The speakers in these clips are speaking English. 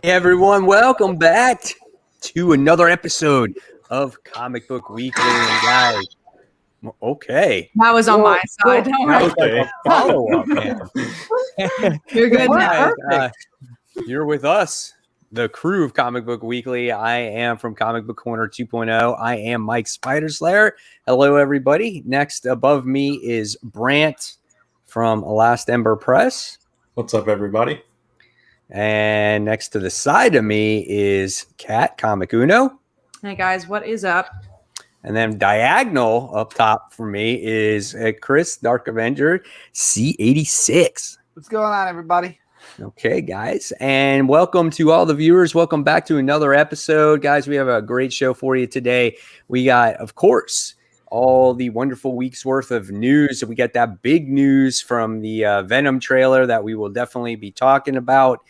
Hey everyone, welcome back to another episode of Comic Book Weekly. And guys, okay. That was on my side. Don't That worry. was like a follow-up, man. You're good now. You're with us, the crew of Comic Book Weekly. I am from Comic Book Corner 2.0. I am Mike Spiderslayer. Hello, everybody. Next above me is Brant from Last Ember Press. What's up, everybody? And next to the side of me is Kat, Comic Uno. Hey guys, what is up? And then diagonal up top for me is Chris, Dark Avenger, C86. What's going on, everybody? Okay, guys. And welcome to all the viewers. Welcome back to another episode. Guys, we have a great show for you today. We got, of course, all the wonderful week's worth of news. We got that big news from the Venom trailer that we will definitely be talking about.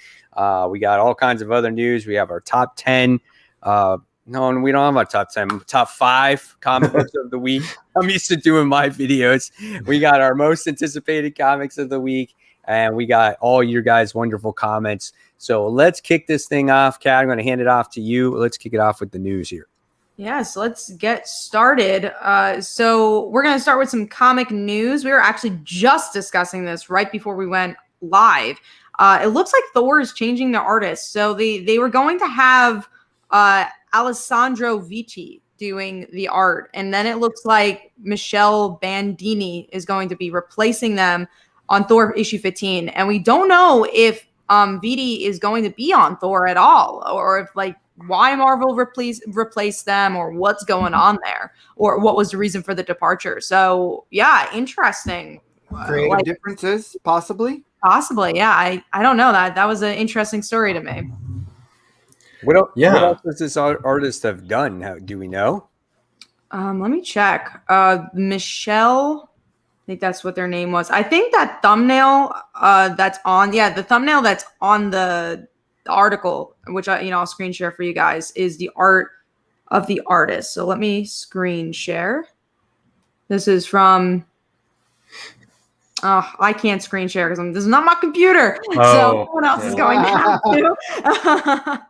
We got all kinds of other news. We have our top 10. No, we don't have our top 10. Top 5 comic books of the week. I'm used to doing my videos. We got our most anticipated comics of the week. And we got all your guys' wonderful comments. So let's kick this thing off. Kat, I'm going to hand it off to you. Let's kick it off with the news here. Yes, let's get started. So we're going to start with some comic news. We were actually just discussing this right before we went live. It looks like Thor is changing their artist. So they were going to have Alessandro Vici doing the art. And then it looks like Michelle Bandini is going to be replacing them on Thor issue 15. And we don't know if Vici is going to be on Thor at all, or if why Marvel replaced them, or what's going on there, or what was the reason for the departure. So yeah, interesting. Creative differences, possibly. Yeah. I don't know. That was an interesting story to me. What else does this artist have done? Do we know? Let me check. Michelle, I think that's what their name was. I think that thumbnail the thumbnail that's on the article, which I'll screen share for you guys, is the art of the artist. So let me screen share. This is from I can't screen share because this is not my computer. So someone else is going to have to.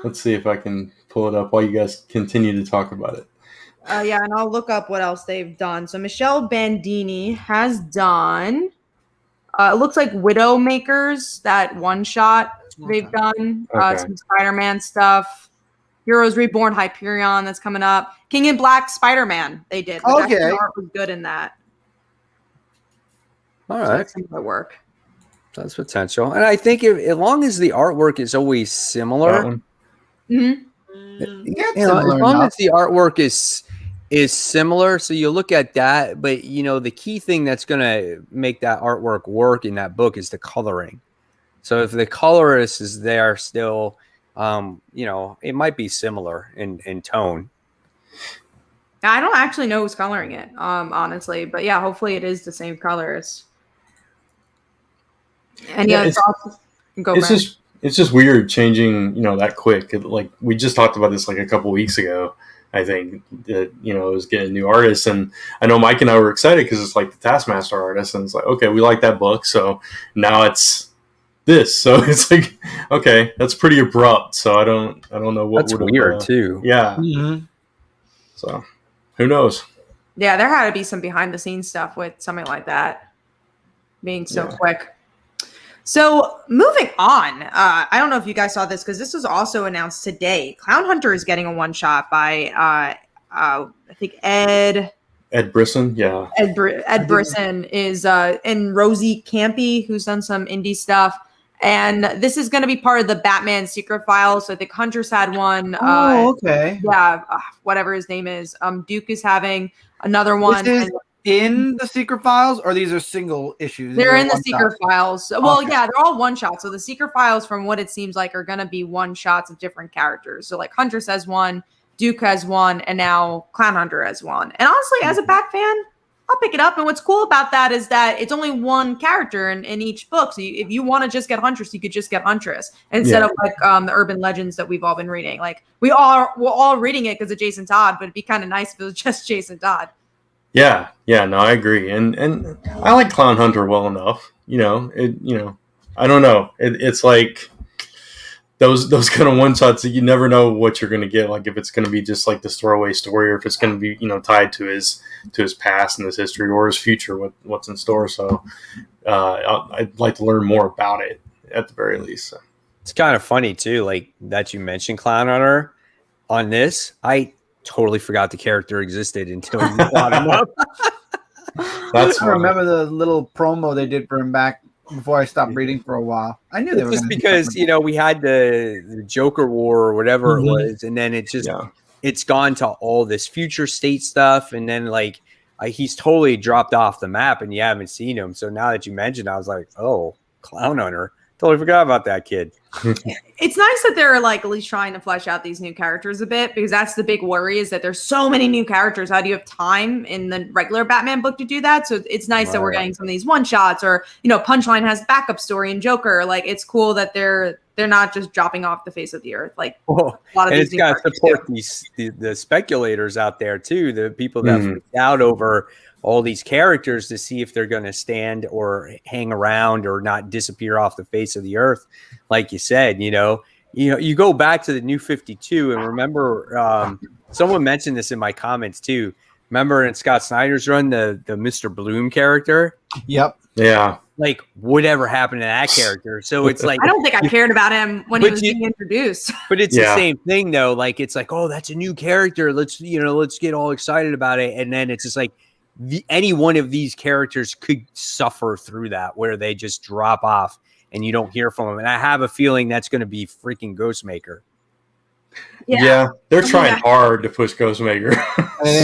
Let's see if I can pull it up while you guys continue to talk about it. Yeah, and I'll look up what else they've done. So Michelle Bandini has done, it looks like Widowmakers, that one shot they've done, some Spider-Man stuff, Heroes Reborn, Hyperion that's coming up, King in Black, Spider-Man they did. Which the art was good in that. All right. That's some good work. That's potential. And I think as long as the artwork is always similar, Mm-hmm. as long as the artwork is similar, so you look at that, but the key thing that's going to make that artwork work in that book is the coloring. So if the colorist is there still, it might be similar in tone. I don't actually know who's coloring it, honestly, but yeah, hopefully it is the same colors. Any other thoughts? It's just weird changing, that quick. We just talked about this a couple weeks ago. I think that, it was getting new artists, and I know Mike and I were excited because it's the Taskmaster artist, and it's okay, we like that book, so now it's this. So it's okay, that's pretty abrupt. So I don't know what. That's weird too. Yeah. Mm-hmm. So who knows? Yeah, there had to be some behind the scenes stuff with something like that being so quick. So moving on, I don't know if you guys saw this because this was also announced today. Clown Hunter is getting a one shot by I think Ed Brisson. Yeah, Ed Brisson is and Rosie Campy, who's done some indie stuff, and this is going to be part of the Batman Secret Files. So I think Hunter's had one. Okay. Yeah, whatever his name is. Duke is having another one. This is in the Secret Files, or these are single issues? They're in the Secret Files. Well, yeah, they're all one shots. So the Secret Files, from what it seems like, are going to be one shots of different characters. So Hunter has one, Duke has one, and now Clown Hunter has one. And honestly, as a Bat fan, I'll pick it up. And what's cool about that is that it's only one character in each book. So if you want to just get Huntress, you could just get Huntress instead of the urban legends that we've all been reading. We're all reading it because of Jason Todd, but it'd be kind of nice if it was just Jason Todd. Yeah, no, I agree, and I like Clown Hunter well enough. I don't know. It's those kind of one shots that you never know what you're going to get. Like if it's going to be just like this throwaway story, or if it's going to be, you know, tied to his past and his history or his future, what's in store. So I'd like to learn more about it at the very least. So. It's kind of funny too, like that you mentioned Clown Hunter on this. I totally forgot the character existed until you brought him up. I remember the little promo they did for him back before I stopped reading for a while. I knew they were just because, you know, we had the Joker War or whatever it was, and then it just it's gone to all this future state stuff, and then like he's totally dropped off the map, and you haven't seen him. So now that you mentioned, I was like, oh, Clown Hunter. Totally forgot about that kid. It's nice that they're like at least trying to flesh out these new characters a bit, because that's the big worry, is that there's so many new characters. How do you have time in the regular Batman book to do that? So it's nice that we're getting some of these one shots, or, you know, Punchline has backup story in Joker. Like it's cool that they're not just dropping off the face of the earth. Like a lot of and these it's got to support the speculators out there too, the people that freaked out over all these characters to see if they're going to stand or hang around or not disappear off the face of the earth. Like you said, you know, you go back to the New 52 and remember, someone mentioned this in my comments too. Remember in Scott Snyder's run, the Mr. Bloom character? Yep. Yeah. Like whatever happened to that character? So it's like, I don't think I cared about him when he was being introduced. But it's the same thing though. Like it's like, oh, that's a new character. Let's get all excited about it. And then it's just like, any one of these characters could suffer through that, where they just drop off and you don't hear from them. And I have a feeling that's going to be freaking Ghostmaker. Yeah, they're trying hard to push Ghostmaker.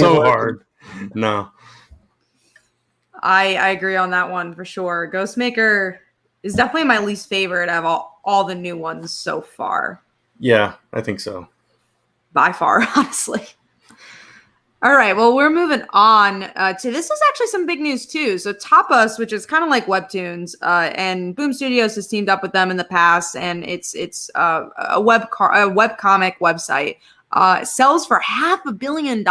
So hard. No. I agree on that one for sure. Ghostmaker is definitely my least favorite of all the new ones so far. Yeah, I think so. By far, honestly. All right, well, we're moving on to this is actually some big news too. So Tapas, which is kind of like Webtoons, and Boom Studios has teamed up with them in the past, and it's a webcomic website. Sells for $500 million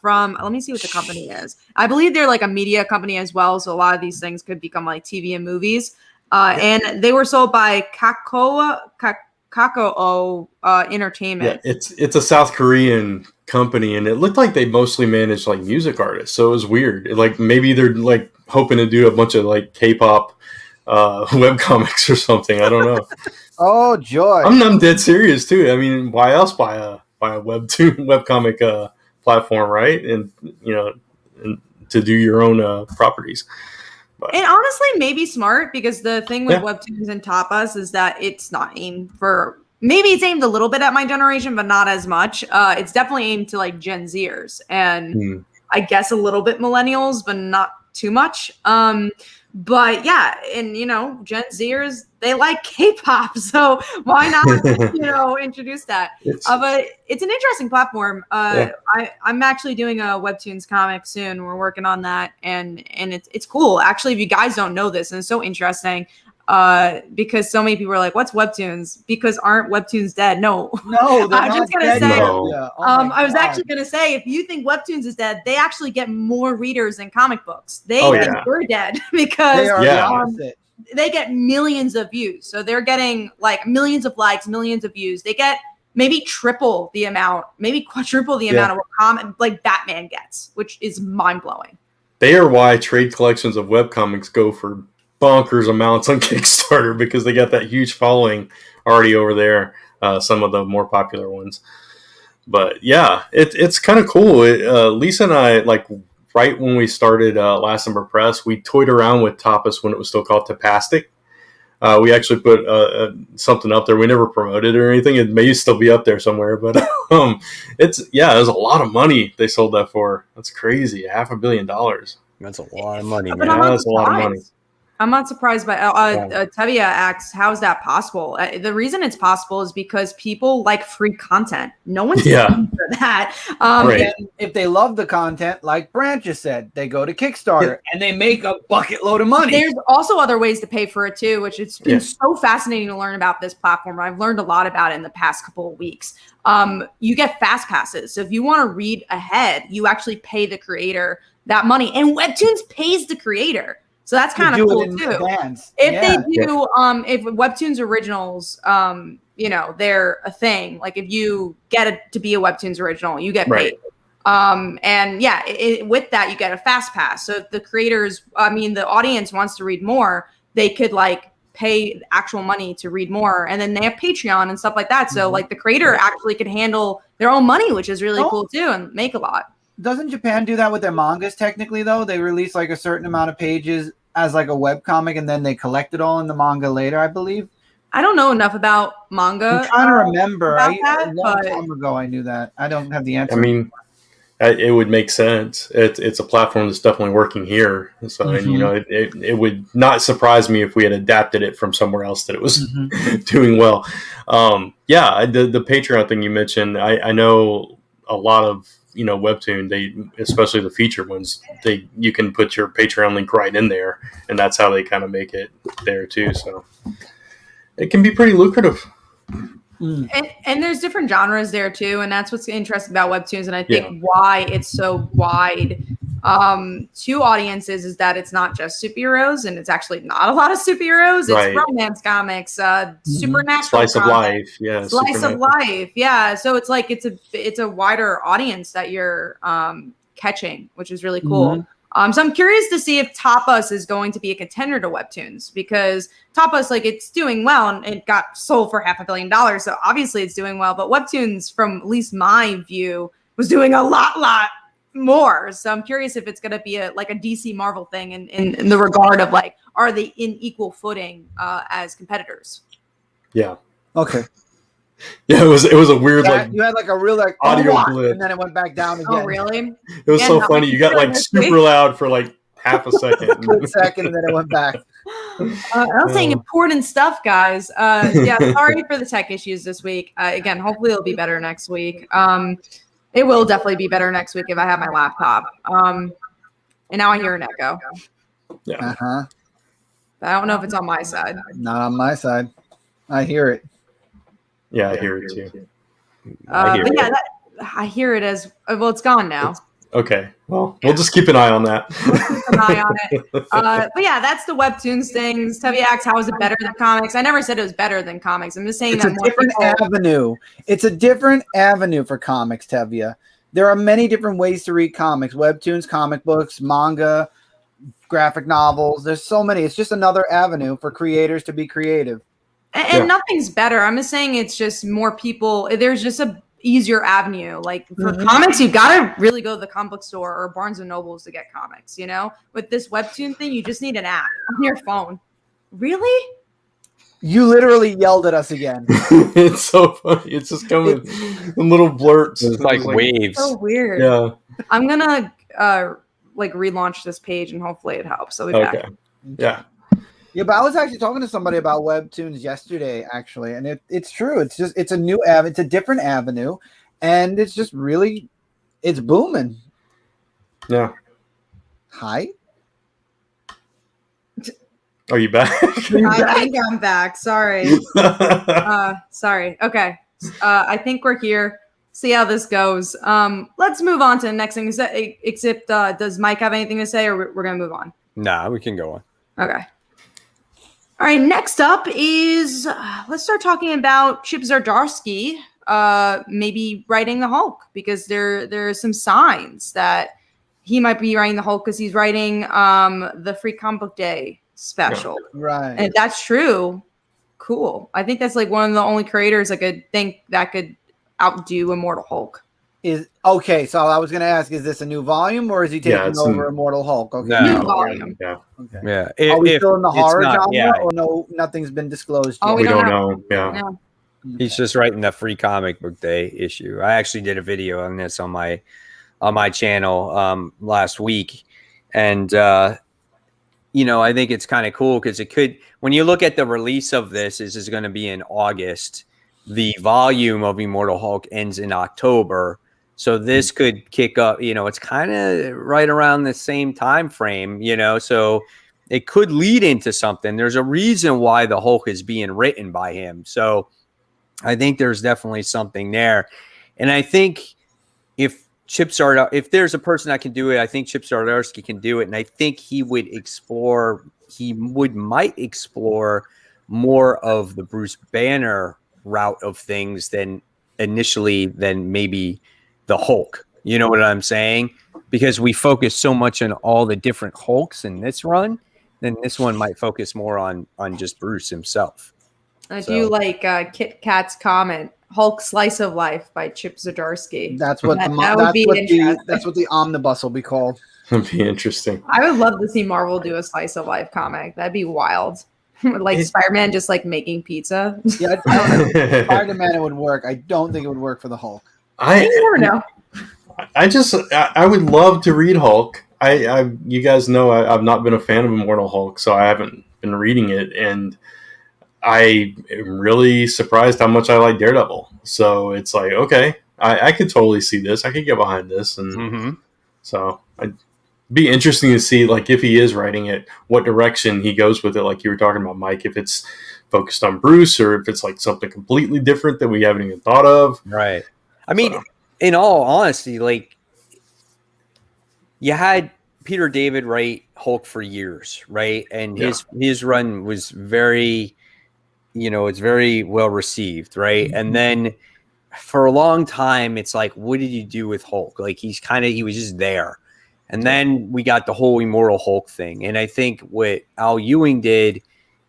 from, let me see what the company is. I believe they're like a media company as well, so a lot of these things could become like TV and movies. And they were sold by Kakao Entertainment. Yeah, it's a South Korean company, and it looked like they mostly managed like music artists, so it was weird. Like maybe they're like hoping to do a bunch of like K-pop webcomics or something. I don't know. Oh joy! I'm dead serious too. I mean, why else buy a webcomic platform, right? And you know, and to do your own properties. But, and honestly, maybe smart, because the thing with Webtoons and Tapas is that it's not aimed for. Maybe it's aimed a little bit at my generation, but not as much. It's definitely aimed to like Gen Zers and I guess a little bit millennials, but not too much. But yeah, and you know, Gen Zers, they like K-pop, so why not, introduce that? But it's an interesting platform. I'm actually doing a Webtoons comic soon. We're working on that, and it's cool. Actually, if you guys don't know this, and it's so interesting, because so many people are like, "What's Webtoons?" Because aren't Webtoons dead? No, I'm just gonna say. No. Yeah. I was actually gonna say, if you think Webtoons is dead, they actually get more readers than comic books. They think we're dead because They are the opposite. they get millions of views. So they're getting like millions of likes, millions of views. They get maybe triple the amount, maybe quadruple the amount of what like Batman gets, which is mind blowing. They are why trade collections of webcomics go for bonkers amounts on Kickstarter, because they got that huge following already over there. Some of the more popular ones, but yeah, it's kind of cool. Lisa and I, like right when we started Last Number Press, we toyed around with Tapas when it was still called Tapastic. We actually put something up there. We never promoted it or anything. It may still be up there somewhere, but it was a lot of money they sold that for. That's crazy. $500 million. That's a lot of money, But man. That's a lot of money. I'm not surprised by Tevia asks, how is that possible? The reason it's possible is because people like free content. No one's paying for that. Right. If they love the content, like Branch just said, they go to Kickstarter and they make a bucket load of money. There's also other ways to pay for it too, which it's been so fascinating to learn about this platform. I've learned a lot about it in the past couple of weeks. You get fast passes. So if you want to read ahead, you actually pay the creator that money, and Webtoons pays the creator. So that's kind of cool too. Advance. If they do, if Webtoons originals, you know, they're a thing. Like if you get it to be a Webtoons original, you get paid. And yeah, with that, you get a fast pass. So if the creators, I mean, the audience wants to read more, they could like pay actual money to read more. And then they have Patreon and stuff like that. So like the creator actually could handle their own money, which is really cool too, and make a lot. Doesn't Japan do that with their mangas technically though? They release like a certain amount of pages as like a webcomic and then they collect it all in the manga later, I believe. I don't know enough about manga. I'm trying to remember. A long time ago I knew that. I don't have the answer. I mean, it would make sense. It's a platform that's definitely working here. So, and, you know, it would not surprise me if we had adapted it from somewhere else that it was doing well. Yeah, the Patreon thing you mentioned, I know a lot of, you know, Webtoon, they, especially the featured ones, you can put your Patreon link right in there, and that's how they kind of make it there too. So it can be pretty lucrative. And there's different genres there too, and that's what's interesting about Webtoons, and I think why it's so wide to audiences is that it's not just superheroes, and it's actually not a lot of superheroes. It's romance comics, supernatural slice of life, slice of life, yeah. So it's like it's a wider audience that you're catching, which is really cool. So I'm curious to see if Tapas is going to be a contender to Webtoons, because Tapas, like, it's doing well and it got sold for $500 million. So obviously it's doing well, but Webtoons, from at least my view, was doing a lot more. So I'm curious if it's going to be a DC Marvel thing in the regard of like, are they in equal footing as competitors? Yeah. Okay. Yeah, it was a weird you had like a real like audio blip, and then it went back down again. Oh really? It was so funny. You got like super loud for like half a second. Good second, and then it went back. I'm saying important stuff, guys. Yeah, sorry for the tech issues this week. Again, hopefully it'll be better next week. It will definitely be better next week if I have my laptop. And now I hear an echo. Yeah. But I don't know if it's on my side. Not on my side. I hear it. Yeah, I hear it too. I hear it as well. It's gone now. Okay, well, we'll just keep an eye on that. We'll keep an eye on it. But yeah, that's the Webtoons things. Teviax, how is it better than comics? I never said it was better than comics. I'm just saying it's a different avenue. It's a different avenue for comics, Tevia. There are many different ways to read comics: Webtoons, comic books, manga, graphic novels. There's so many. It's just another avenue for creators to be creative. And nothing's better. I'm just saying it's just more people. There's just a easier avenue. Like for comics, you got to really go to the comic book store or Barnes and Nobles to get comics, you know? With this Webtoon thing, you just need an app on your phone. Really? You literally yelled at us again. It's so funny. It's just coming in little blurts. It's like waves. So weird. Yeah. I'm going to like relaunch this page and hopefully it helps. So okay. Yeah. Yeah, but I was actually talking to somebody about Webtoons yesterday, actually, and it's true. It's a new avenue. It's a different avenue, and it's just really, it's booming. Yeah. Hi. Are you back? I think I'm back. Sorry. Sorry. Okay. I think we're here. See how this goes. Let's move on to the next thing. Except, does Mike have anything to say, or we're gonna move on? Nah, we can go on. Okay. All right, next up is let's start talking about Chip Zdarsky maybe writing the Hulk, because there are some signs that he might be writing the Hulk because he's writing the Free Comic Book Day special. Right. And if that's true, cool. I think that's like one of the only creators I could think that could outdo Immortal Hulk. Okay, so I was going to ask, is this a new volume or is he taking over Immortal Hulk? Okay, new volume. Yeah. Okay. Yeah. Are we still in the horror genre, yeah. or no? Nothing's been disclosed yet? Oh, we don't know. Yeah. No. He's just writing the Free Comic Book Day issue. I actually did a video on this on my channel last week, and you know, I think it's kind of cool because it could, when you look at the release of this is going to be in August. The volume of Immortal Hulk ends in October. So this could kick up, you know, it's kind of right around the same time frame, you know, so it could lead into something. There's a reason why the Hulk is being written by him. So I think there's definitely something there. And I think if Chip Zdarsky, if there's a person that can do it, I think Chip Zdarsky can do it, and I think he might explore more of the Bruce Banner route of things than maybe the Hulk. You know what I'm saying? Because we focus so much on all the different Hulks in this run, then this one might focus more on just Bruce himself. I do like Kit Kat's comment, Hulk Slice of Life by Chip Zdarsky. That's what the omnibus will be called. That'd be interesting. I would love to see Marvel do a Slice of Life comic. That'd be wild. Like Spider-Man just like making pizza. Yeah, Spider-Man it would work. I don't think it would work for the Hulk. You never know. I would love to read Hulk. You guys know I've not been a fan of Immortal Hulk, so I haven't been reading it, and I am really surprised how much I like Daredevil. So it's like, okay, I could totally see this. I could get behind this, and so I'd be interesting to see, like, if he is writing it, what direction he goes with it. Like you were talking about, Mike, if it's focused on Bruce or if it's like something completely different that we haven't even thought of. Right. I mean, in all honesty, like, you had Peter David write Hulk for years, right? And his run was very, it's very well received, right? And then for a long time, it's like, what did you do with Hulk? Like, he was just there. And then we got the whole Immortal Hulk thing. And I think what Al Ewing did,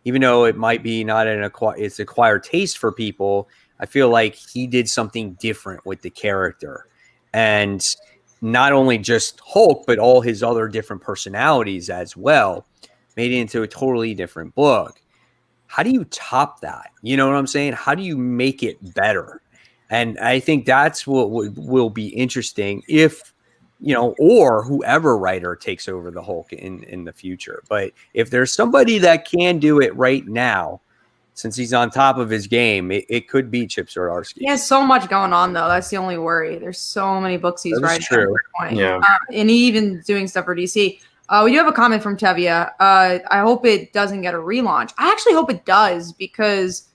even though it might be not it's acquired taste for people, I feel like he did something different with the character. And not only just Hulk, but all his other different personalities as well, made it into a totally different book. How do you top that? You know what I'm saying? How do you make it better? And I think that's what will be interesting if, or whoever writer takes over the Hulk in the future. But if there's somebody that can do it right now, since he's on top of his game, it could be Chip Zdarsky. He has so much going on, though. That's the only worry. There's so many books he's writing. True. Yeah. And he even doing stuff for DC. We do have a comment from Tevia. I hope it doesn't get a relaunch. I actually hope it does, because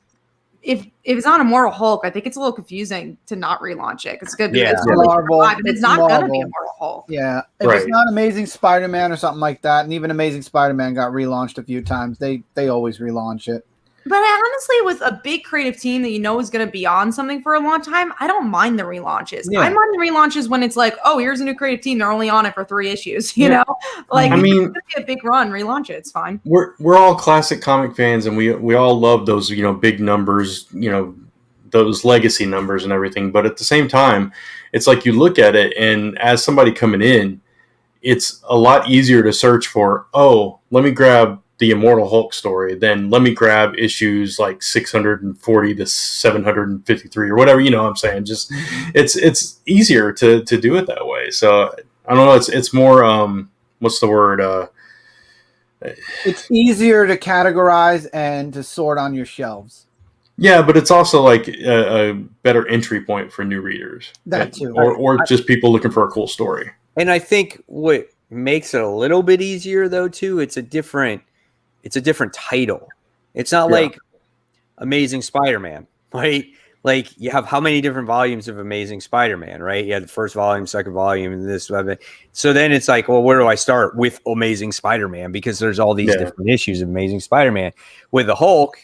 if it's not Immortal Hulk, I think it's a little confusing to not relaunch it. It's going to be Marvel. It's not going to be Immortal Hulk. Yeah. If it's not Amazing Spider-Man or something like that, and even Amazing Spider-Man got relaunched a few times, they always relaunch it. But honestly, with a big creative team that is going to be on something for a long time, I don't mind the relaunches. Yeah. I mind the relaunches when it's like, oh, here's a new creative team. They're only on it for 3 issues, you know? Like, it's going to be a big run, relaunch it. It's fine. We're all classic comic fans, and we all love those, big numbers, those legacy numbers and everything. But at the same time, it's like you look at it, and as somebody coming in, it's a lot easier to search for, let me grab the Immortal Hulk story, then let me grab issues like 640 to 753 or whatever, I'm saying. Just it's easier to do it that way. So I don't know, it's more what's the word? It's easier to categorize and to sort on your shelves. Yeah, but it's also like a better entry point for new readers. That too. Or just people looking for a cool story. And I think what makes it a little bit easier though too, it's a different title. It's not like Amazing Spider-Man, right? Like, you have how many different volumes of Amazing Spider-Man, right? You had the first volume, second volume, and this. So then it's like, well, where do I start with Amazing Spider-Man? Because there's all these different issues of Amazing Spider-Man. With the Hulk,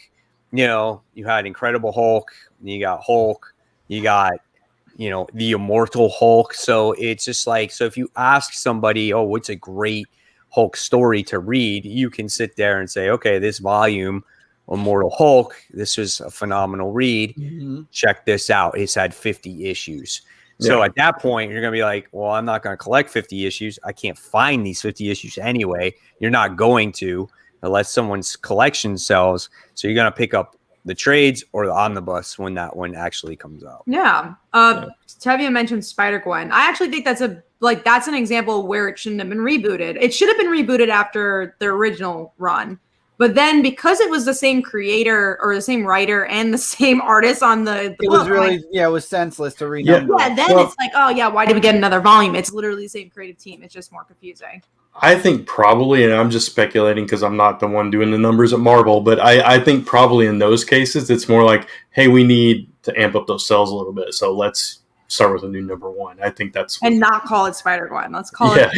you had Incredible Hulk, you got Hulk, you got, the Immortal Hulk. So it's just like, so if you ask somebody, what's a great Hulk story to read, you can sit there and say, okay, this volume, Immortal Hulk, this was a phenomenal read. Check this out. It's had 50 issues. So at that point, you're going to be like, well, I'm not going to collect 50 issues. I can't find these 50 issues anyway. You're not going to, unless someone's collection sells. So you're going to pick up the trades or the omnibus when that one actually comes out. Yeah. Tevia mentioned Spider-Gwen. I actually think that's an example where it shouldn't have been rebooted. It should have been rebooted after the original run. But then because it was the same creator or the same writer and the same artist on the it book, was really, it was senseless to renumber. Yeah, then it's like, why did we get another volume? It's literally the same creative team. It's just more confusing. I think probably, and I'm just speculating because I'm not the one doing the numbers at Marvel, but I think probably in those cases, it's more like, hey, we need to amp up those sales a little bit. So let's start with a new number 1. I think that's and not call it Spider-Gwen. Let's call it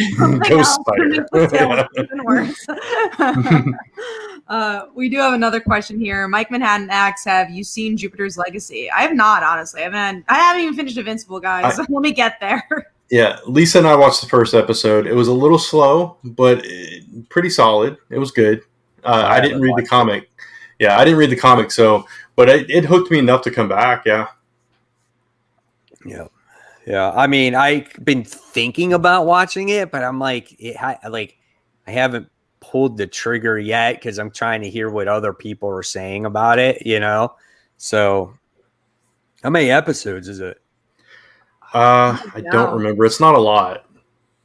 Ghost Spider. Spider. Even worse. We do have another question here. Mike Manhattan asks, have you seen Jupiter's Legacy? I have not, honestly. I haven't even finished Invincible, guys. Let me get there. Yeah, Lisa and I watched the first episode. It was a little slow, but pretty solid. It was good. I didn't read the comic. Yeah, I didn't read the comic, but it hooked me enough to come back. Yeah. Yeah. I mean, I've been thinking about watching it, but I'm like, I haven't pulled the trigger yet because I'm trying to hear what other people are saying about it. So how many episodes is it? I don't remember. It's not a lot.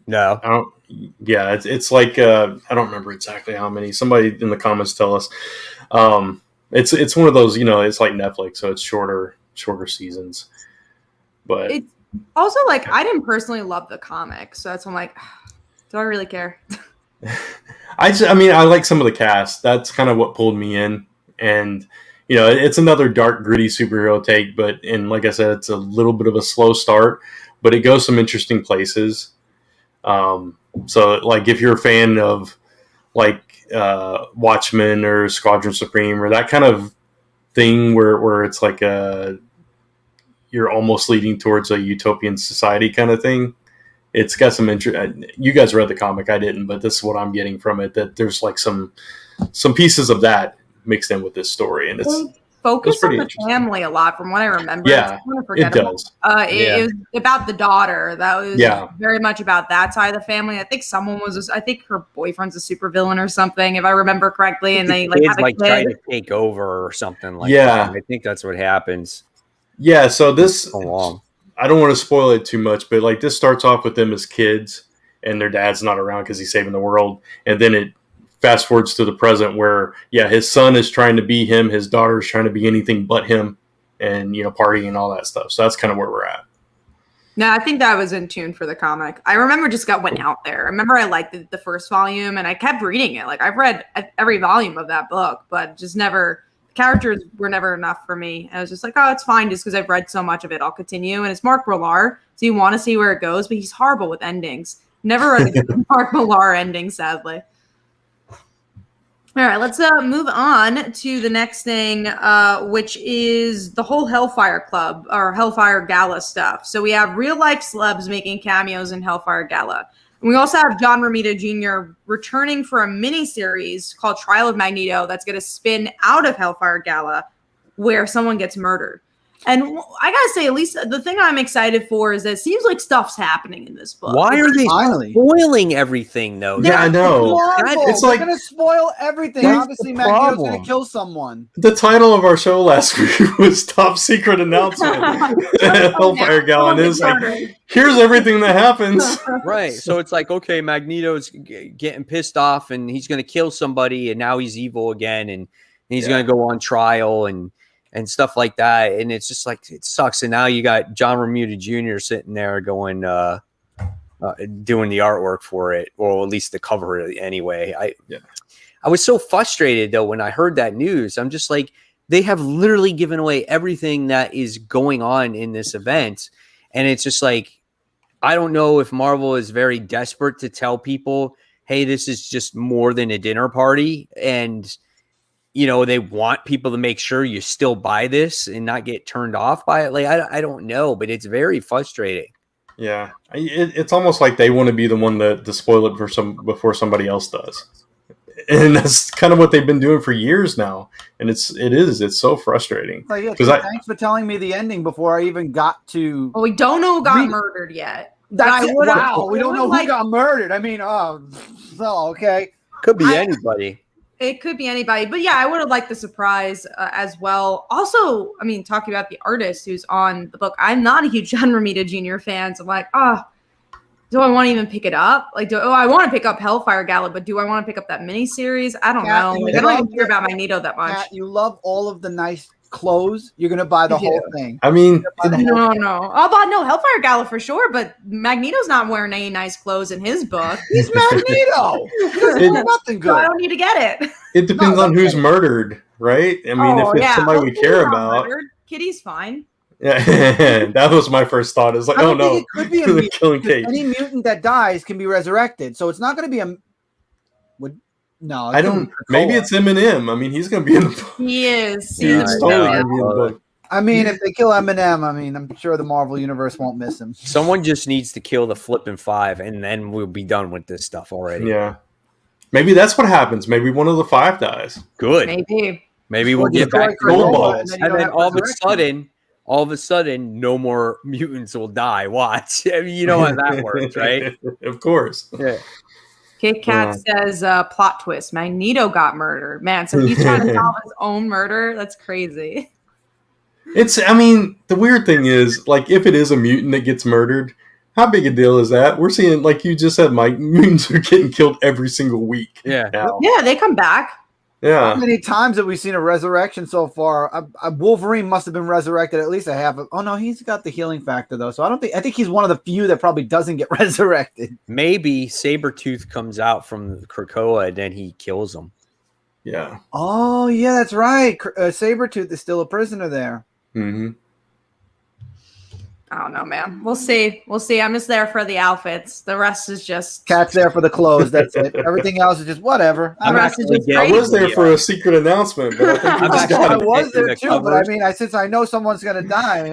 No. I don't. Yeah, it's like I don't remember exactly how many. Somebody in the comments tell us. It's one of those, it's like Netflix, so it's shorter seasons. But it's also like I didn't personally love the comic, so that's why I'm like, do I really care? I like some of the cast. That's kind of what pulled me in, and it's another dark, gritty superhero take. But like I said, it's a little bit of a slow start, but it goes some interesting places. So like if you're a fan of like Watchmen or Squadron Supreme or that kind of thing where it's like you're almost leading towards a utopian society kind of thing, it's got some interest. You guys read the comic, I didn't, but this is what I'm getting from it, that there's like some pieces of that mixed in with this story, and it's focused on the family a lot from what I remember. Yeah, it does. It was about the daughter. That was very much about that side of the family. I think I think her boyfriend's a supervillain or something, if I remember correctly, and they have a kid. Trying to take over or something like that. I think that's what happens. Yeah, so this I don't want to spoil it too much, but like this starts off with them as kids and their dad's not around because he's saving the world, and then it fast forwards to the present where his son is trying to be him, his daughter is trying to be anything but him, and partying and all that stuff. So that's kind of where we're at. No, I think that was in tune for the comic. I remember just went out there. I remember I liked the first volume and I kept reading it. Like I've read every volume of that book, but just never, the characters were never enough for me. I was just like, oh, it's fine just because I've read so much of it. I'll continue. And it's Mark Millar, so you want to see where it goes, but he's horrible with endings. Never read a good Mark Millar ending, sadly. All right, let's move on to the next thing, which is the whole Hellfire Club or Hellfire Gala stuff. So we have real-life celebs making cameos in Hellfire Gala. And we also have John Romita Jr. returning for a mini-series called Trial of Magneto that's going to spin out of Hellfire Gala where someone gets murdered. And I got to say, at least the thing I'm excited for is that it seems like stuff's happening in this book. Why are they spoiling everything, though? Yeah, I know. It's like they're going to spoil everything. Obviously, Magneto's going to kill someone. The title of our show last week was Top Secret Announcement. Hellfire Gala, and it's like, here's everything that happens. Right. So it's like, okay, Magneto's getting pissed off, and he's going to kill somebody, and now he's evil again, and he's going to go on trial, and stuff like that. And it's just like, it sucks. And now you got John Romita Jr. sitting there going, doing the artwork for it, or at least the cover anyway. I was so frustrated though, when I heard that news. I'm just like, they have literally given away everything that is going on in this event. And it's just like, I don't know if Marvel is very desperate to tell people, hey, this is just more than a dinner party. And they want people to make sure you still buy this and not get turned off by it. Like, I don't know, but it's very frustrating. Yeah. It's almost like they want to be the one to spoil it before somebody else does. And that's kind of what they've been doing for years now. And it's so frustrating. Thanks for telling me the ending before I even got to. Well, we don't know who got murdered yet. We don't know who got murdered. I mean, okay. Could be anybody. It could be anybody, but yeah, I would have liked the surprise as well. Also, I mean, talking about the artist who's on the book, I'm not a huge John Romita Jr. fan, so I'm like, do I want to even pick it up? Like, I want to pick up Hellfire Gala, but do I want to pick up that miniseries? I don't know. Like, I don't even care about Magneto that much. Kat, you love all of the nice clothes. You're gonna buy the whole thing. I mean, no. Hellfire Gala for sure, but Magneto's not wearing any nice clothes in his book. He's Magneto. Nothing good. So I don't need to get it. It depends on who's murdered, right? I mean, if it's somebody we care about. Kitty's fine. Yeah, that was my first thought. It's like, I oh don't no, think it could be a mutant, killing because Kate. any mutant that dies can be resurrected, so it's not going to be a. No, I don't. Maybe it's Eminem. I mean, he's going to be in the. He is. He's He's totally yeah. going to be in the book. I mean, if they kill Eminem, I mean, I'm sure the Marvel universe won't miss him. Someone just needs to kill the flipping 5, and then we'll be done with this stuff already. Yeah, maybe that's what happens. Maybe one of the 5 dies. Good. Maybe We'll get back to Gold normal. balls. And then all of a sudden, no more mutants will die. Watch. I mean, you know how that works, right? Of course. Yeah. Kit Kat says plot twist. Magneto got murdered. Man, so he's trying to solve his own murder. That's crazy. I mean, the weird thing is, like, if it is a mutant that gets murdered, how big a deal is that? We're seeing, like you just said, Mike, mutants are getting killed every single week. Yeah. Now. Yeah, they come back. Yeah. How many times have we seen a resurrection so far? Wolverine must have been resurrected at least a half of. Oh no, he's got the healing factor though, so I think he's one of the few that probably doesn't get resurrected. Maybe Sabretooth comes out from Krakoa and then he kills him. Yeah. Oh yeah, that's right. Sabretooth is still a prisoner there. Mm-hmm. I don't know, man. We'll see. I'm just there for the outfits. The rest is just Cat's there for the clothes. That's it. Everything else is just whatever. The rest is just I crazy. was there for a secret announcement, but I think we just got I it. was there the too, but covers. I mean, since I know someone's gonna die,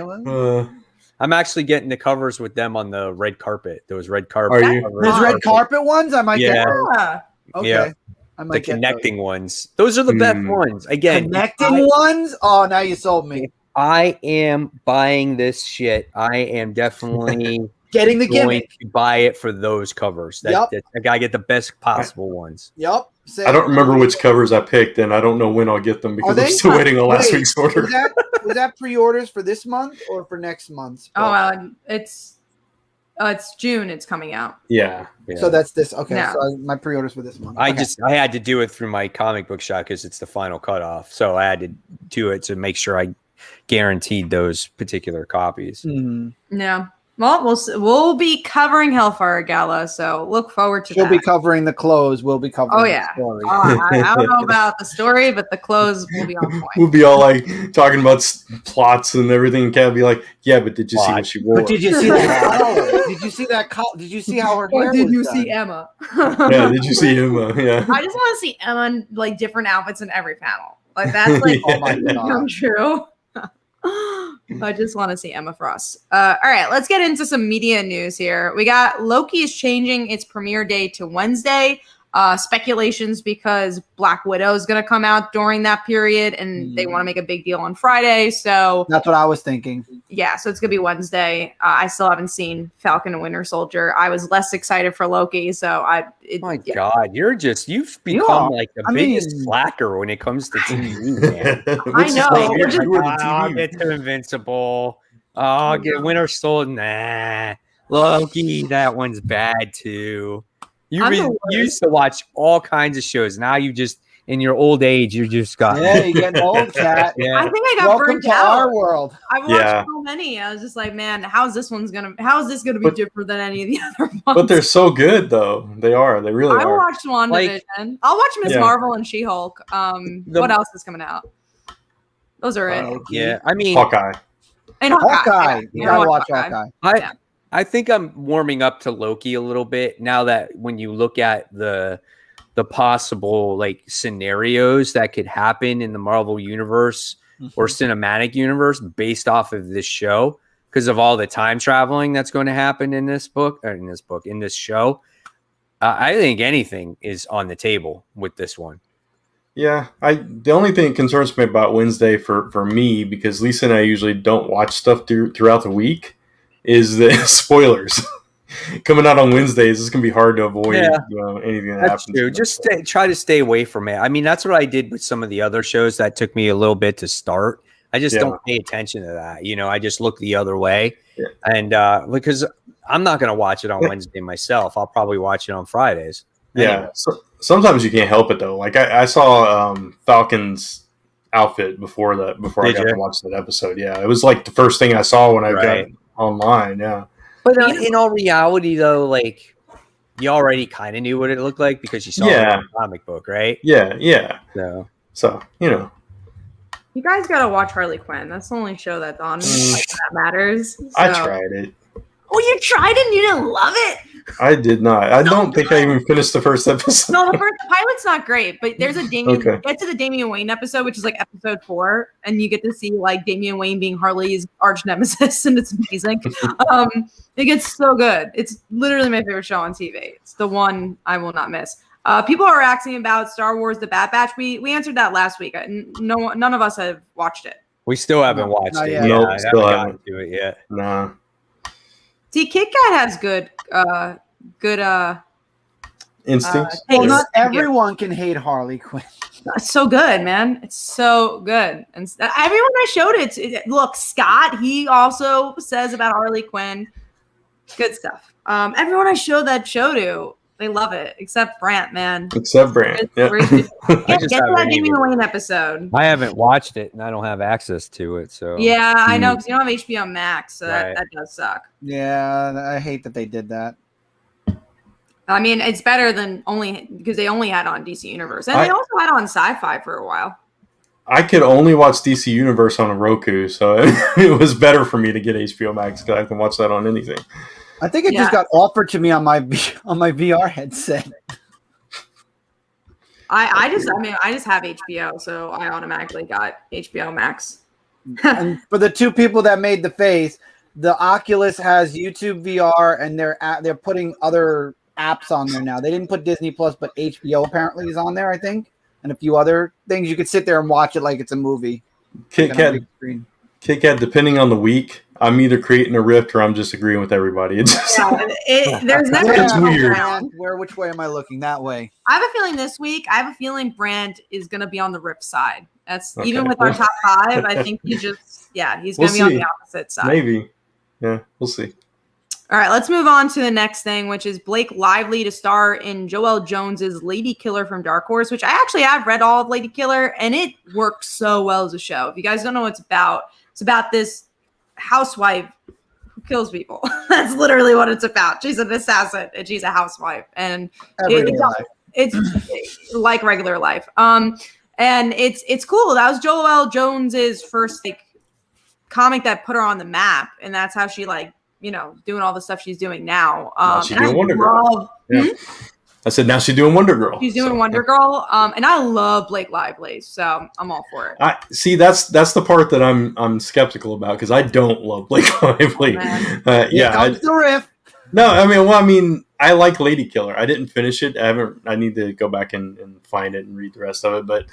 I'm actually getting the covers with them on the red carpet. Those red carpet. Are you? covers. there's red carpet ones. I might Yeah. get those. Yeah. Okay. Yeah. I The might get connecting ones. Those are the best ones. Again, connecting ones. Oh, now you sold me. I am buying this shit. I am definitely Getting the going gimmick. to buy it for those covers. I gotta get the best possible ones. Yep. I don't remember which covers I picked, and I don't know when I'll get them because I'm still waiting on last week's order. Was that pre-orders for this month or for next month? It's June. It's coming out. Yeah. So that's this. Okay. Yeah. So my pre-orders for this month. I Okay. had to do it through my comic book shop because it's the final cutoff. So I had to do it to make sure I guaranteed those particular copies. Mhm. Yeah. Well, we'll be covering Hellfire Gala, so look forward to She'll that. be covering the clothes. We'll be covering. Oh the yeah. story. I don't know about the story, but the clothes will be on point. We'll be all like talking about plots and everything. And Kat will be like, "Yeah, but did you see what she wore? But did you see that collar? Did you see that collar? Did you see how her hair Or did was you done? see Emma? Yeah, did you see him? Yeah." I just want to see Emma in like different outfits in every panel. Like that's like Yeah. Oh my come god. true. I just want to see Emma Frost. All right, let's get into some media news here. We got Loki is changing its premiere date to Wednesday. Speculations because Black Widow is going to come out during that period, and they want to make a big deal on Friday. So That's what I was thinking. yeah, so it's going to be Wednesday. I still haven't seen Falcon and Winter Soldier. I was less excited for Loki, so God, you've become like the biggest slacker when it comes to TV, man. I know. We're just, I'll get to Invincible. I'll get Winter Soldier. Nah. Loki, that one's bad too. You used to watch all kinds of shows. Now you just, in your old age, you just got. Yeah, you're getting old, Cat. Yeah. I think I got Welcome burnt to out. our world. I've watched so many. I was just like, man, how is this gonna be different than any of the other ones? But they're so good, though. They are. They really I are. watched WandaVision. I'll watch Miss Yeah. Marvel and She-Hulk. What else is coming out? Those are it. Yeah, I mean, Hawkeye. And Hawkeye. You Yeah. gotta watch Hawkeye. I think I'm warming up to Loki a little bit now that when you look at the possible like scenarios that could happen in the Marvel universe or cinematic universe based off of this show because of all the time traveling that's going to happen in this show. I think anything is on the table with this one. Yeah, the only thing that concerns me about Wednesday for me, because Lisa and I usually don't watch stuff throughout the week, is the spoilers. Coming out on Wednesdays, it's going to be hard to avoid anything that That's happens. true. Just try to stay away from it. I mean, that's what I did with some of the other shows that took me a little bit to start. I just don't pay attention to that. You know, I just look the other way. Yeah. And because I'm not going to watch it on Wednesday myself. I'll probably watch it on Fridays. Yeah. Anyway. So, sometimes you can't help it, though. Like I saw Falcon's outfit before I got to watch that episode. Yeah. It was like the first thing I saw when I got online. Yeah. But in all reality, though, like you already kind of knew what it looked like because you saw it in the comic book, right? Yeah, yeah. So you know, You guys gotta watch Harley Quinn. That's the only show that's on that matters. So. I tried it. Oh, you tried it and you didn't love it? I did not. I don't think I even finished the first episode. No, the pilot's not great, but there's a Damian. Okay. Get to the Damian Wayne episode, which is like episode 4, and you get to see like Damian Wayne being Harley's arch nemesis, and it's amazing. It gets so good. It's literally my favorite show on TV. It's the one I will not miss. People are asking about Star Wars: The Bad Batch. We answered that last week. None of us have watched it. We still haven't watched it. yet. Nope, I still haven't haven't. gotten to it yet. Nah. See, Kit Kat has good Instincts. Hey, Well, not Thank you. everyone can hate Harley Quinn. It's so good, man. It's so good. And everyone I showed it, look, Scott, he also says about Harley Quinn. Good stuff. Everyone I showed that show to, they love it, except Brant, man. Except Brand. Yeah. Get to that haven't Damian even- Wayne episode. I haven't watched it, and I don't have access to it. So Yeah, I know, because you don't have HBO Max, so Right. that does suck. Yeah, I hate that they did that. I mean, it's better than because they only had on DC Universe. And they also had on Sci-Fi for a while. I could only watch DC Universe on a Roku, so it was better for me to get HBO Max because I can watch that on anything. I think it just got offered to me on my VR headset. I just have HBO, so I automatically got HBO Max. And for the two people that made the face, the Oculus has YouTube VR, and they're putting other apps on there now. They didn't put Disney Plus, but HBO apparently is on there, I think, and a few other things. You could sit there and watch it like it's a movie. Kit Kat, depending on the week, I'm either creating a rift or I'm just agreeing with everybody. It's just, There's never It's weird. Which way am I looking? That way. I have a feeling this week, Brand is going to be on the Rip side. That's Okay. even with our top 5. I think he's going to be on the opposite side. maybe. Yeah, we'll see. All right, let's move on to the next thing, which is Blake Lively to star in Joelle Jones's Lady Killer from Dark Horse, which I actually have read all of Lady Killer, and it works so well as a show. If you guys don't know what it's about this housewife who kills people. That's literally what it's about. She's an assassin, and she's a housewife, and it's like regular life. And it's cool. That was Joelle Jones's first comic that put her on the map, and that's how she doing all the stuff she's doing now. She's doing Wonder Girl. I said now she's doing Wonder Girl. She's doing Wonder Girl. And I love Blake Lively, so I'm all for it. See, that's the part that I'm skeptical about because I don't love Blake Lively. The riff. No, I like Lady Killer. I didn't finish it. I need to go back and find it and read the rest of it. But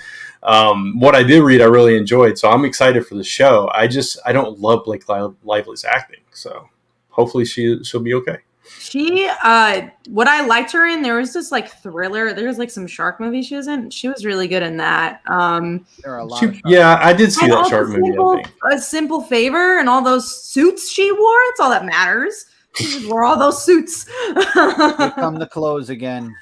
what I did read, I really enjoyed. So I'm excited for the show. I don't love Blake Lively's acting. So hopefully she'll be okay. She, what I liked her in, there was this thriller. There was some shark movie she was in. She was really good in that. There are a lot. I did see that shark movie. I think. A Simple Favor and all those suits she wore. It's all that matters. She just wore all those suits. Here come the clothes again.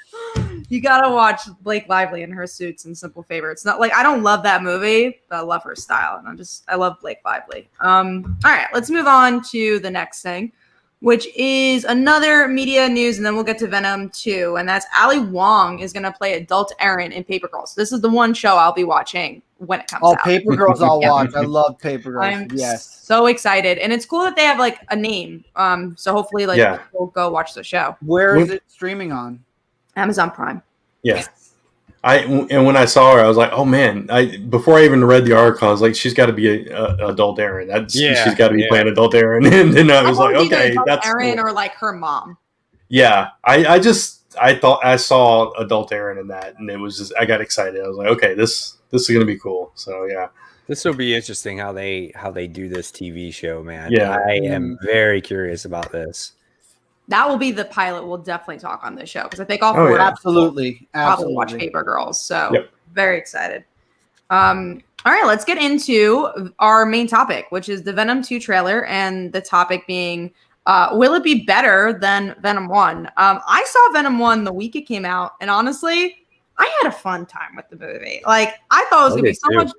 You gotta watch Blake Lively in her suits in Simple Favor. It's not I don't love that movie, but I love her style, and I love Blake Lively. All right, let's move on to the next thing, which is another media news, and then we'll get to Venom 2, and that's Ali Wong is gonna play adult Erin in Paper Girls. This is the one show I'll be watching when it comes out. Paper Girls I'll watch. I love Paper Girls. I'm so excited, and it's cool that they have a name. So hopefully we'll go watch the show. Where is it streaming on? Amazon Prime. Yeah. And when I saw her, I was like, oh man! Before I even read the article, I was like, she's got to be a adult Erin. She's got to be playing adult Erin. And then I was like, okay, that's Erin cool. or her mom. Yeah, I thought I saw adult Erin in that, and it was just I got excited. I was like, okay, this is gonna be cool. So yeah, this will be interesting how they do this TV show, man. Yeah, I am very curious about this. That will be the pilot. We'll definitely talk on this show because I think all four absolutely probably watch Paper Girls. So very excited. All right, let's get into our main topic, which is the Venom 2 trailer, and the topic being, will it be better than Venom 1? I saw Venom 1 the week it came out, and honestly, I had a fun time with the movie. I thought it was going to be so much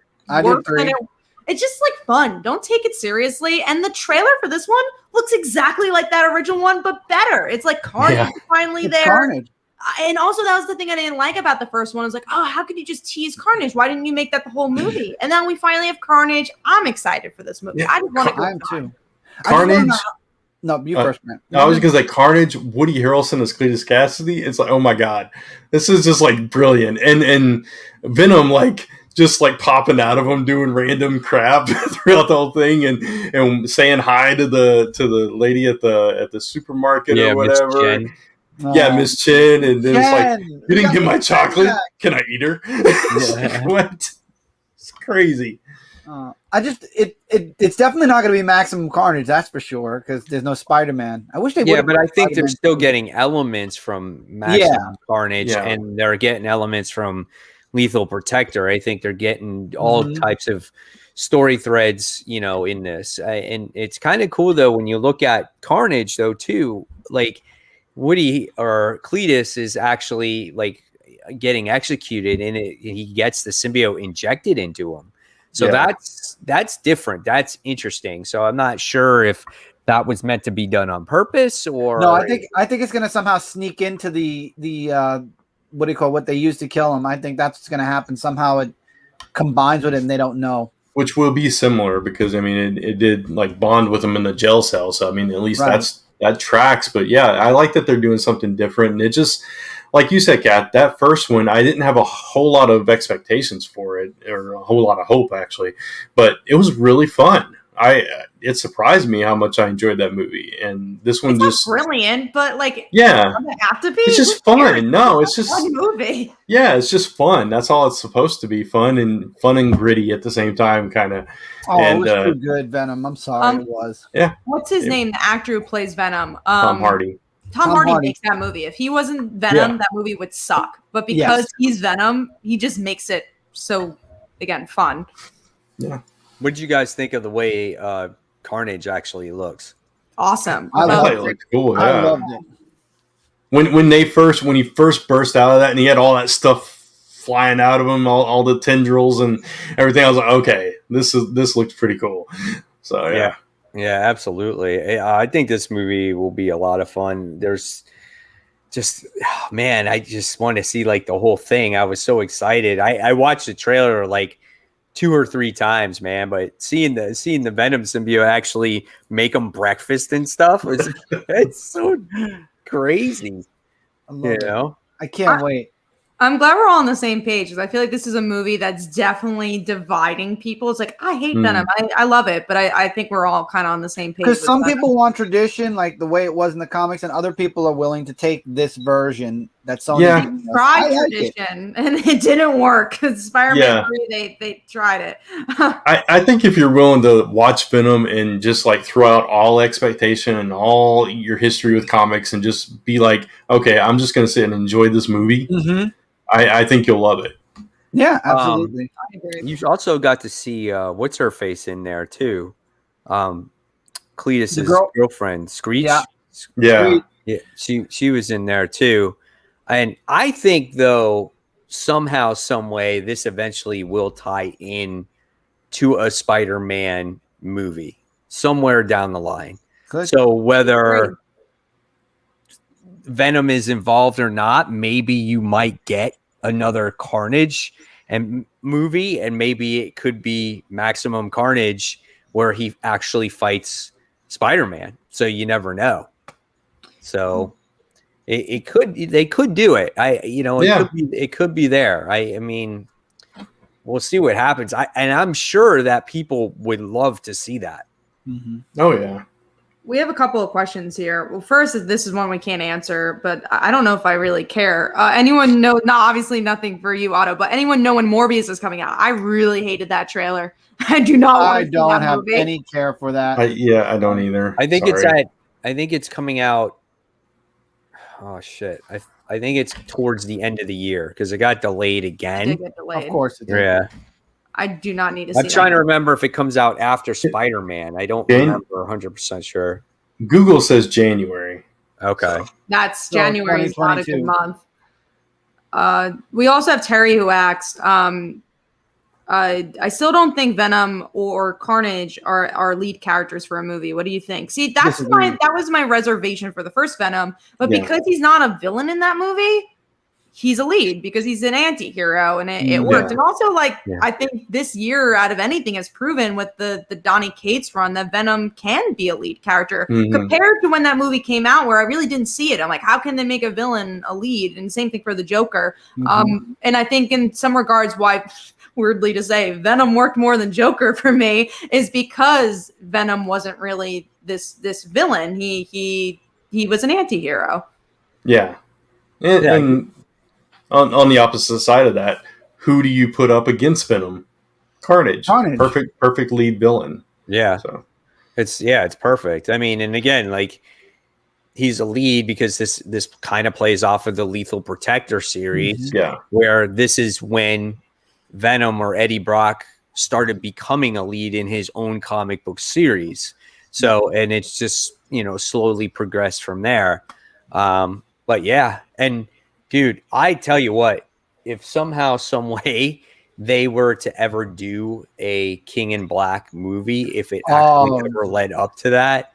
worse than it. It's just fun. Don't take it seriously. And the trailer for this one looks exactly like that original one, but better. It's Carnage is finally there. Carnage. And also, that was the thing I didn't like about the first one. I was like, oh, how could you just tease Carnage? Why didn't you make that the whole movie? And then we finally have Carnage. I'm excited for this movie. Yeah, I just want to go. I am too. Carnage. No, you first, man. I was going to say Carnage, Woody Harrelson as Cletus Cassidy. It's like, oh my god, this is just like brilliant. And Venom, like just like popping out of him, doing random crap throughout the whole thing, and saying hi to the lady at the supermarket or whatever. Yeah, Miss Chen, and then it's like, you didn't get my chocolate. Can I eat her? What? It's crazy. It's definitely not going to be Maximum Carnage, that's for sure, because there's no Spider-Man. I wish they would. Yeah, but I think they're still getting elements from Maximum Carnage, and they're getting elements from Lethal Protector. I think they're getting all types of story threads, in this. And it's kind of cool, though, when you look at Carnage, though, too. Like, Woody or Cletus is actually, like, getting executed, and he gets the symbiote injected into him. So that's different. That's interesting. So I'm not sure if that was meant to be done on purpose or no. I think it's going to somehow sneak into the what they use to kill him. I think that's what's going to happen. Somehow it combines with it, and they don't know. Which will be similar because it did like bond with him in the jail cell. So at least that tracks. But yeah, I like that they're doing something different, and it just. Like you said, Kat, that first one, I didn't have a whole lot of expectations for it, or a whole lot of hope, actually. But it was really fun. It surprised me how much I enjoyed that movie. And this one just brilliant, but like, yeah, does it have to be? It's just fun. No, it's just fun movie. Yeah, it's just fun. That's all it's supposed to be. Fun and gritty at the same time, kind of. Oh, it was too good, Venom. I'm sorry, it was. Yeah. What's his name? The actor who plays Venom? Tom Hardy. Tom Hardy makes that movie. If he wasn't Venom, that movie would suck. But because he's Venom, he just makes it so, again, fun. Yeah. What did you guys think of the way Carnage actually looks? Awesome. I thought it looked cool. Yeah. I loved it. When he first burst out of that, and he had all that stuff flying out of him, all the tendrils and everything, I was like, okay, this looks pretty cool. So yeah. Yeah, absolutely. I think this movie will be a lot of fun. There's just, man, I just want to see like the whole thing. I was so excited. I watched the trailer like 2 or 3 times, man. But seeing the Venom symbiote actually make them breakfast and stuff it's so crazy. I can't wait. I'm glad we're all on the same page because I feel like this is a movie that's definitely dividing people. It's like, I hate Venom. I love it, but I think we're all kind of on the same page. Because some people want tradition, like the way it was in the comics, and other people are willing to take this version that Sony tried tradition, and it didn't work. Because Spider-Man 3, they tried it. I think if you're willing to watch Venom and just like throw out all expectation and all your history with comics and just be like, okay, I'm just going to sit and enjoy this movie. Mm-hmm. I think you'll love it. Yeah, absolutely. I agree. You also got to see what's her face in there too, Cletus's girlfriend, Screech. Yeah. She was in there too, and I think though somehow, some way, this eventually will tie in to a Spider-Man movie somewhere down the line. Good. So whether Venom is involved or not, maybe you might get another Carnage and movie, and maybe it could be Maximum Carnage where he actually fights Spider-Man. So you never know. So they could do it. It could be there. I mean, we'll see what happens. I'm sure that people would love to see that. Mm-hmm. Oh yeah. We have a couple of questions here. Well, first, this is one we can't answer, but I don't know if I really care. Anyone know? Not obviously nothing for you, Otto, but anyone know when Morbius is coming out? I really hated that trailer. I do not. I don't have any care for that. I don't either. I think it's coming out. Oh shit! I think it's towards the end of the year because it got delayed again. It did get delayed. Of course, it did. Yeah. I do not need to see I'm trying to remember if it comes out after Spider-Man. I don't remember 100% sure. Google says January. Okay. That's January is not a good month. We also have Terry who asked, I still don't think Venom or Carnage are lead characters for a movie. What do you think? See, that was my reservation for the first Venom, but because he's not a villain in that movie, he's a lead because he's an anti-hero, and it worked. And also, I think this year out of anything has proven with the Donny Cates run that Venom can be a lead character compared to when that movie came out where I really didn't see it. I'm like, how can they make a villain a lead? And same thing for the Joker. And I think in some regards why, weirdly to say, Venom worked more than Joker for me is because Venom wasn't really this villain. He was an anti-hero. Yeah. And on the opposite side of that, who do you put up against Venom? Carnage. Perfect lead villain. Yeah. So it's perfect. I mean, and again, like, he's a lead because this kind of plays off of the Lethal Protector series. Yeah. Where this is when Venom or Eddie Brock started becoming a lead in his own comic book series. So, and it's just, slowly progressed from there. But yeah, and dude, I tell you what, if somehow, some way they were to ever do a King in Black movie, if it actually ever led up to that,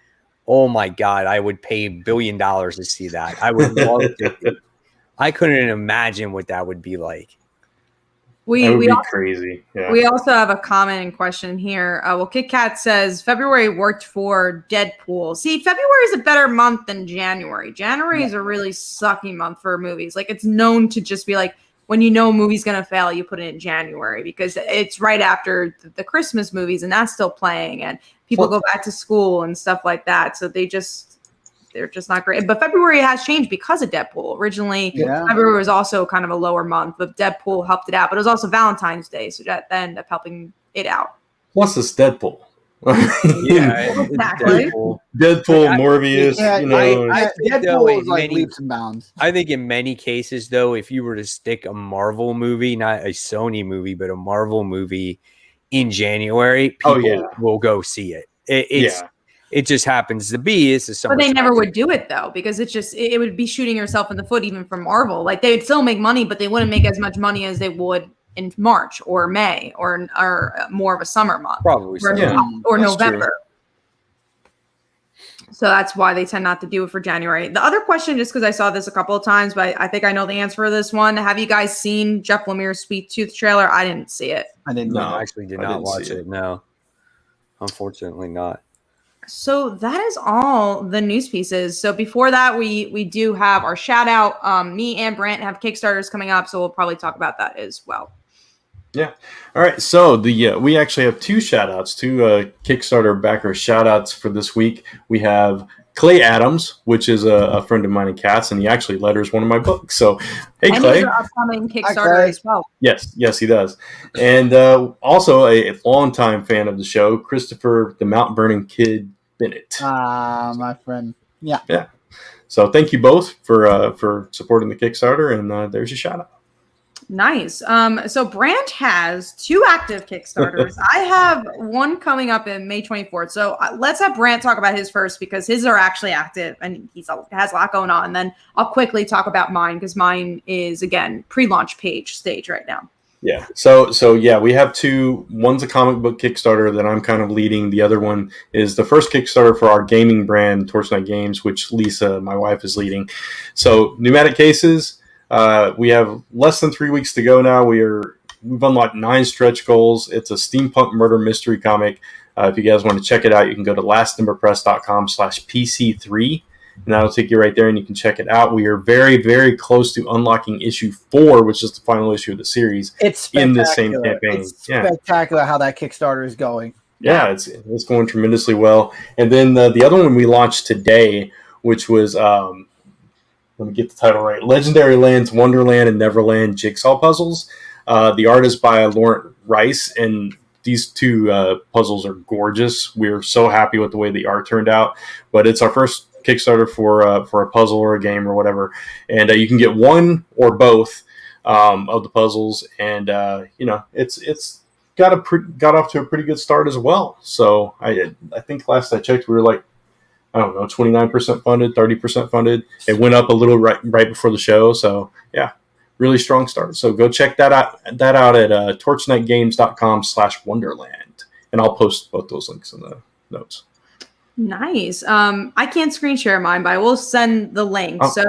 oh my God, I would pay $1 billion to see that. I would love to. I couldn't imagine what that would be like. That would be crazy. Yeah. We also have a comment and question here. Kit Kat says February worked for Deadpool. See, February is a better month than January. January is a really sucky month for movies. Like, it's known to just be like, when you know a movie's going to fail, you put it in January because it's right after the Christmas movies and that's still playing and people go back to school and stuff like that. So they're just not great. But February has changed because of Deadpool. Originally, February was also kind of a lower month, but Deadpool helped it out. But it was also Valentine's Day, so that ended up helping it out. Plus, it's Deadpool. Exactly. Deadpool, Morbius. I think Deadpool is like leaps and bounds. I think in many cases, though, if you were to stick a Marvel movie, not a Sony movie, but a Marvel movie in January, people will go see it. It just happens to be. But they never would do it though, because it would be shooting yourself in the foot, even for Marvel. Like, they would still make money, but they wouldn't make as much money as they would in March or May or more of a summer month, probably or November. So that's why they tend not to do it for January. The other question, just because I saw this a couple of times, but I think I know the answer for this one. Have you guys seen Jeff Lemire's Sweet Tooth trailer? I didn't see it. I didn't. No, I actually did not watch it. No, unfortunately not. So that is all the news pieces. So before that, we do have our shout out. Me and Brant have Kickstarters coming up, so we'll probably talk about that as well. Yeah. All right. So we actually have two shout outs, two Kickstarter backer shout outs for this week. We have Clay Adams, which is a friend of mine in Cats, and he actually letters one of my books. So, hey, and Clay. He's an upcoming Kickstarter as well. Yes, he does. And also a longtime fan of the show, Christopher the Mount Vernon Kid Bennett. My friend. Yeah. Yeah. So thank you both for supporting the Kickstarter, and there's your shout out. Nice. So Brant has 2 active Kickstarters. I have one coming up in May 24th. So let's have Brant talk about his first, because his are actually active and has a lot going on. And then I'll quickly talk about mine, because mine is, again, pre-launch page stage right now. Yeah. So yeah, we have 2. One's a comic book Kickstarter that I'm kind of leading. The other one is the first Kickstarter for our gaming brand, Torch Night Games, which Lisa, my wife, is leading. So Pneumatic Cases. We have less than 3 weeks to go now. We've unlocked 9 stretch goals. It's a steampunk murder mystery comic. If you guys want to check it out, you can go to lastnumberpress.com/PC3, and that'll take you right there, and you can check it out. We are very, very close to unlocking issue 4, which is the final issue of the series. It's in the same campaign. It's spectacular how that Kickstarter is going. Yeah, it's going tremendously well. And then the other one we launched today, which was let me get the title right. Legendary Lands, Wonderland, and Neverland Jigsaw Puzzles. The art is by Laurent Rice, and these 2 puzzles are gorgeous. We're so happy with the way the art turned out. But it's our first Kickstarter for a puzzle or a game or whatever. And you can get one or both of the puzzles. And, it's got off to a pretty good start as well. So I think last I checked, we were like, I don't know, 29% funded, 30% funded. It went up a little right before the show. So, yeah, really strong start. So go check that out at torchlightgames.com/wonderland, and I'll post both those links in the notes. Nice. I can't screen share mine, but I will send the link. Oh. So,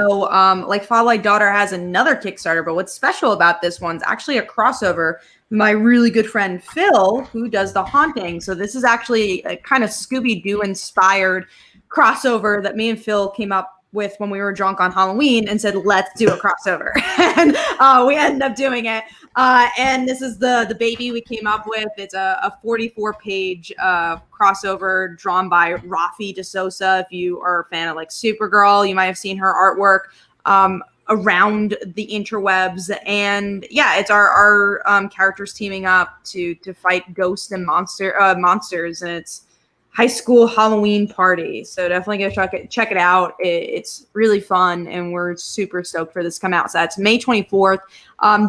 like Fatherlight Daughter has another Kickstarter, but what's special about this one's actually a crossover with my really good friend Phil, who does The Haunting. So this is actually a kind of Scooby-Doo inspired crossover that me and Phil came up with when we were drunk on Halloween and said, let's do a crossover. And we ended up doing it. And this is the baby we came up with. It's a 44-page crossover drawn by Rafi DeSosa. If you are a fan of like Supergirl, you might have seen her artwork around the interwebs. And yeah, it's our characters teaming up to fight ghosts and monsters. And it's high school Halloween party. So definitely go check it out. It's really fun, and we're super stoked for this to come out. So that's May 24th.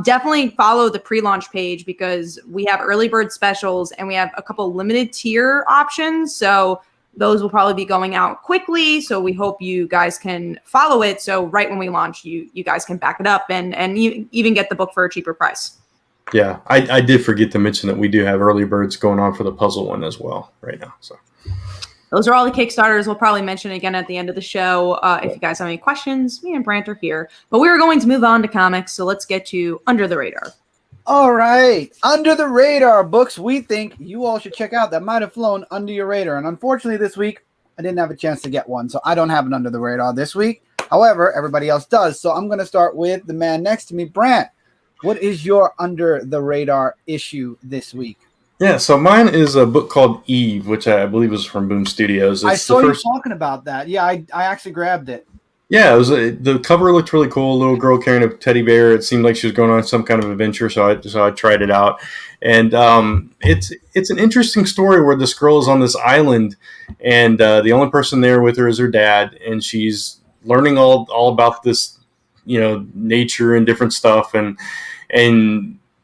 Definitely follow the pre-launch page because we have early bird specials and we have a couple limited tier options. So those will probably be going out quickly. So we hope you guys can follow it. So right when we launch, you guys can back it up and you even get the book for a cheaper price. Yeah, I did forget to mention that we do have early birds going on for the puzzle one as well right now. So those are all the Kickstarters. We'll probably mention again at the end of the show. If you guys have any questions, me and Brant are here. But we are going to move on to comics, so let's get to Under the Radar. All right. Under the Radar, books we think you all should check out that might have flown under your radar. And unfortunately this week, I didn't have a chance to get one, so I don't have an Under the Radar this week. However, everybody else does. So I'm going to start with the man next to me, Brant. What is your Under the Radar issue this week? yeah, so mine is a book called Eve, which I believe was from Boom Studios. I saw you talking about that. Yeah, I actually grabbed it. Yeah, it was the cover looked really cool. A little girl carrying a teddy bear. It seemed like she was going on some kind of adventure, so I tried it out. And it's an interesting story where this girl is on this island, and the only person there with her is her dad, and she's learning all about this, nature and different stuff. And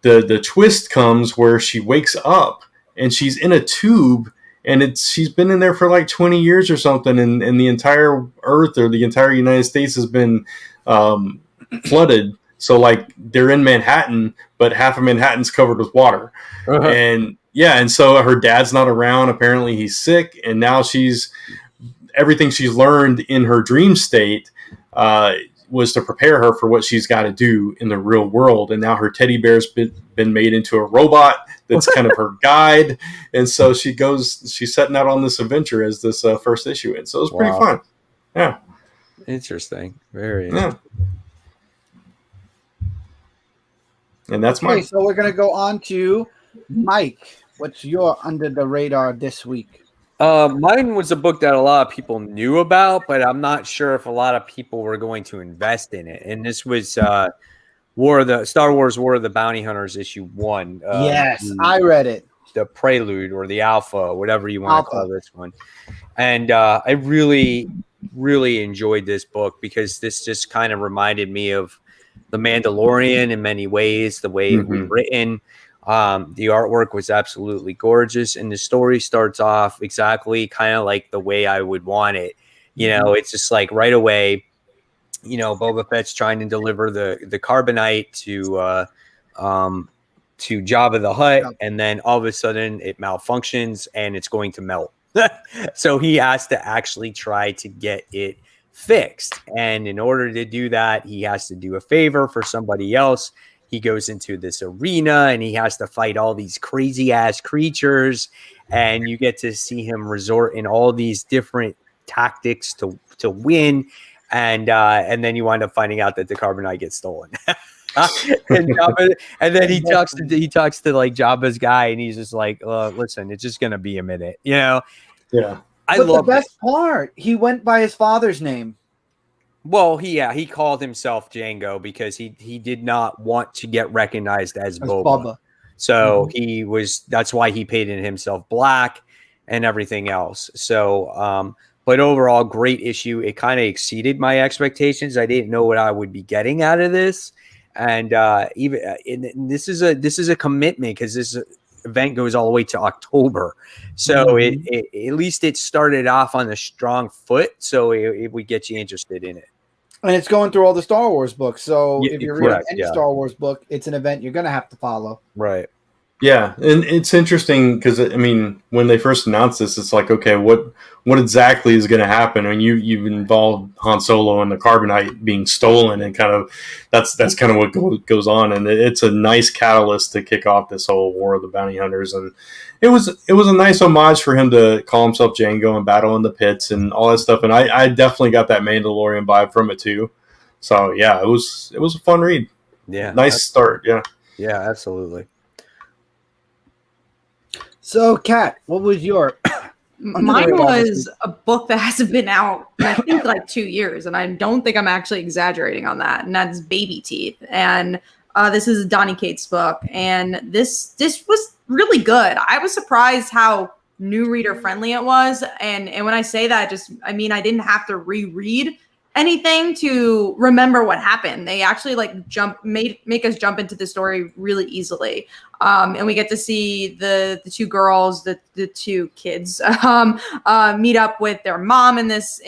the twist comes where she wakes up and she's in a tube. And she's been in there for like 20 years or something, and the entire Earth or the entire United States has been flooded. So like they're in Manhattan, but half of Manhattan's covered with water. Uh-huh. And so her dad's not around. Apparently he's sick, and now everything she's learned in her dream state was to prepare her for what she's got to do in the real world. And now her teddy bear's been made into a robot that's kind of her guide. And so she's setting out on this adventure as this first issue. And so it was pretty fun. Yeah. Interesting. Very interesting. Yeah. And that's mine. Okay, so we're going to go on to Mike. What's your Under the Radar this week? Mine was a book that a lot of people knew about, but I'm not sure if a lot of people were going to invest in it. And this was Star Wars War of the Bounty Hunters issue 1. Yes, I read it. The prelude or the alpha, whatever you want to call this one. And I really, really enjoyed this book because this just kind of reminded me of The Mandalorian in many ways, the way it was written. The artwork was absolutely gorgeous, and the story starts off exactly kind of like the way I would want it. It's just like right away, Boba Fett's trying to deliver the carbonite to Jabba the Hutt, and then all of a sudden it malfunctions and it's going to melt. So he has to actually try to get it fixed, and in order to do that, he has to do a favor for somebody else. He goes into this arena and he has to fight all these crazy ass creatures, and you get to see him resort in all these different tactics to win. And then you wind up finding out that the carbonite gets stolen. and then he talks to like Jabba's guy, and he's just like, listen, it's just gonna be a minute, Yeah. I love the best part. He went by his father's name. Well, he called himself Django because he did not want to get recognized as Boba. So that's why he painted himself black and everything else. So, but overall, great issue. It kind of exceeded my expectations. I didn't know what I would be getting out of this. And this is a commitment because this event goes all the way to October. So it at least it started off on a strong foot. So it would get you interested in it. And it's going through all the Star Wars books. So Yeah, if you're correct, reading any Star Wars book, it's an event you're going to have to follow. Right. Yeah, and it's interesting because I mean, when they first announced this, it's like, okay, what exactly is going to happen? I mean, you've involved Han Solo and the carbonite being stolen, and kind of that's kind of what goes on, and it's a nice catalyst to kick off this whole War of the Bounty Hunters, and it was a nice homage for him to call himself Jango and battle in the pits and all that stuff, and I definitely got that Mandalorian vibe from it too. So yeah, it was a fun read. Yeah, nice start. Yeah, absolutely. So, Kat, what was your? Mine was a book that hasn't been out in, I think, like 2 years, and I don't think I'm actually exaggerating on that. And that's Baby Teeth, and this is Donny Cates' book, and this was really good. I was surprised how new reader friendly it was, and when I say that, I mean I didn't have to reread anything to remember what happened. They actually like make us jump into the story really easily. And we get to see the two girls, the two kids meet up with their mom in this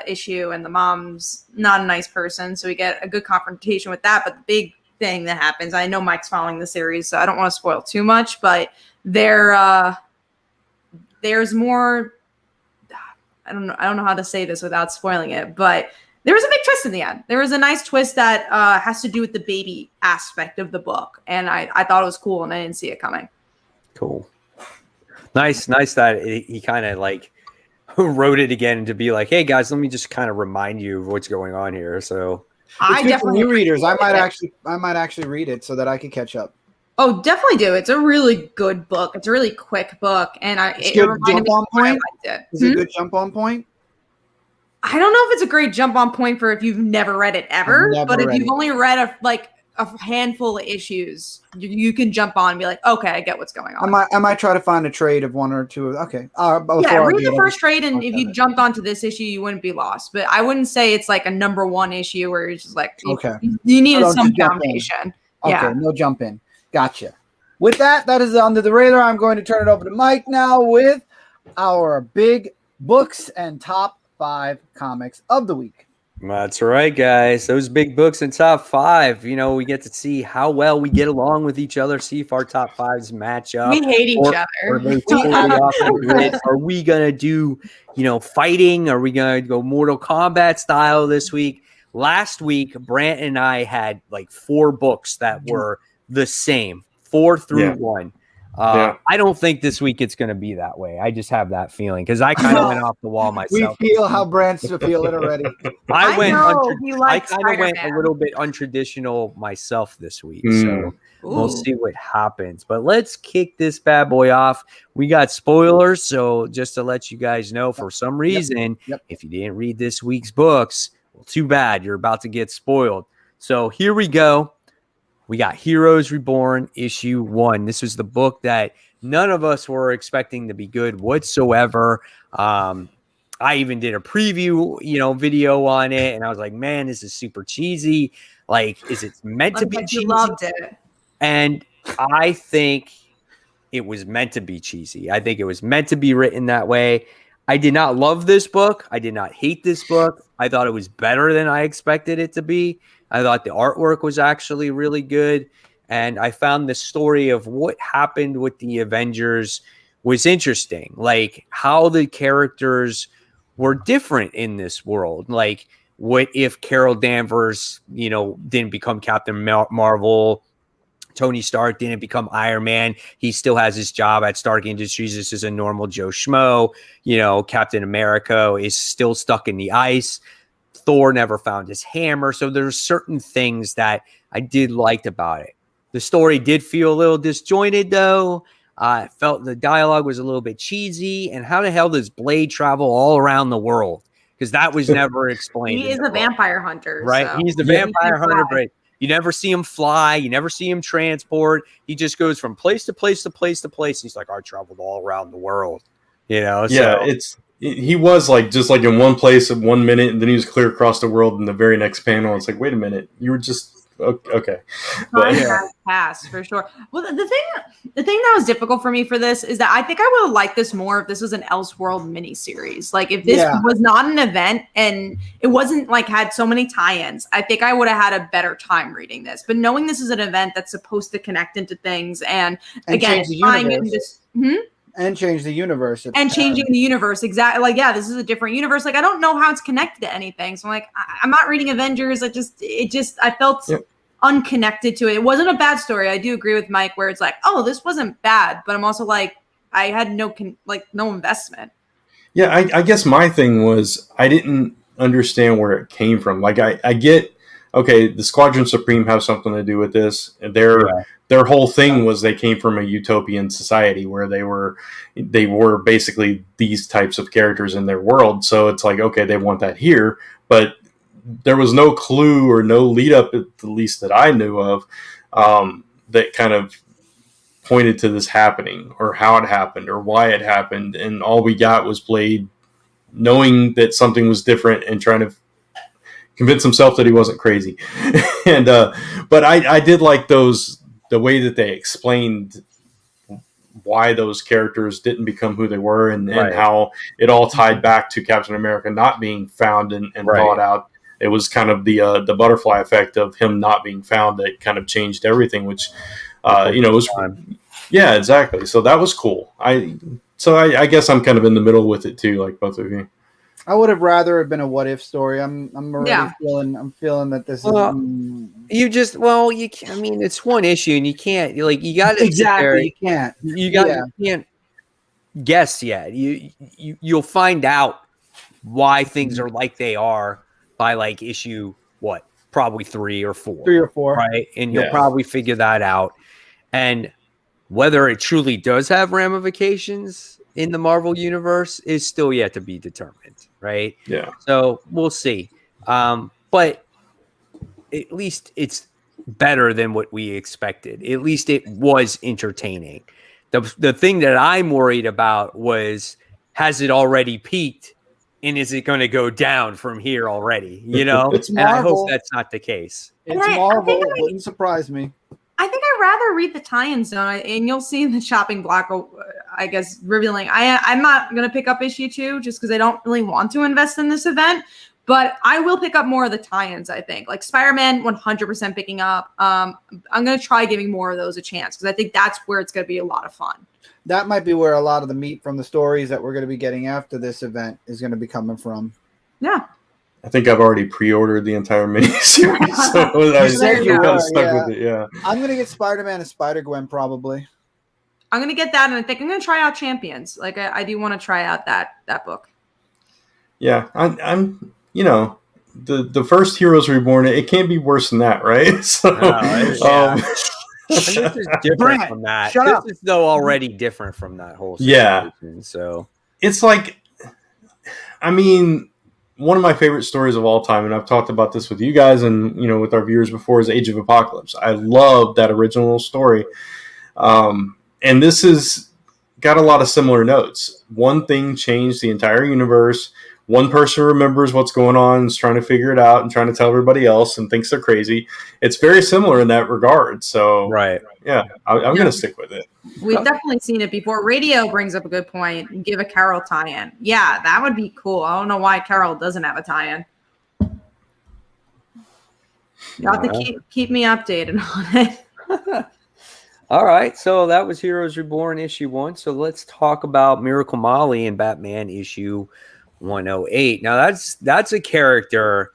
issue, and the mom's not a nice person, so we get a good confrontation with that. But the big thing that happens, I know Mike's following the series, so I don't want to spoil too much, but there's more. I don't know how to say this without spoiling it, but there was a big twist in the end. There was a nice twist that has to do with the baby aspect of the book, and I thought it was cool, and I didn't see it coming. Cool. Nice that he kind of like wrote it again to be like, hey guys, let me just kind of remind you of what's going on here. So I definitely new readers. I might actually read it so that I could catch up. Oh, definitely do. It's a really good book. It's a really quick book, and it reminded me of when I liked it. Is it a good jump on point? I don't know if it's a great jump on point for if you've never read it ever, but if you've only read a handful of issues, you can jump on and be like, okay, I get what's going on. I might try to find a trade of one or two. Okay. Yeah, read the first trade, and if you jumped onto this issue, you wouldn't be lost. But I wouldn't say it's like a number one issue where it's just like, okay, you needed some foundation. Okay, no jump in. Gotcha. With that is under the radar. I'm going to turn it over to Mike now with our big books and top 5 comics of the week. That's right, guys. Those big books in top 5. You know, we get to see how well we get along with each other, see if our top 5s match up. We hate each other. Are they totally off the grid? Are we going to do, fighting? Are we going to go Mortal Kombat style this week? Last week, Brant and I had like 4 books that were the same, 4 through 1. I don't think this week it's going to be that way. I just have that feeling because I kind of went off the wall myself. We feel how Brant's feeling already. I kind of went a little bit untraditional myself this week, so we'll see what happens. But let's kick this bad boy off. We got spoilers, so just to let you guys know, for some reason, if you didn't read this week's books, well, too bad. You're about to get spoiled. So here we go. We got Heroes Reborn issue 1. This was the book that none of us were expecting to be good whatsoever. I even did a preview, video on it, and I was like, man, this is super cheesy. Like, is it meant to be cheesy? You loved it. And I think it was meant to be cheesy. I think it was meant to be written that way. I did not love this book. I did not hate this book. I thought it was better than I expected it to be. I thought the artwork was actually really good. And I found the story of what happened with the Avengers was interesting. Like how the characters were different in this world. Like what if Carol Danvers, didn't become Captain Marvel? Tony Stark didn't become Iron Man. He still has his job at Stark Industries. This is a normal Joe Schmo. Captain America is still stuck in the ice. Thor never found his hammer. So there's certain things that I did liked about it. The story did feel a little disjointed, though. I felt the dialogue was a little bit cheesy. And how the hell does Blade travel all around the world? Because that was never explained. He is a vampire hunter. Right? So. He's the vampire hunter. But you never see him fly. You never see him transport. He just goes from place to place to place to place. He's like, I traveled all around the world. Yeah, he was just in one place at 1 minute, and then he was clear across the world in the very next panel. It's like, wait a minute, you were just okay. Time has passed for sure. Well, the thing that was difficult for me for this is that I think I would have liked this more if this was an Elseworld miniseries. Like if this was not an event and it wasn't like had so many tie-ins, I think I would have had a better time reading this. But knowing this is an event that's supposed to connect into things and again, it's tying into this. And change the universe. And changing the universe. Exactly. Like, yeah, this is a different universe. Like, I don't know how it's connected to anything. So I'm like, I'm not reading Avengers. I felt unconnected to it. It wasn't a bad story. I do agree with Mike where it's like, oh, this wasn't bad. But I'm also like, I had no investment. Yeah, I guess my thing was I didn't understand where it came from. Like, I get, okay, the Squadron Supreme have something to do with this. Their whole thing was they came from a utopian society where they were basically these types of characters in their world. So it's like, okay, they want that here, but there was no clue or no lead up, at the least that I knew of, that kind of pointed to this happening or how it happened or why it happened. And all we got was Blade knowing that something was different and trying to convince himself that he wasn't crazy. And but I did like the way that they explained why those characters didn't become who they were and how it all tied back to Captain America not being found and thought out. It was kind of the butterfly effect of him not being found that kind of changed everything, which was exactly. So that was cool. I guess I'm kind of in the middle with it too, like both of you. I would have rather have been a what if story. I'm feeling that this is. You can't, I mean, it's one issue and you can't you got to exactly. You can't guess yet. You'll find out why things are like they are by like issue probably 3 or 4, right? And you'll probably figure that out. And whether it truly does have ramifications in the Marvel universe is still yet to be determined, right? Yeah. So we'll see. But at least it's better than what we expected. At least it was entertaining. The thing that I'm worried about was, has it already peaked and is it going to go down from here already? It's and I hope that's not the case. It's Marvel. It wouldn't surprise me. I think I'd rather read the tie-in zone, and you'll see in the shopping block, I guess, revealing. I'm not going to pick up issue 2 just because I don't really want to invest in this event, but I will pick up more of the tie-ins, I think. Like Spider-Man, 100% picking up. I'm going to try giving more of those a chance because I think that's where it's going to be a lot of fun. That might be where a lot of the meat from the stories that we're going to be getting after this event is going to be coming from. Yeah. I think I've already pre-ordered the entire miniseries, so I'm kind of stuck with it. Yeah, I'm gonna get Spider-Man and Spider-Gwen probably. I'm gonna get that, and I think I'm gonna try out Champions. Like I do want to try out that book. Yeah, I'm the first Heroes Reborn. It can't be worse than that, right? So, this is different from that. This is though already different from that whole situation. Yeah. So it's like, I mean, one of my favorite stories of all time, and I've talked about this with you guys and with our viewers before, is Age of Apocalypse. I love that original story, and this has got a lot of similar notes. One thing changed the entire universe. One person remembers what's going on, is trying to figure it out, and trying to tell everybody else, and thinks they're crazy. It's very similar in that regard. So, yeah, I'm going to stick with it. We've definitely seen it before. Radio brings up a good point. Give a Carol tie-in. Yeah, that would be cool. I don't know why Carol doesn't have a tie-in. You have to keep me updated on it. All right, so that was Heroes Reborn issue 1. So let's talk about Miracle Molly and Batman issue 108. Now that's a character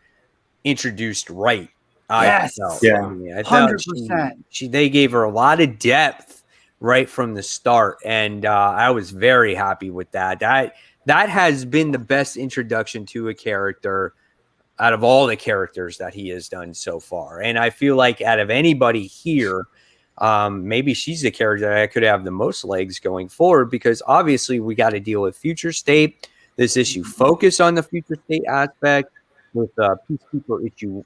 introduced right. Yes. Yeah. 100%. They gave her a lot of depth right from the start, and I was very happy with that. That has been the best introduction to a character out of all the characters that he has done so far. And I feel like out of anybody here, maybe she's the character that could have the most legs going forward, because obviously we got to deal with Future State. This issue focused on the Future State aspect with Peacekeeper issue,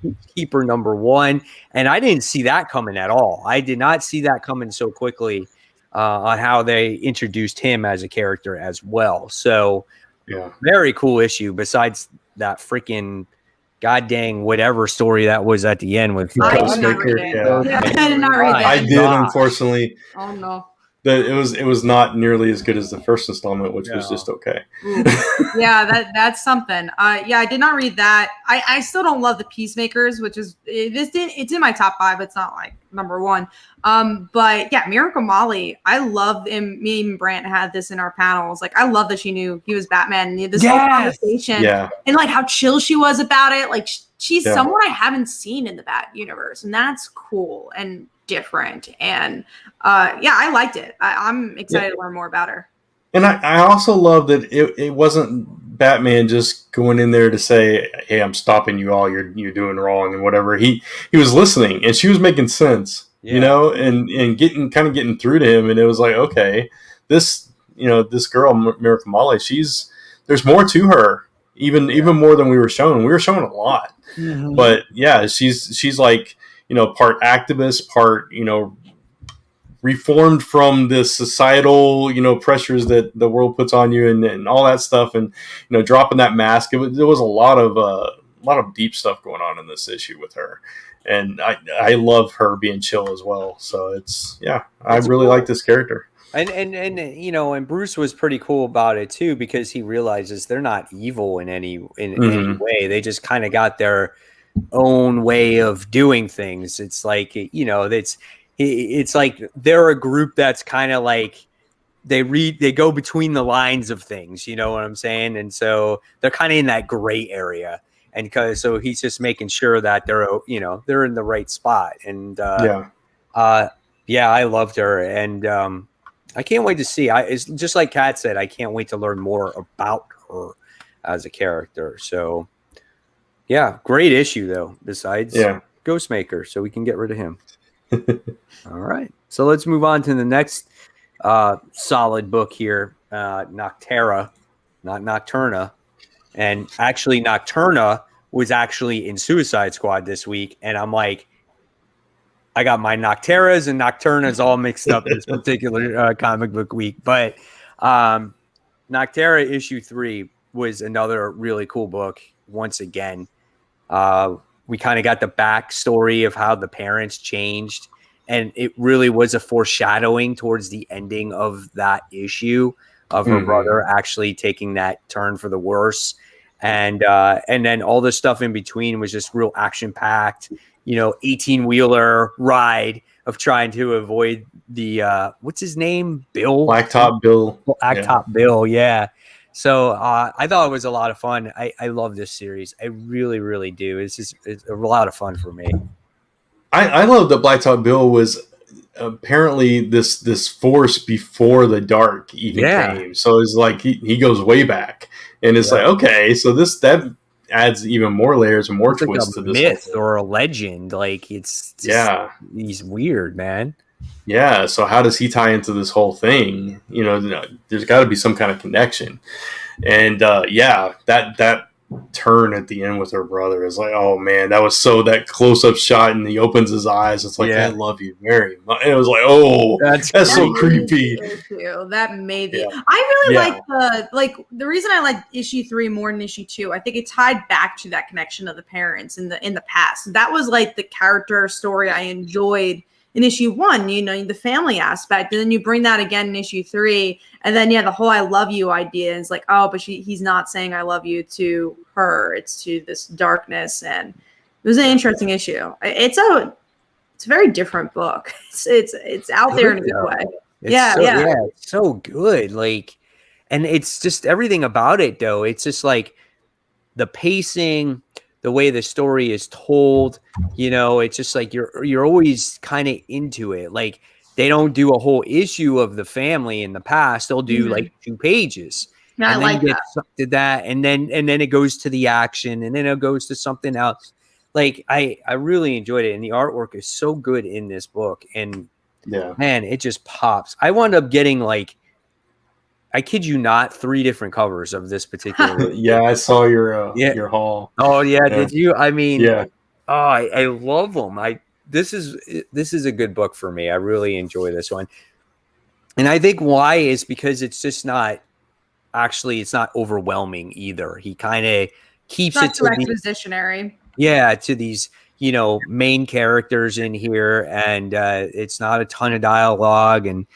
Peacekeeper number 1, and I didn't see that coming at all. I did not see that coming so quickly on how they introduced him as a character as well. So, very cool issue. Besides that freaking god dang whatever story that was at the end with I Ghost did not read Maker, it. yeah. Yeah, I did not read that. I did, unfortunately. Oh no. It was not nearly as good as the first installment, which was just okay. Ooh. Yeah, that's something. Yeah, I did not read that. I still don't love the Peacemakers, which is it's in my top 5. It's not like number 1. But yeah, Miracle Molly, I love him. Me and Brant had this in our panels. Like, I love that she knew he was Batman. And this whole conversation, and like how chill she was about it. Like, she's someone I haven't seen in the Bat universe, and that's cool and different. And I liked it. I'm excited to learn more about her. And I also love that it wasn't Batman just going in there to say, "Hey, I'm stopping you all. You're doing wrong," and whatever. He was listening, and she was making sense, you know, and getting through to him. And it was like, okay, this girl, Miracle Molly, there's more to her, even more than we were shown. We were shown a lot, but yeah, she's like, part activist, part, reformed from the societal, pressures that the world puts on you and all that stuff. And, dropping that mask, there was a lot of deep stuff going on in this issue with her. And I love her being chill as well. So I really like this character. And Bruce was pretty cool about it too, because he realizes they're not evil in any way. They just kind of got their own way of doing things. It's like, it's like they're a group that's kind of like they go between the lines of things, you know what I'm saying? And so they're kind of in that gray area. And so he's just making sure that they're in the right spot. And I loved her. And I can't wait to see. It's just like Kat said, I can't wait to learn more about her as a character. So yeah, great issue though, besides Ghostmaker, so we can get rid of him. All right, so let's move on to the next solid book here, Nocterra, not Nocturna. And actually Nocturna was actually in Suicide Squad this week, and I'm like, I got my Nocterras and Nocturnas all mixed up this particular comic book week. But Nocterra issue 3 was another really cool book once again. We kind of got the backstory of how the parents changed, and it really was a foreshadowing towards the ending of that issue of her brother actually taking that turn for the worse. And then all the stuff in between was just real action packed, 18-wheeler ride of trying to avoid the, what's his name? Bill? Blacktop Bill. Blacktop Bill. Yeah. So I thought it was a lot of fun. I love this series. I really, really do. It's a lot of fun for me. I love that Blacktop Bill was apparently this force before the dark even came. So it's like he goes way back, and it's like, okay, so that adds even more layers and more twists to this myth or a legend. Like it's just, he's weird, man. Yeah, so how does he tie into this whole thing? There's got to be some kind of connection. And that turn at the end with her brother is like, oh man, that was that close-up shot, and he opens his eyes. It's like, I love you very much. And it was like, oh, that's so creepy. That made it. I really like the reason I like issue 3 more than issue 2. I think it tied back to that connection of the parents in the past. That was like the character story I enjoyed in issue 1, the family aspect, and then you bring that again in issue 3, and then the whole "I love you" idea is like, oh, but he's not saying "I love you" to her; it's to this darkness, and it was an interesting issue. It's a very different book. It's out there in a good way. It's so good. Like, and it's just everything about it, though. It's just like the pacing, the way the story is told, it's just like you're always kind of into it. Like, they don't do a whole issue of the family in the past. They'll do like 2 pages. Yeah, and I like that. To that, and then it goes to the action, and then it goes to something else. Like, I really enjoyed it, and the artwork is so good in this book. And man, it just pops. I wound up getting I kid you not, 3 different covers of this particular. I saw your haul. Oh yeah, did you? I mean, I love them. This is a good book for me. I really enjoy this one, and I think why is because it's just not. Actually, it's not overwhelming either. He kind of keeps Not it too to the expositionary. to these main characters in here, and it's not a ton of dialogue, and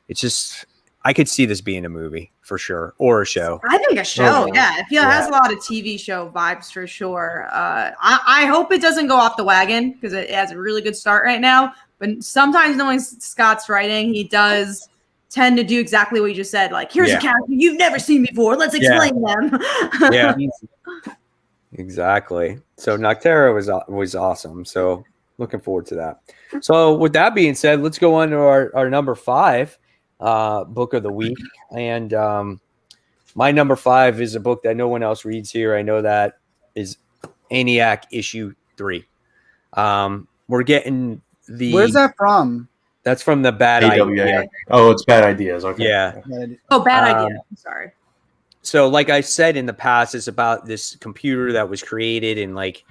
it's just I could see this being a movie for sure or a show. I think a show, yeah. It has a lot of TV show vibes for sure. I hope it doesn't go off the wagon because it has a really good start right now. But sometimes knowing Scott's writing, he does tend to do exactly what you just said. Like, here's a character you've never seen before. Let's explain them. Yeah, exactly. So Noctera was awesome. So looking forward to that. So with that being said, let's go on to our number 5 book of the week. And my number 5 is a book that no one else reads here. I know that is ENIAC issue 3. We're getting Where's that from? That's from the Bad AWA. Idea. Oh, it's Bad Ideas. Okay. Yeah. Oh, bad idea. I'm sorry. So like I said in the past, it's about this computer that was created in like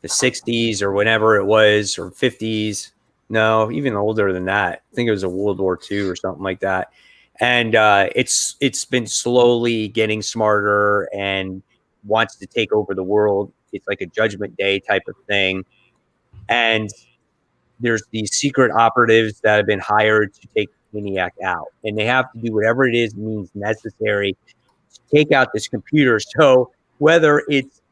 the 60s or whenever it was, or 50s. No, even older than that. I think it was a World War II or something like that. And it's been slowly getting smarter and wants to take over the world. It's like a Judgment Day type of thing. And there's these secret operatives that have been hired to take ENIAC out. And they have to do whatever it is means necessary to take out this computer. So whether it's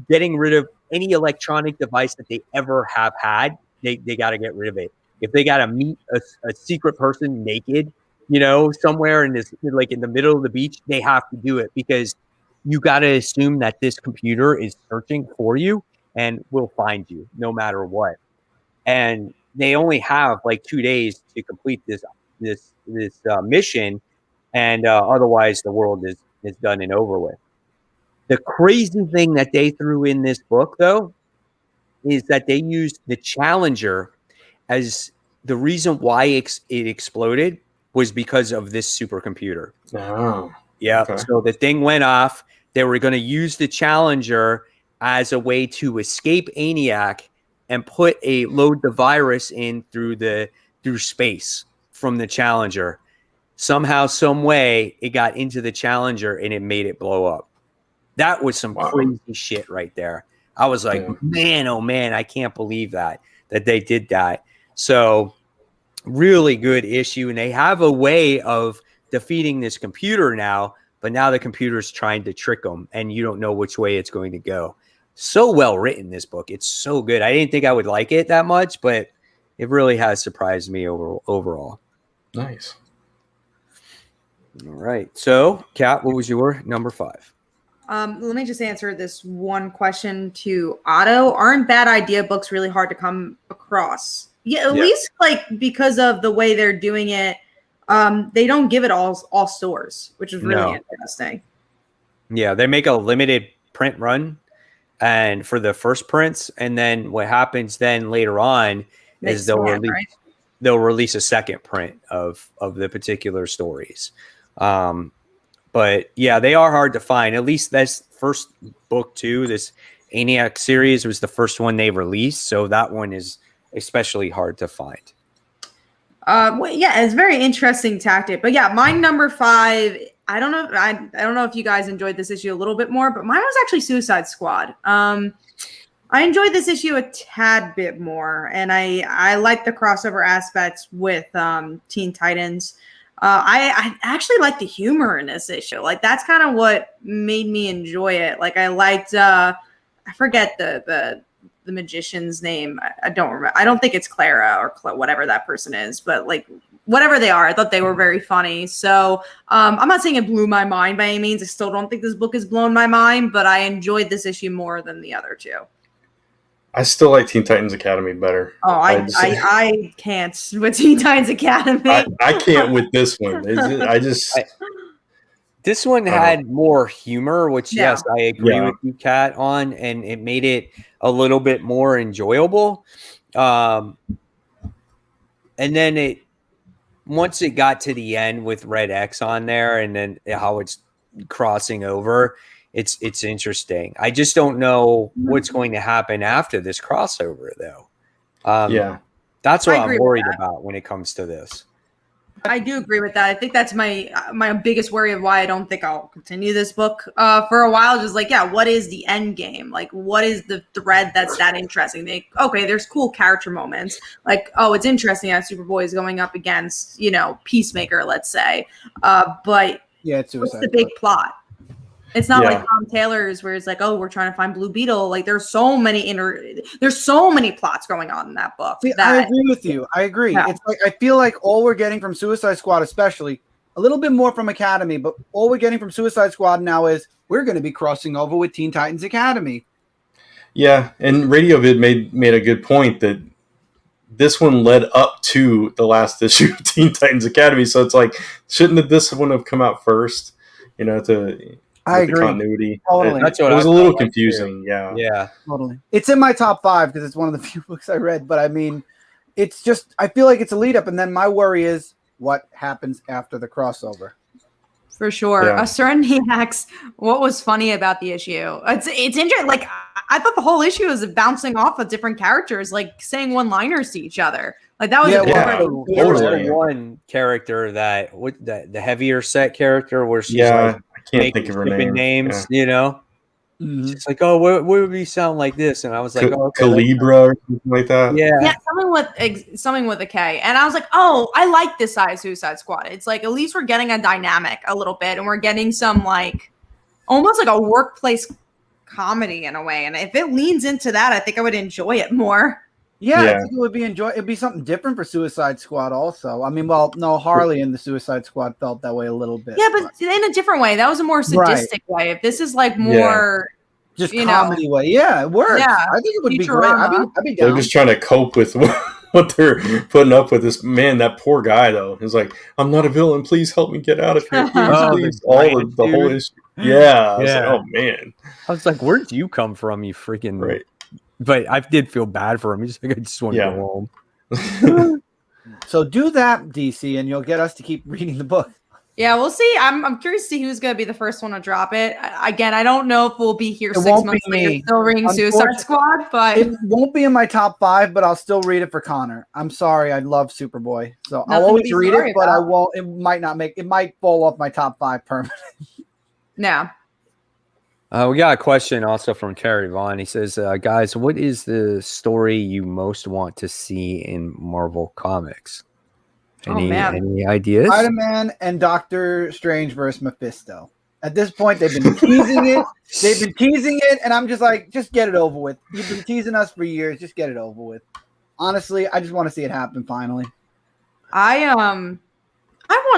getting rid of any electronic device that they ever have had, they got to get rid of it. If they got to meet a secret person naked, somewhere in this, like in the middle of the beach, they have to do it because you got to assume that this computer is searching for you and will find you no matter what. And they only have like 2 days to complete this mission, and otherwise the world is done and over with. The crazy thing that they threw in this book, though, is that they used the Challenger as the reason why it exploded was because of this supercomputer. Oh, yeah. Okay. So the thing went off. They were going to use the Challenger as a way to escape ENIAC and load the virus in through space from the Challenger. Somehow, some way, it got into the Challenger and it made it blow up. That was some crazy shit right there. I was like, man, oh man, I can't believe that they did that. So really good issue. And they have a way of defeating this computer now, but now the computer's trying to trick them and you don't know which way it's going to go. So well written, this book. It's so good. I didn't think I would like it that much, but it really has surprised me overall. Nice. All right. So, Kat, what was your number 5? Let me just answer this one question to Otto. Aren't Bad Idea books really hard to come across? Yeah, at least like because of the way they're doing it. They don't give it all stores, which is really interesting. Yeah, they make a limited print run and for the first prints, and then what happens then later on is they'll release a second print of the particular stories. But yeah, they are hard to find. At least that's first book too. This ENIAC series was the first one they released, so that one is especially hard to find. It's a very interesting tactic. But yeah, my number 5. I don't know if you guys enjoyed this issue a little bit more, but mine was actually Suicide Squad. I enjoyed this issue a tad bit more, and I like the crossover aspects with Teen Titans. I actually like the humor in this issue. Like that's kind of what made me enjoy it. Like I liked I forget the magician's name. I don't remember. I don't think it's Clara or whatever that person is, but like whatever they are, I thought they were very funny. So I'm not saying it blew my mind by any means. I still don't think this book has blown my mind, but I enjoyed this issue more than the other two. I still like Teen Titans Academy better. Oh, I can't with Teen Titans Academy. I can't with this one. This one had more humor, which yes, I agree with you, Kat, on, and it made it a little bit more enjoyable. And then once it got to the end with Red X on there, and then how it's crossing over, it's interesting. I just don't know what's going to happen after this crossover, though. That's what I'm worried about when it comes to this. I do agree with that. I think that's my biggest worry of why I don't think I'll continue this book for a while. Just like, yeah, what is the end game? Like, what is the thread that's that interesting? Okay, there's cool character moments. Like, oh, it's interesting that Superboy is going up against, Peacemaker, let's say. But Yeah, it's what's Suicide the big Squad. plot? It's not Yeah. like Tom Taylor's where it's like, oh, we're trying to find Blue Beetle. Like there's so many plots going on in that book. See, I agree with you. I agree. Yeah. It's like I feel like all we're getting from Suicide Squad, especially a little bit more from Academy, but all we're getting from Suicide Squad now is we're going to be crossing over with Teen Titans Academy. Yeah, and Radiovid made a good point that this one led up to the last issue of Teen Titans Academy, so it's like, shouldn't this one have come out first? I with the agree. continuity. Totally. It was a little confusing. Yeah. Yeah. Totally. It's in my top 5 because it's one of the few books I read, but I mean, it's just, I feel like it's a lead up. And then my worry is what happens after the crossover. For sure. Yeah. Serenity asks, what was funny about the issue? It's interesting. Like, I thought the whole issue was bouncing off of different characters, like saying one-liners to each other. Like, that was Yeah, a yeah. cool There was Totally. one character the heavier set character where she's Yeah, like I can't think of her flipping name. names, Mhm. It's like, oh, what would we sound like this? And I was like, oh, okay, Calibra or something like that. Yeah, something with a K. And I was like, oh, I like this side of Suicide Squad. It's like, at least we're getting a dynamic a little bit, and we're getting some like almost like a workplace comedy in a way. And if it leans into that, I think I would enjoy it more. Yeah, Yeah. I think it would be it'd be something different for Suicide Squad also. I mean, well, no, Harley in the Suicide Squad felt that way a little bit. Yeah, but in a different way. That was a more sadistic way. If this is like more just you comedy way. Yeah, it works. Yeah, I think it would be great. Futurama. I'd be They're down. just trying to cope with what they're putting up with. This man, that poor guy though, is like, I'm not a villain. Please help me get out of here. Please, Oh, please. the All giant the whole dude. issue. Yeah. I was like, Yeah. oh man. I was like, where'd you come from, you freaking Right. But I did feel bad for him. He's like, I just want to Yeah. go home. So do that, DC, and you'll get us to keep reading the book. Yeah, we'll see. I'm curious to see who's going to be the first one to drop it. Again, I don't know if we'll be here It 6 won't months be later me. still reading Suicide Squad, but It won't be in my top 5, but I'll still read it for Connor. I'm sorry, I love Superboy, so Nothing I'll to always be read sorry it. But I about. won't. It might fall off my top 5 permanent. no. We got a question also from Terry Vaughn. He says, guys, what is the story you most want to see in Marvel Comics? Any ideas? Spider-Man and Doctor Strange versus Mephisto. At this point, they've been teasing it. And I'm just like, just get it over with. You've been teasing us for years. Just get it over with. Honestly, I just want to see it happen finally. I want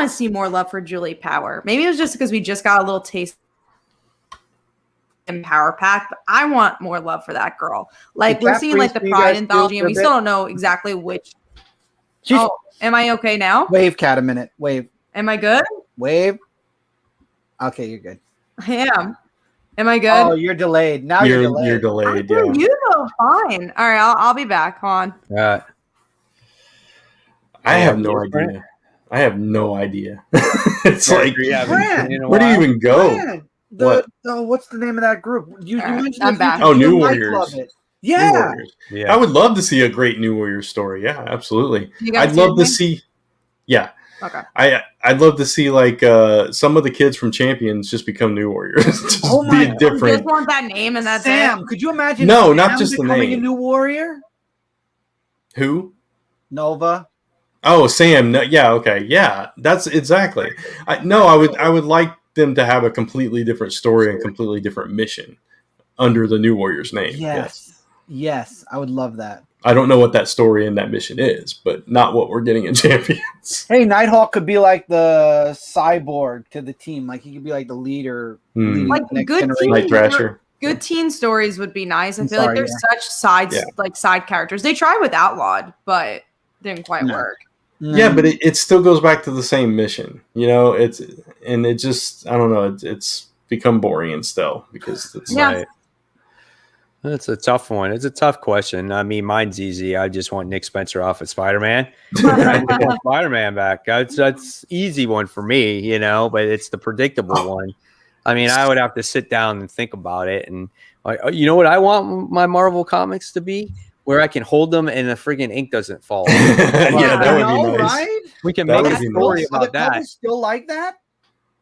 to see more love for Julie Power. Maybe it was just because we just got a little taste in Power Pack, but I want more love for that girl. Like, we're seeing like the Pride anthology, and we still don't know exactly which. Am I okay now? Wave cat a minute. Wave. Am I good? Wave. Okay, you're good. I am. Am I good? Oh, you're delayed. Now you're delayed. You're I delayed. hear Yeah. you though. Fine. All right, I'll be back. Hold on. I have no Brent? idea. I have no idea. It's Yeah, like, we haven't Brent, seen in a where do you while. even go? Man, What? what's the name of that group? You All right, mentioned I'm it. back. Oh, You New might Warriors. love it. New Yeah. Warriors. Yeah. I would love to see a great New Warriors story. Yeah, absolutely. You guys I'd love to see see. Yeah, Okay. I'd love to see like some of the kids from Champions just become New Warriors. Just Oh my be God. You different. just want that name and that's Sam, it. could you imagine? No, Sam not just the becoming name. a new warrior. Who? Nova. Oh, Sam. No, yeah. Okay. Yeah. That's exactly. I would like them to have a completely different story and completely different mission under the New Warriors name. Yes, I would love that. I don't know what that story and that mission is, but not what we're getting in Champions. Hey, Nighthawk could be like the cyborg to the team. Like he could be like the leader. leading Like the next good generation. Night Thrasher. Good teen stories would be nice. I I'm feel like sorry, there's such side Yeah. side characters. They tried with Outlawed, but didn't quite No. work. Yeah, but it still goes back to the same mission. You know, it just I don't know. It's become boring and stale because it's Yeah. Right. That's a tough one. It's a tough question. I mean, mine's easy. I just want Nick Spencer off at Spider-Man. I just want Spider-Man back. That's easy one for me, but it's the predictable one. I mean, I would have to sit down and think about it. And you know what I want my Marvel comics to be? where I can hold them and the friggin' ink doesn't fall. Yeah, that would be nice. Right? We can That make would a be story nice. about that. Still like that?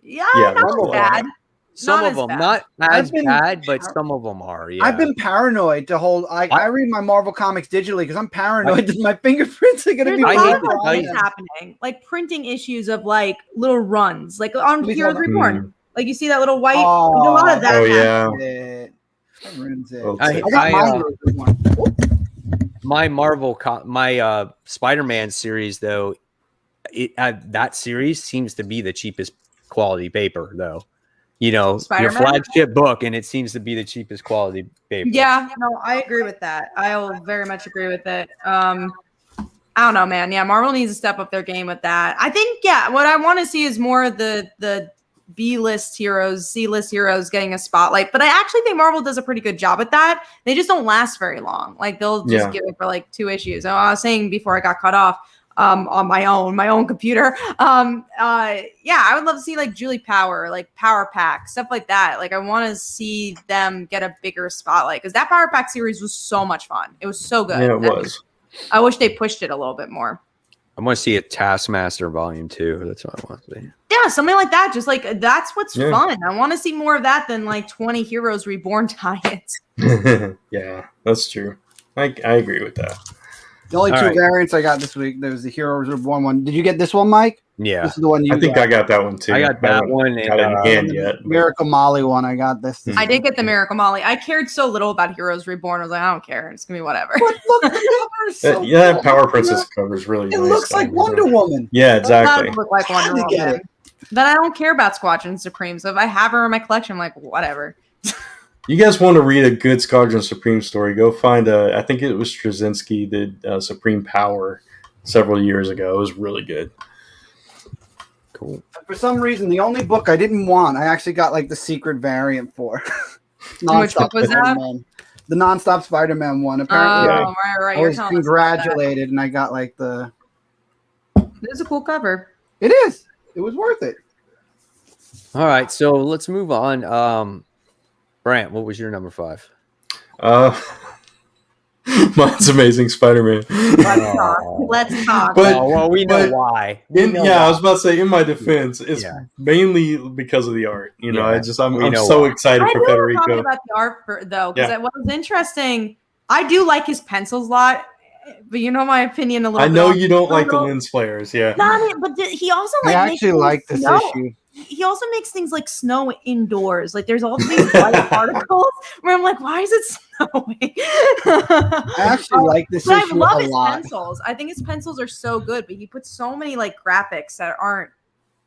Yeah, Yeah, not that's as bad. Some Not of as them, bad. not as I've been- bad, but some of them are. Yeah, I've been paranoid to hold. I read my Marvel comics digitally because I'm paranoid that my fingerprints are going to There's be. a I lot hate of to like tell things you. happening, like printing issues of like little runs, like on Please Heroes hold on. Reborn. Like you see that little white. There's a lot of that. Oh, happening. yeah. That ruins it. Well, I I got mine. my my Spider-Man series though, that series seems to be the cheapest quality paper though. You know, your Spider-Man? flagship book, and it seems to be the cheapest quality paper. Yeah, no, I agree with that. I'll very much agree with it. I don't know, man. Yeah, Marvel needs to step up their game with that. I think, yeah, what I want to see is more of the B-list heroes, C-list heroes getting a spotlight. But I actually think Marvel does a pretty good job at that. They just don't last very long. Like they'll just give it for like 2 issues. And I was saying before I got cut off on my own computer. Yeah, I would love to see like Julie Power, like Power Pack, stuff like that. Like I want to see them get a bigger spotlight because that Power Pack series was so much fun. It was so good. Yeah, it was. I wish they pushed it a little bit more. I want to see a Taskmaster Volume 2. That's what I want to see. Yeah, something like that. Just like that's what's Yeah. fun. I want to see more of that than like 20 Heroes Reborn tie-ins. Yeah, that's true. I agree with that. The only All 2 right. variants I got this week. There was the Heroes Reborn one. Did you get this one, Mike? Yeah, This is the one you I think got. I got that one too. I got that one. Got it in And, hand yet. but- Miracle Molly one. I got this. I did get the Miracle Molly. I cared so little about Heroes Reborn. I was like, I don't care. It's gonna be whatever. But look, the cover is so Yeah, cool. Power Princess cover is really It nice. looks like Wonder Woman. Yeah, It does exactly. look like Wonder Had to get Woman. But I don't care about Squadron Supreme. So if I have her in my collection, I'm like, whatever. You guys want to read a good Squadron Supreme story? Go find I think it was Straczynski did Supreme Power several years ago. It was really good. cool. For some reason, the only book I didn't want, I actually got like the secret variant for. Which book was that? Spider-Man. The nonstop Spider-Man one. Oh, Apparently, right. I You're was telling us about that. congratulated, and I got like the. This is a cool cover. It is. It was worth it. All right, so let's move on. Brant, what was your number 5? Mine's Amazing Spider-Man. Let's talk. Let's talk. But- well, we know but- why. I was about to say, in my defense, it's Yeah. mainly because of the art. You know, Yeah. I'm We know so why. excited I for do want to talk Federico. about the art though, because Yeah. what was interesting, I do like his pencils a lot, but you know my opinion a little I bit. know on you don't like the photo. lens flares, yeah. But he also I like makes actually things like this snow. issue. He also makes things like snow indoors. Like there's all these white particles where I'm like, why is it snowing? I actually like this But I issue love a his lot. pencils. I think his pencils are so good, but he puts so many like graphics that aren't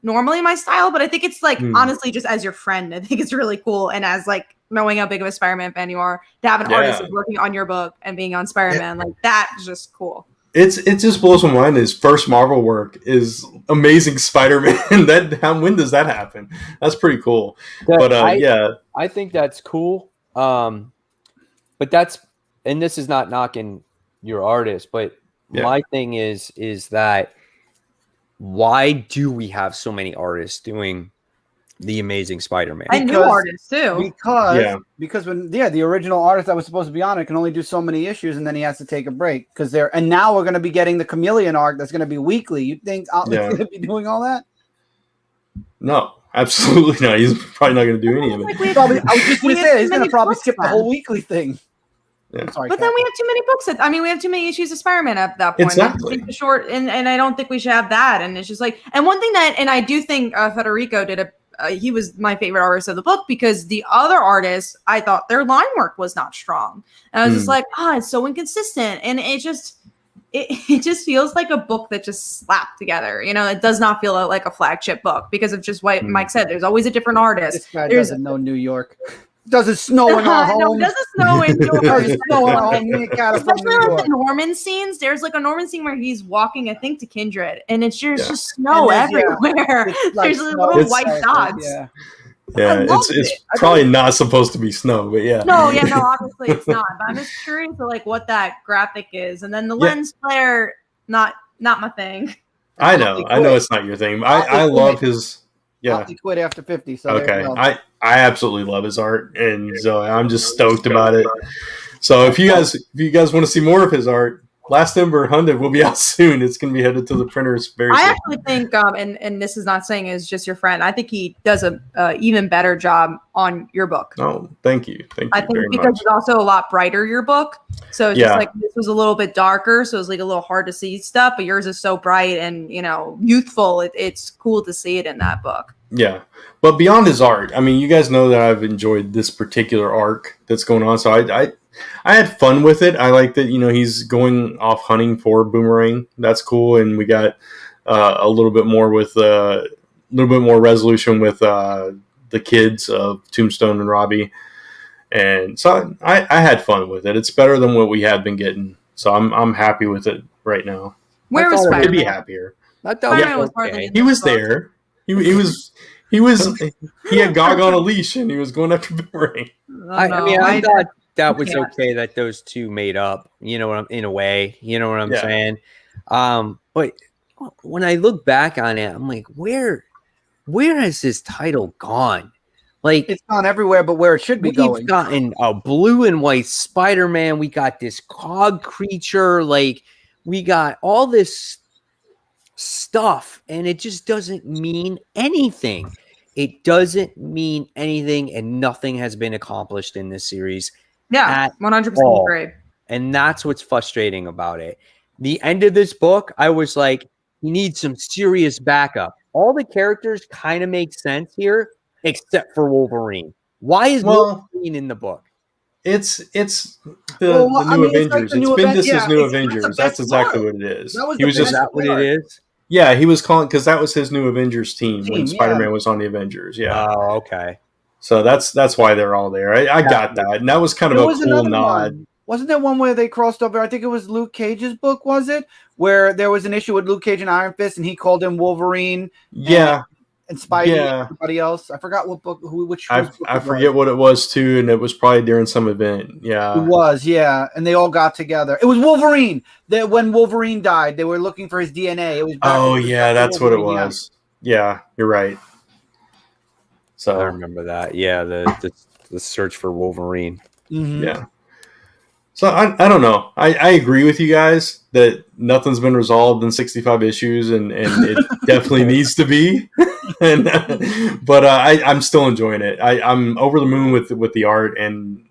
normally my style. But I think it's like honestly just as your friend, I think it's really cool. And as like knowing how big of a Spider-Man fan you are, to have an artist Yeah. who's working on your book and being on Spider-Man, like that's just cool. It just blows my mind. His first Marvel work is Amazing Spider-Man. When does that happen? That's pretty cool. But I think that's cool. But and this is not knocking your artist, but my thing is that why do we have so many artists doing the Amazing Spider-Man? And new Because- artists too. Because when the original artist that was supposed to be on it can only do so many issues, and then he has to take a break and now we're going to be getting the Chameleon arc that's going to be weekly. You think he's going to be doing all that? No, absolutely not. He's probably not going to do any of it. Like we have- Probably, I was just going we to have say too he's going many to probably books skip the then. whole weekly thing. Yeah. I'm sorry, But then Kat. we have too many books. We have too many issues of Spider-Man at that point. Exactly. It's short, and I don't think we should have that. And it's just like, and one thing and I do think Federico did he was my favorite artist of the book because the other artists, I thought their line work was not strong. And I was just like, it's so inconsistent. And it just feels like a book that just slapped together. You know, it does not feel like a flagship book because of just what Mike said. There's always a different artist. This guy There's- doesn't know New York. Doesn't snow in our home. No, it doesn't snow indoors. Doesn't snow in our home. Me and Kat are from Especially New like York. the Norman scenes. There's like a Norman scene where he's walking, I think, to Kindred, and it's just snow And there's- everywhere. It's like There's snow. little It's- white dots. Yeah. Yeah, I loved it's it. probably not supposed to be snow, but yeah. No, obviously it's not. But I'm just curious to like what that graphic is, and then the lens flare, not my thing. I know it's not your thing. I love his. Yeah. He quit after 50. So there Okay. you go. I absolutely love his art, and so I'm just stoked about it. So if you guys want to see more of his art, Last Ember Hunted will be out soon. It's going to be headed to the printers very soon. I actually think, and this is not saying is just your friend. I think he does a even better job on your book. Oh, thank you. I think because it's also a lot brighter, your book. So it's just like this was a little bit darker, so it's like a little hard to see stuff. But yours is so bright and youthful. It's cool to see it in that book. Yeah, but beyond his art, I mean, you guys know that I've enjoyed this particular arc that's going on. So I had fun with it. I like that, he's going off hunting for Boomerang. That's cool. And we got a little bit more resolution with the kids of Tombstone and Robbie. And so I had fun with it. It's better than what we had been getting. So I'm happy with it right now. Where was Spider-Man? Could be happier. Spider-Man was hardly He was there. He had Gog on a leash and he was going after Boomerang. I thought that was okay that those two made up, in a way, you know what I'm saying? But when I look back on it, I'm like, where has this title gone? Like, it's gone everywhere but where it should be going. We've gotten a blue and white Spider-Man. We got this cog creature. Like, we got all this stuff, and it just doesn't mean anything. It doesn't mean anything, and nothing has been accomplished in this series. Yeah, 100% agree. And that's what's frustrating about it. The end of this book, I was like, you need some serious backup. All the characters kind of make sense here, except for Wolverine. Why is Wolverine in the book? It's the new Avengers. It's Bendis' new Avengers. That's exactly what it is. Is that what it is? Yeah, he was calling because that was his new Avengers team when Spider-Man was on the Avengers. Yeah. Oh, okay. So that's why they're all there. I got that, and that was kind of a cool nod. Wasn't there one where they crossed over? I think it was Luke Cage's book. Was it where there was an issue with Luke Cage and Iron Fist, and he called him Wolverine? Yeah. And Spidey and everybody else. I forgot what book. I forget what it was too, and it was probably during some event. Yeah, it was. Yeah, and they all got together. It was Wolverine. That when Wolverine died, they were looking for his DNA. It was. That's what it was. Yeah, you're right. So I remember that. Yeah, the search for Wolverine. Mm-hmm. Yeah. So I don't know. I agree with you guys that nothing's been resolved in 65 issues, and it definitely needs to be. But I'm still enjoying it. I'm over the moon with the art, and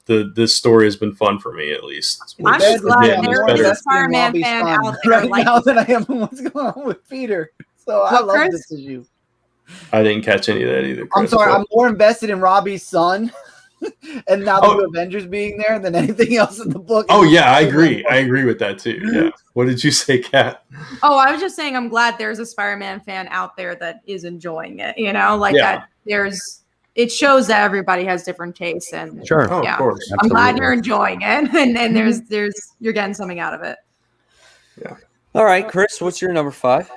this story has been fun for me at least. I'm just glad there is a Spider-Man fan out there right now than I am what's going on with Peter. So I love this issue. I didn't catch any of that either, Chris. I'm sorry. I'm more invested in Robbie's son. And now the Avengers being there than anything else in the book. Oh yeah, I agree. I agree with that too. Yeah. What did you say, Kat? Oh, I was just saying I'm glad there's a Spider-Man fan out there that is enjoying it. That it shows that everybody has different tastes and sure. Of course. I'm glad you're enjoying it and there's you're getting something out of it. Yeah. All right, Chris, what's your number 5?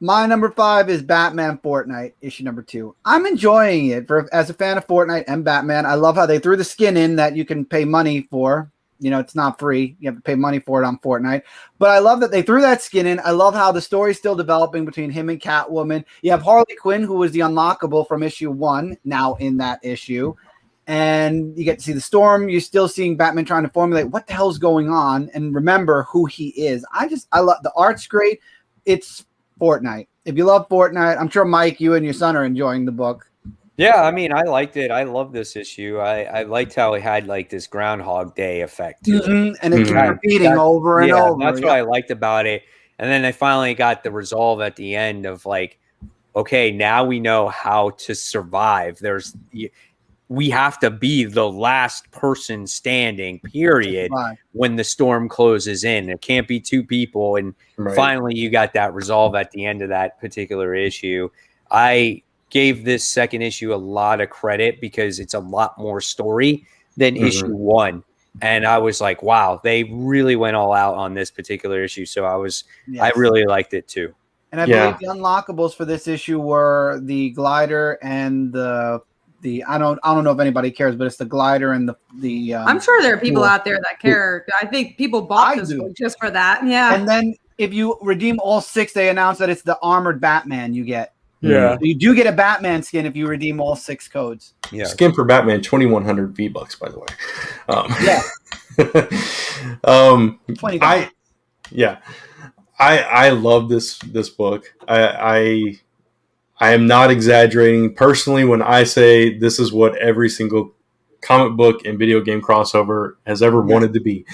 My number 5 is Batman Fortnite, issue number 2. I'm enjoying it as a fan of Fortnite and Batman. I love how they threw the skin in that you can pay money for. It's not free. You have to pay money for it on Fortnite. But I love that they threw that skin in. I love how the story's still developing between him and Catwoman. You have Harley Quinn, who was the unlockable from issue 1, now in that issue. And you get to see the Storm. You're still seeing Batman trying to formulate what the hell's going on and remember who he is. I love the art's great. It's Fortnite. If you love Fortnite, I'm sure Mike, you and your son are enjoying the book. Yeah, I mean, I liked it. I love this issue. I liked how it had like this Groundhog Day effect to it. And it kept repeating over and over. That's what I liked about it. And then I finally got the resolve at the end of like, okay, now we know how to survive. We have to be the last person standing, period, when the storm closes in. There can't be two people. And finally, you got that resolve at the end of that particular issue. I gave this second issue a lot of credit because it's a lot more story than issue 1. And I was like, wow, they really went all out on this particular issue. So I really liked it too. And I believe the unlockables for this issue were the glider and the I don't know if anybody cares, but it's the glider and the I'm sure there are people out there that care. I think people bought this book just for that. Yeah. And then if you redeem all 6, they announce that it's the armored Batman you get. Yeah. You do get a Batman skin if you redeem all 6 codes. Yeah. Skin for Batman, 2,100 V-Bucks, by the way. I love this book. I am not exaggerating personally when I say this is what every single comic book and video game crossover has ever wanted to be.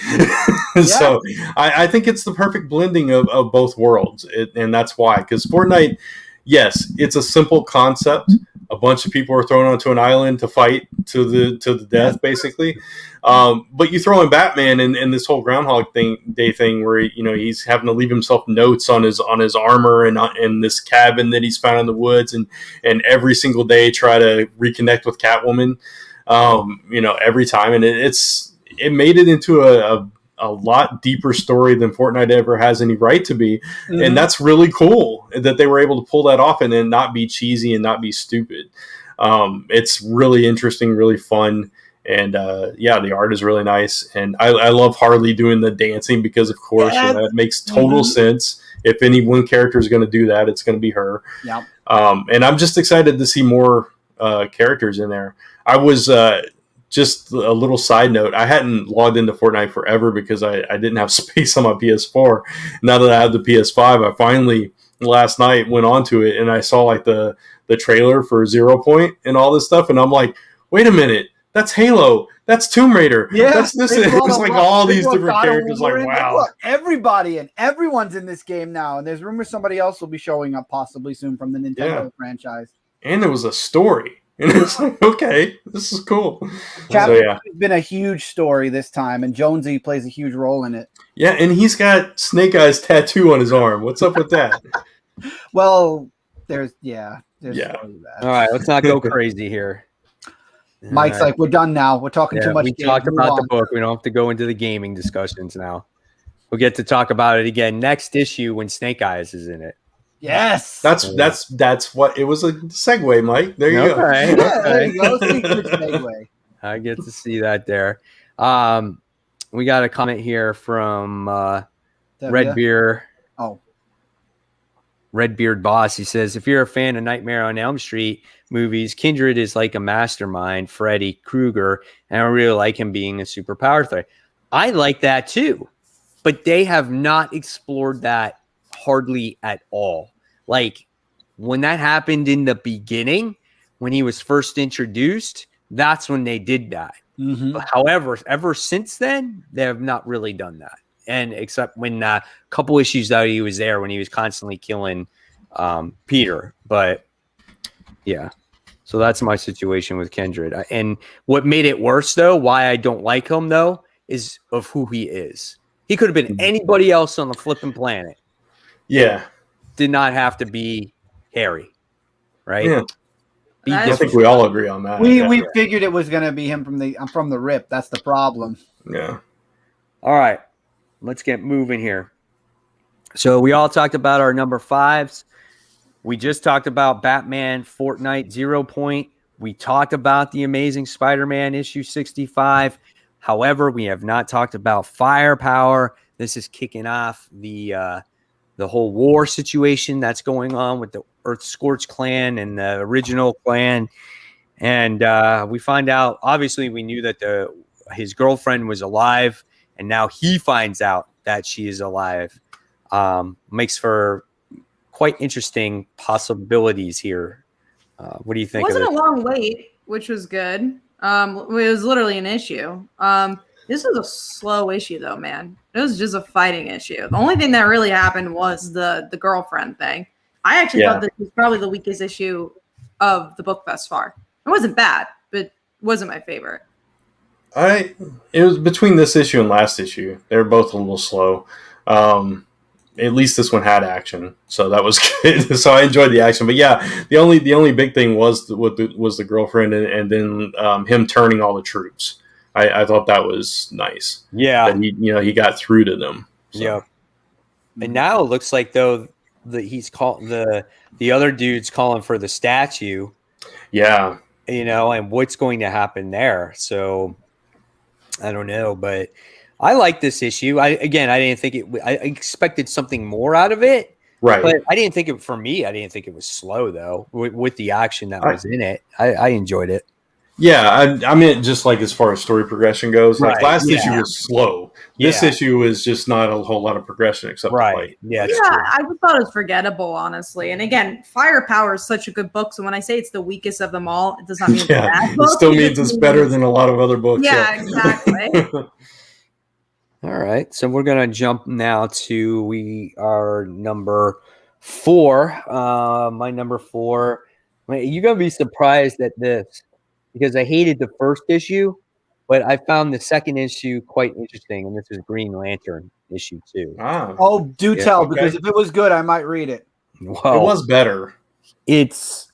So I think it's the perfect blending of both worlds, and that's why. Because Fortnite, yes, it's a simple concept. A bunch of people are thrown onto an island to fight to the death, basically. But you throw in Batman and this whole Groundhog Day thing, where he's having to leave himself notes on his armor and this cabin that he's found in the woods, and every single day try to reconnect with Catwoman. Every time, and it made it into a lot deeper story than Fortnite ever has any right to be. Mm-hmm. And that's really cool that they were able to pull that off and then not be cheesy and not be stupid. It's really interesting, really fun. And the art is really nice. And I love Harley doing the dancing because, of course, that makes total sense. If any one character is going to do that, it's going to be her. Yeah. And I'm just excited to see more characters in there. I was just a little side note. I hadn't logged into Fortnite forever because I didn't have space on my PS4. Now that I have the PS5, I finally last night went onto it and I saw like the trailer for 0 Point and all this stuff, and I'm like, wait a minute, that's Halo, that's Tomb Raider, that's this. It was like all these different characters. Like, wow, look, everybody and everyone's in this game now, and there's rumors somebody else will be showing up possibly soon from the Nintendo franchise. And there was a story. And it's like, okay, this is cool. It's been a huge story this time, and Jonesy plays a huge role in it. Yeah, and he's got Snake Eyes tattoo on his arm. What's up with that? Well, there's that. All right, let's not go crazy here. Mike's like, we're done now. We're talking too much. We talked about the book. We don't have to go into the gaming discussions now. We'll get to talk about it again next issue when Snake Eyes is in it. Yes, that's what it was, a segue, Mike. There you go. Yeah, there you go. Segue. I get to see that there. We got a comment here from Redbeard. Redbeard Boss. He says, if you're a fan of Nightmare on Elm Street movies, Kindred is like a mastermind, Freddy Krueger, and I really like him being a superpower threat. I like that too, but they have not explored that hardly at all. Like when that happened in the beginning, when he was first introduced, that's when they did that. Mm-hmm. However, ever since then, they have not really done that. And except when a couple issues that he was there, when he was constantly killing Peter. But yeah, so that's my situation with Kindred. And what made it worse, though, why I don't like him, though, is of who he is. He could have been anybody else on the flipping planet. Yeah. Did not have to be Harry, right? Yeah. I think we all agree on that. We figured it was going to be him from the rip. That's the problem. Yeah. All right. Let's get moving here. So we all talked about our number 5s. We just talked about Batman Fortnite 0 Point. We talked about the Amazing Spider-Man issue 65. However, we have not talked about Firepower. This is kicking off the whole war situation that's going on with the Earth Scorch clan and the original clan. And we find out, obviously, we knew that his girlfriend was alive, and now he finds out that she is alive. Makes for quite interesting possibilities here. What do you think? It wasn't a long wait, which was good. It was literally an issue. This was a slow issue, though, man. It was just a fighting issue. The only thing that really happened was the girlfriend thing. I actually thought this was probably the weakest issue of the book thus far. It wasn't bad, but it wasn't my favorite. It was between this issue and last issue. They were both a little slow. At least this one had action, so that was good. So I enjoyed the action. But yeah, the only big thing was the girlfriend, and then him turning all the troops. I thought that was nice. Yeah, that he got through to them. So. Yeah, and now it looks like though that he's called the other dude's calling for the statue. Yeah, and what's going to happen there? So I don't know, but I like this issue. I didn't think it. I expected something more out of it, right? But I didn't think it was slow though. With the action that was in it, I enjoyed it. Yeah, I mean, just like as far as story progression goes, like Right, last yeah. issue was slow. This Yeah. issue is just not a whole lot of progression except Right. the fight. Yeah, it's Yeah, true. I just thought it was forgettable, honestly. And again, Firepower is such a good book. So when I say it's the weakest of them all, it does not mean it's a Yeah, bad it book. still means it's better than a lot of other books. Yeah, exactly. All right, so we're gonna jump now to our number 4. My number 4. You're gonna be surprised at this because I hated the first issue, but I found the second issue quite interesting, and this is Green Lantern issue 2. Ah, Oh, do Yeah, tell, okay. because if it was good, I might read it. Well, it was better. it's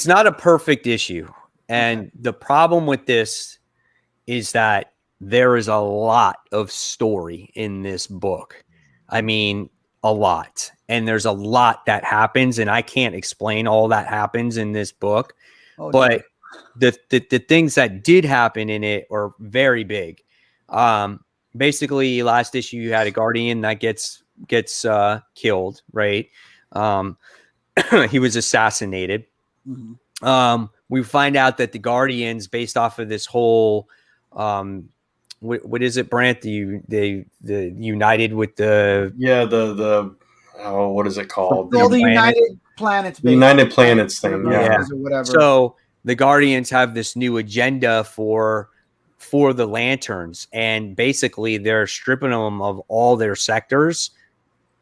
not a perfect issue, and the problem with this is that there is a lot of story in this book. I mean, a lot. And there's a lot that happens, and I can't explain all that happens in this book. Oh, But the things that did happen in it are very big. Basically, last issue you had a Guardian that gets killed, right? He was assassinated. Mhm. We find out that the Guardians, based off of this whole what is it, Brant? The united with the What is it called? All the planet. United Planets, The United Planets thing, whatever it yeah. is or whatever. So the Guardians have this new agenda for the Lanterns, and basically they're stripping them of all their sectors,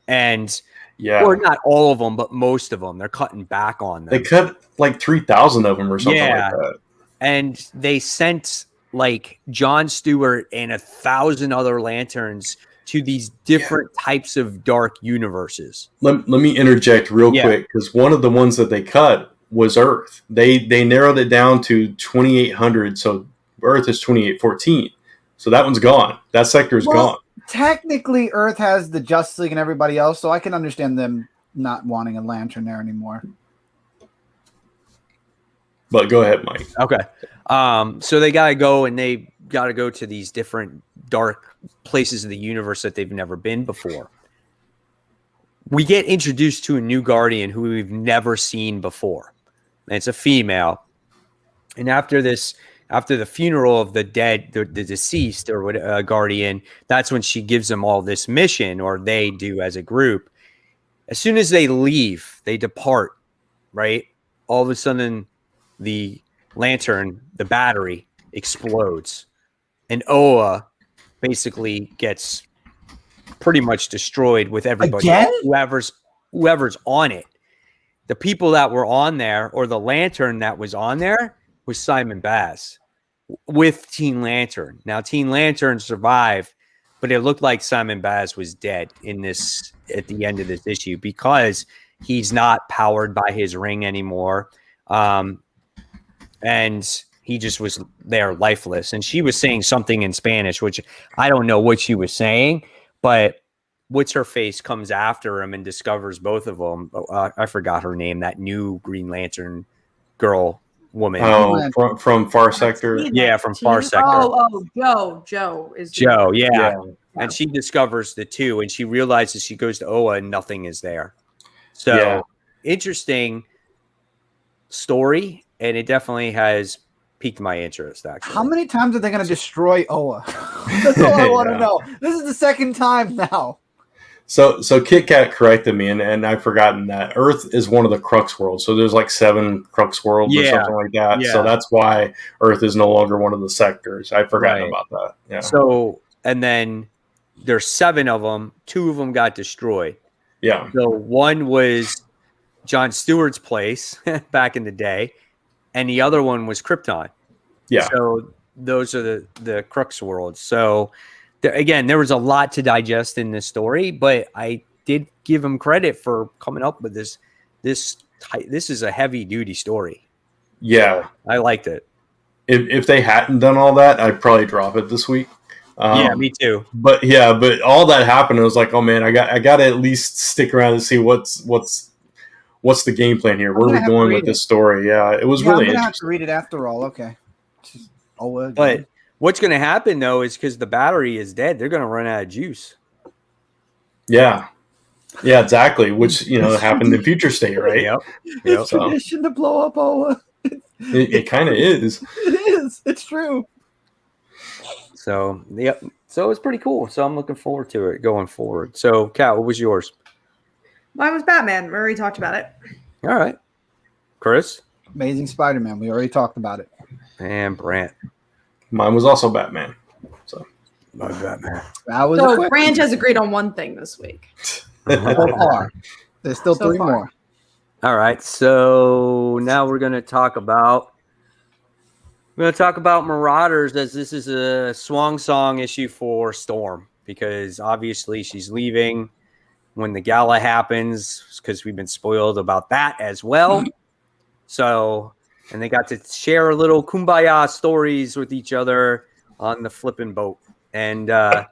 and or not all of them, but most of them. They're cutting back on them. They cut like 3,000 of them or something Yeah. like that. And they sent like John Stewart and 1,000 other Lanterns to these different types of dark universes. Let me interject real quick, because one of the ones that they cut was Earth. They narrowed it down to 2,800, so Earth is 2,814. So that one's gone. That sector is gone. Technically, Earth has the Justice League and everybody else, so I can understand them not wanting a Lantern there anymore. But go ahead, Mike. Okay. So they got to go to these different dark places of the universe that they've never been before. We get introduced to a new Guardian who we've never seen before. And it's a female. And after the funeral of the dead, the deceased or what, Guardian, that's when she gives them all this mission, or they do as a group. As soon as they leave, they depart, right? All of a sudden, the lantern, the battery, explodes. And Oa basically gets pretty much destroyed with everybody. Again? Whoever's on it. The people that were on there, or the lantern that was on there, was Simon Baz with Teen Lantern. Now, Teen Lantern survived, but it looked like Simon Baz was dead at the end of this issue, because he's not powered by his ring anymore. And he just was there lifeless. And she was saying something in Spanish, which I don't know what she was saying, but what's her face comes after him and discovers both of them. I forgot her name, that new Green Lantern woman. Oh, from Far Sector. Yeah, from Far Sector. Joe is Joe, yeah. And she discovers the two, and she realizes, she goes to Oa and nothing is there. So interesting story, and it definitely has piqued my interest, actually. How many times are they going to destroy Oa? That's all I want to know. This is the second time now. So Kit Kat corrected me, and I've forgotten that Earth is one of the Crux worlds. So there's like 7 Crux worlds or something like that. Yeah. So that's why Earth is no longer one of the sectors. I've forgotten about that. Yeah. So, and then there's 7 of them. 2 of them got destroyed. Yeah. So one was John Stewart's place back in the day, and the other one was Krypton. Yeah. So those are the Crux worlds. So again, there was a lot to digest in this story, but I did give him credit for coming up with this. This is a heavy duty story. Yeah, so I liked it. If they hadn't done all that, I'd probably drop it this week. Yeah, me too. But all that happened. It was like, oh man, I got to at least stick around and see what's the game plan here. Where are we going with this story? Yeah, it was really interesting. I'm gonna have to read it after all. Okay. But what's going to happen, though, is because the battery is dead, they're going to run out of juice. Yeah, exactly. Which happened in Future State, right? Yep. It's tradition to blow up Oa. It kind of is. It is. It's true. So, yep. So it's pretty cool. So I'm looking forward to it going forward. So, Kat, what was yours? Mine was Batman. We already talked about it. All right. Chris? Amazing Spider-Man. We already talked about it. And Brant. Mine was also Batman. So My Batman. That was So a quick Branch has agreed on one thing this week. so far. There's still So 3 far. more. All right. So now we're going to talk about Marauders, as this is a swan song issue for Storm, because obviously she's leaving when the gala happens, because we've been spoiled about that as well. So, and they got to share a little kumbaya stories with each other on the flipping boat. And there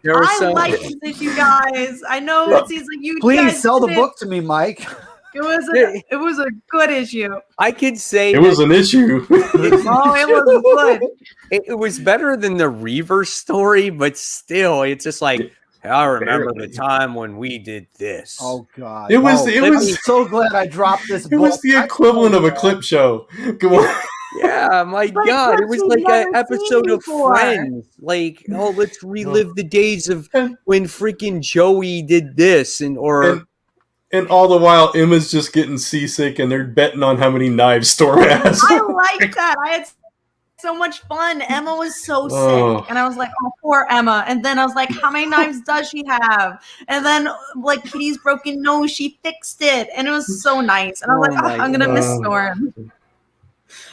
was I some, like this issue, guys. I know it seems like you Please guys sell the didn't. book to me, Mike. It was a good issue. I could say it was an issue. Oh, it was good. it was better than the Reverse story, but still, it's just like, I remember the time when we did this. Oh God! It was- I'm so glad I dropped this book. It was the equivalent of a clip show. Come on. Yeah, my But God. It it's was what like we've an never seen episode of before. Friends. Like, oh, let's relive the days of when freaking Joey did this And all the while, Emma's just getting seasick, and they're betting on how many knives Storm has. I like that. I had so much fun. Emma was so Oh. sick, and I was like, "Oh, poor Emma." And then I was like, "How many knives does she have?" And then, like, Kitty's broken nose, she fixed it, and it was so nice. And I was Oh like, my "I'm gonna miss God. Storm."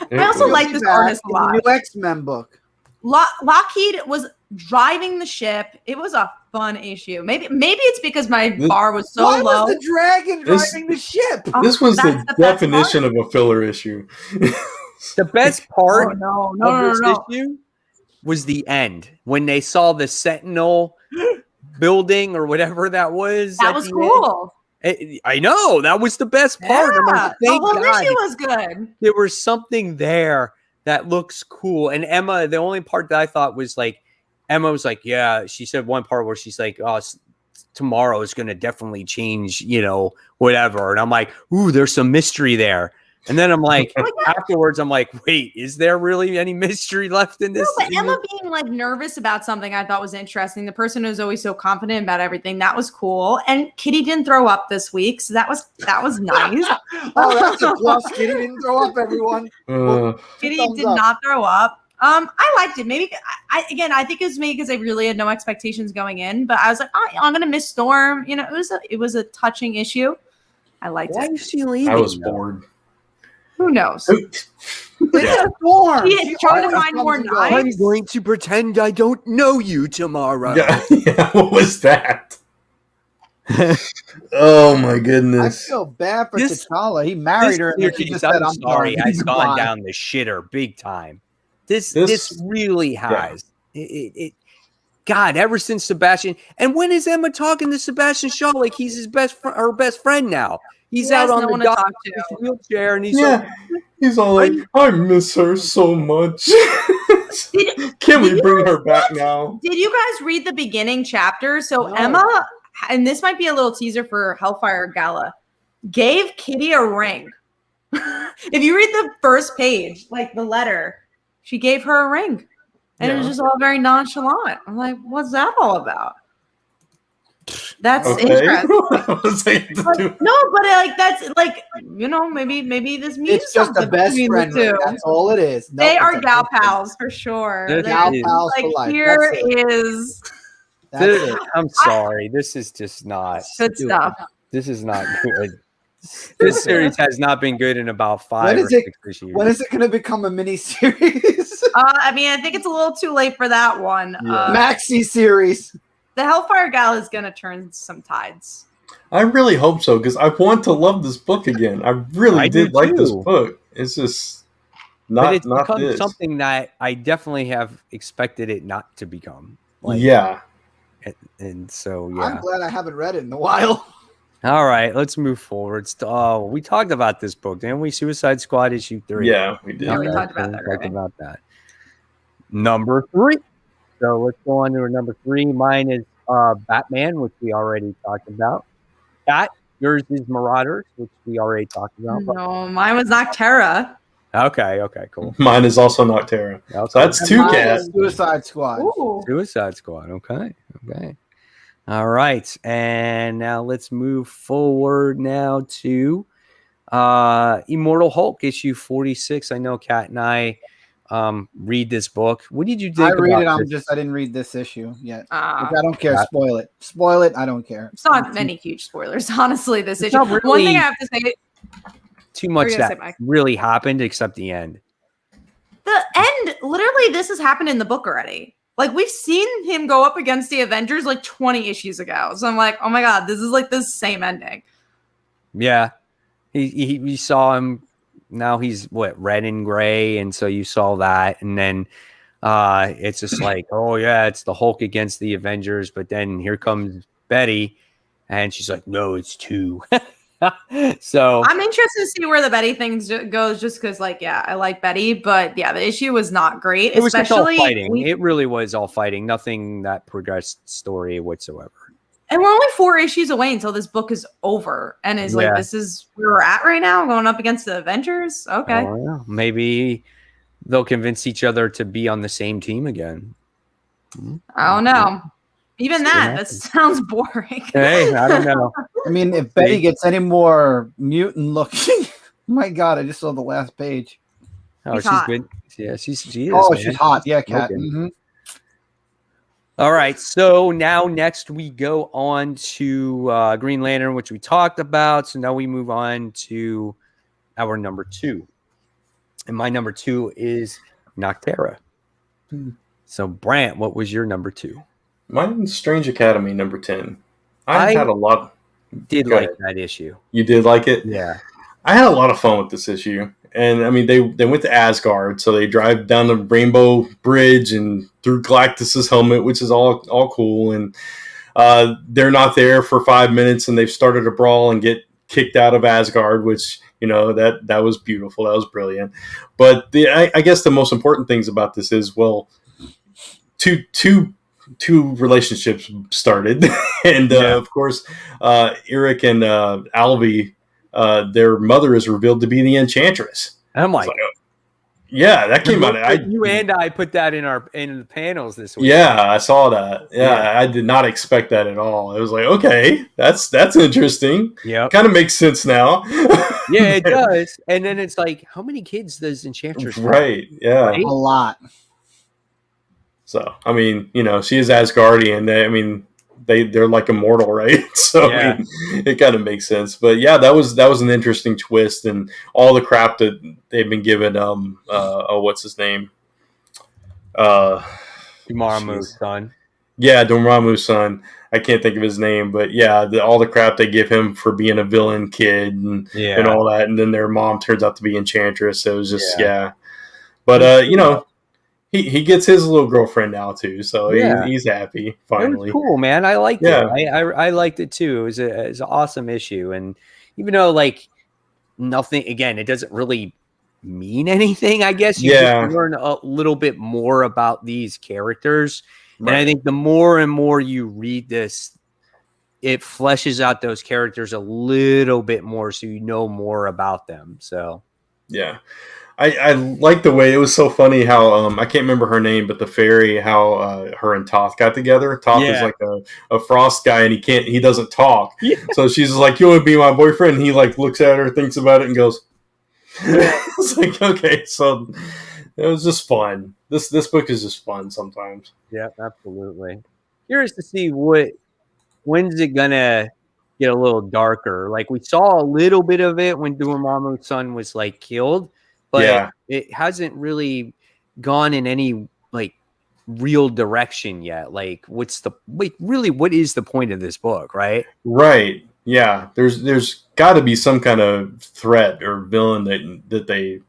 It I also was- like this artist a lot. New X-Men book. Lockheed was driving the ship. It was a fun issue. Maybe it's because my bar was so Why low. was the dragon This- driving the ship? Oh, This was that's the the best definition of a filler issue. the best Oh, part no, of this issue was the end when they saw the Sentinel building or whatever that was. That at was the cool. end. I know, that was the best part. I'm Yeah, like, thank the whole God. issue was good. There was something there that looks cool. And Emma, the only part that I thought was like, Emma was like, yeah, she said one part where she's like, oh, tomorrow is going to definitely change, whatever. And I'm like, ooh, there's some mystery there. And then I'm like, afterwards, I'm like, wait, is there really any mystery left in this? No, but Emma being like nervous about something I thought was interesting. The person who's always so confident about everything, that was cool. And Kitty didn't throw up this week, so that was nice. Oh, that's a plus. Kitty didn't throw up, everyone. Kitty Thumbs did up. not throw up. I liked it. Maybe I think it was maybe because I really had no expectations going in, but I was like, oh, I'm gonna miss Storm. It was a touching issue. I liked Why it. is she leaving? I was though? bored. Who knows? It's a storm. She is trying to always find comes more and goes. knives. I'm going to pretend I don't know you tomorrow. Yeah, what was that? Oh my I goodness. feel bad for This- T'Challa. He married her, and then she series, just said, I'm sorry, done. has gone Goodbye. down the shitter big time. This This- really has. God, ever since Sebastian, and when is Emma talking to Sebastian Shaw like he's her best friend now? He's He out has on no the one to dock talk in to. his wheelchair, and he's Yeah, he's all like, I miss her so much. Can we bring her back now? Did you guys read the beginning chapter? So No. Emma, and this might be a little teaser for Hellfire Gala, gave Kitty a ring. If you read the first page, like the letter, she gave her a ring. And it was Yeah. just all very nonchalant. I'm like, what's that all about? That's Okay. interesting. What was I to But, do? no, but that's like, maybe this means It's just a something best between friend. the two. That's all it is. No, They it's are a gal best friend. pals for sure. They're They're Gal It is. pals for like, life. here That's it. is That's it. I'm sorry. This is just not good stuff. This is not good. This series has not been good in about 5 When or is it- 6 issues. When is it going to become a mini series? I think it's a little too late for that one. Yeah. Maxi series. The Hellfire Gala is going to turn some tides. I really hope so, because I want to love this book again. I really I do did like this too. book. It's just but not it's become this. something that I definitely have expected it not to become. Yeah. And so, I'm yeah. glad I haven't read it in a while. All right, let's move forward. Oh, we talked about this book, didn't we? Suicide Squad issue 3. Yeah, we did. Yeah, we Okay, talked about so that, we talked right? about that. Number 3. So let's go on to our number 3. Mine is Batman, which we already talked about. Yours is Marauders, which we already talked about. No, mine was Noctera. Okay, cool. Mine is also Noctera. Okay. So that's two cats. Suicide Squad. Ooh. Suicide Squad. Okay. All right. And now let's move forward now to Immortal Hulk issue 46. I know Kat and I read this book. What did you think? I read it. This? I didn't read this issue yet. Uh, I don't care. Spoil it. I don't care. It's not many huge spoilers, honestly. This issue. not really One thing I have to say. Too much gonna say, that Mike? really happened, except the end. The end, literally, this has happened in the book already. Like, we've seen him go up against the Avengers like 20 issues ago. So I'm like, oh my God, this is like the same ending. Yeah. We saw him. Now he's what, red and gray. And so you saw that. And then it's just like, oh yeah, it's the Hulk against the Avengers. But then here comes Betty. And she's like, no, it's two. So I'm interested to see where the Betty thing goes, just because, like, yeah, I like Betty, but yeah, the issue was not great. it was just all especially fighting. It really was all fighting. Nothing that progressed story whatsoever. and we're only 4 issues away until this book is over, and is like, this is where we're at right now, going up against the Avengers. Okay, Oh, yeah. Maybe they'll convince each other to be on the same team again. I don't know. Even See that what sounds boring. Hey, I don't know. I mean, if Betty gets any more mutant looking, my God, I just saw the last page. Oh, She's she's hot. good. Yeah, she is. Oh, man. she's hot. Yeah, Kat. Okay. Mhm. All right. So now next we go on to Green Lantern, which we talked about. So now we move on to our number 2. And my number 2 is Noctera. So Brant, what was your number 2? Mine's Strange Academy number 10. I had a lot. Did Go like ahead. that issue. You did like it? Yeah. I had a lot of fun with this issue. And I mean, they went to Asgard, so they drive down the Rainbow Bridge and through Galactus's helmet, which is all cool. And they're not there for 5 minutes, and they've started a brawl and get kicked out of Asgard, which, you know, that was beautiful. That was brilliant. But I guess the most important things about this is, well, two relationships started, and of course, Eric and Alvy, their mother is revealed to be the Enchantress. I'm like, yeah, that came out. You and I put that in the panels this week. Yeah, I saw that. Yeah, I did not expect that at all. It was like, okay, that's interesting. Yeah, kind of makes sense now. Yeah, it does. And then it's like, how many kids does Enchantress have? Right? Yeah, Right? A lot. So, I mean, you know, she is Asgardian. They're like immortal, right? So Yeah. I mean, it kind of makes sense. But yeah, that was an interesting twist, and all the crap that they've been given. What's his name? Dormammu's son. Yeah, Dormammu's son. I can't think of his name, but yeah, all the crap they give him for being a villain kid and all that, and then their mom turns out to be Enchantress. So it was just But you know. He gets his little girlfriend now too, so he's happy finally. It was cool, man. I liked it. Yeah. I liked it too. It was an awesome issue, and even though like nothing, again, it doesn't really mean anything. I guess you just learn a little bit more about these characters, and I think the more and more you read this, it fleshes out those characters a little bit more, so you know more about them. So yeah. I like the way it was so funny how I can't remember her name, but the fairy, how her and Toth got together. Toth is like a frost guy, and he doesn't talk. Yeah. So she's like, "You want to be my boyfriend?" And he like looks at her, thinks about it, and goes. It's like, okay, so it was just fun. This book is just fun sometimes. Yeah, absolutely. Curious to see when's it gonna get a little darker. Like we saw a little bit of it when Dormammu's son was like killed. But it hasn't really gone in any like real direction yet. Like, what is the point of this book, right? Right. Yeah. There's got to be some kind of threat or villain that they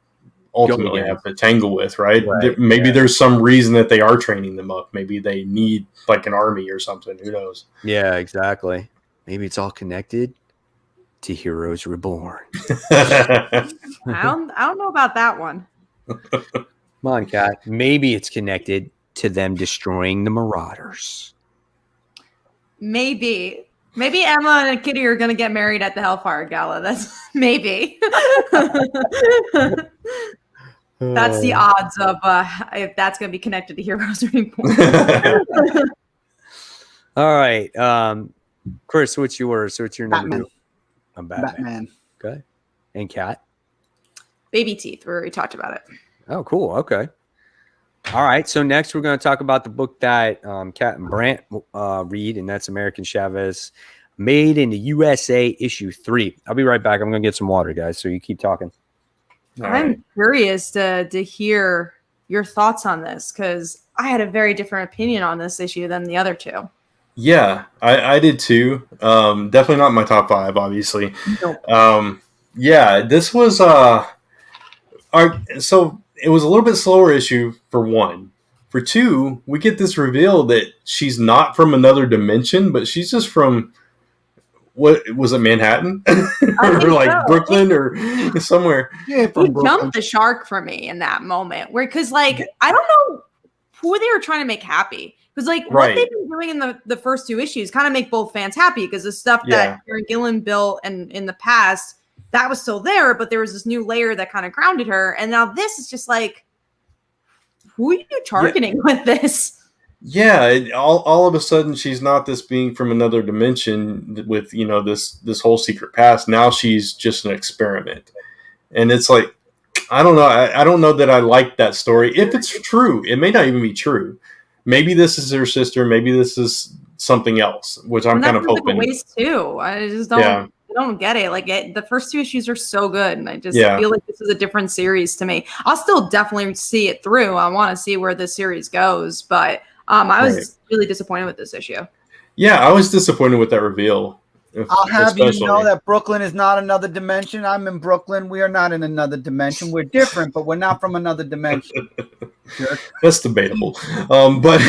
ultimately have to tangle with, right? Maybe there's some reason that they are training them up. Maybe they need like an army or something. Who knows? Yeah, exactly. Maybe it's all connected to Heroes Reborn. I don't know about that one. Come on, Kat. Maybe it's connected to them destroying the Marauders. Maybe Emma and Kitty are going to get married at the Hellfire Gala. That's maybe. That's the odds of if that's going to be connected to Heroes Reborn. All right. Chris, what's yours? What's your number Batman. two? I'm Batman. Batman. Okay. And Kat? Baby teeth. We already talked about it. Oh, cool. Okay. All right. So next we're going to talk about the book that Kat and Brant read, and that's American Chavez, Made in the USA, issue 3. I'll be right back. I'm going to get some water, guys, so you keep talking. I'm curious to hear your thoughts on this, because I had a very different opinion on this issue than the other two. Yeah, I did too. Definitely not in my top 5, obviously. Nope. Yeah, this was so it was a little bit slower issue for 1. For 2, we get this reveal that she's not from another dimension, but she's just from, what was it, Manhattan? Or like so. Brooklyn or somewhere. Yeah, He jumped the shark for me in that moment, because like I don't know who they were trying to make happy. Because like what they've been doing in the first 2 issues kind of make both fans happy, because the stuff that Karen Gillan built and in the past, that was still there, but there was this new layer that kind of grounded her. And now this is just like, who are you targeting with this? Yeah, all of a sudden she's not this being from another dimension with, you know, this whole secret past. Now she's just an experiment. And it's like, I don't know. I don't know that I like that story. If it's true, it may not even be true. Maybe this is her sister. Maybe this is something else, which I'm kind of hoping. Ways too. I just don't. Yeah. I don't get it. Like the first 2 issues are so good, and I just feel like this is a different series to me. I'll still definitely see it through. I want to see where this series goes, but I was really disappointed with this issue. Yeah, I was disappointed with that reveal. I'll have you know that Brooklyn is not another dimension. I'm in Brooklyn. We are not in another dimension. We're different, but we're not from another dimension. That's debatable. But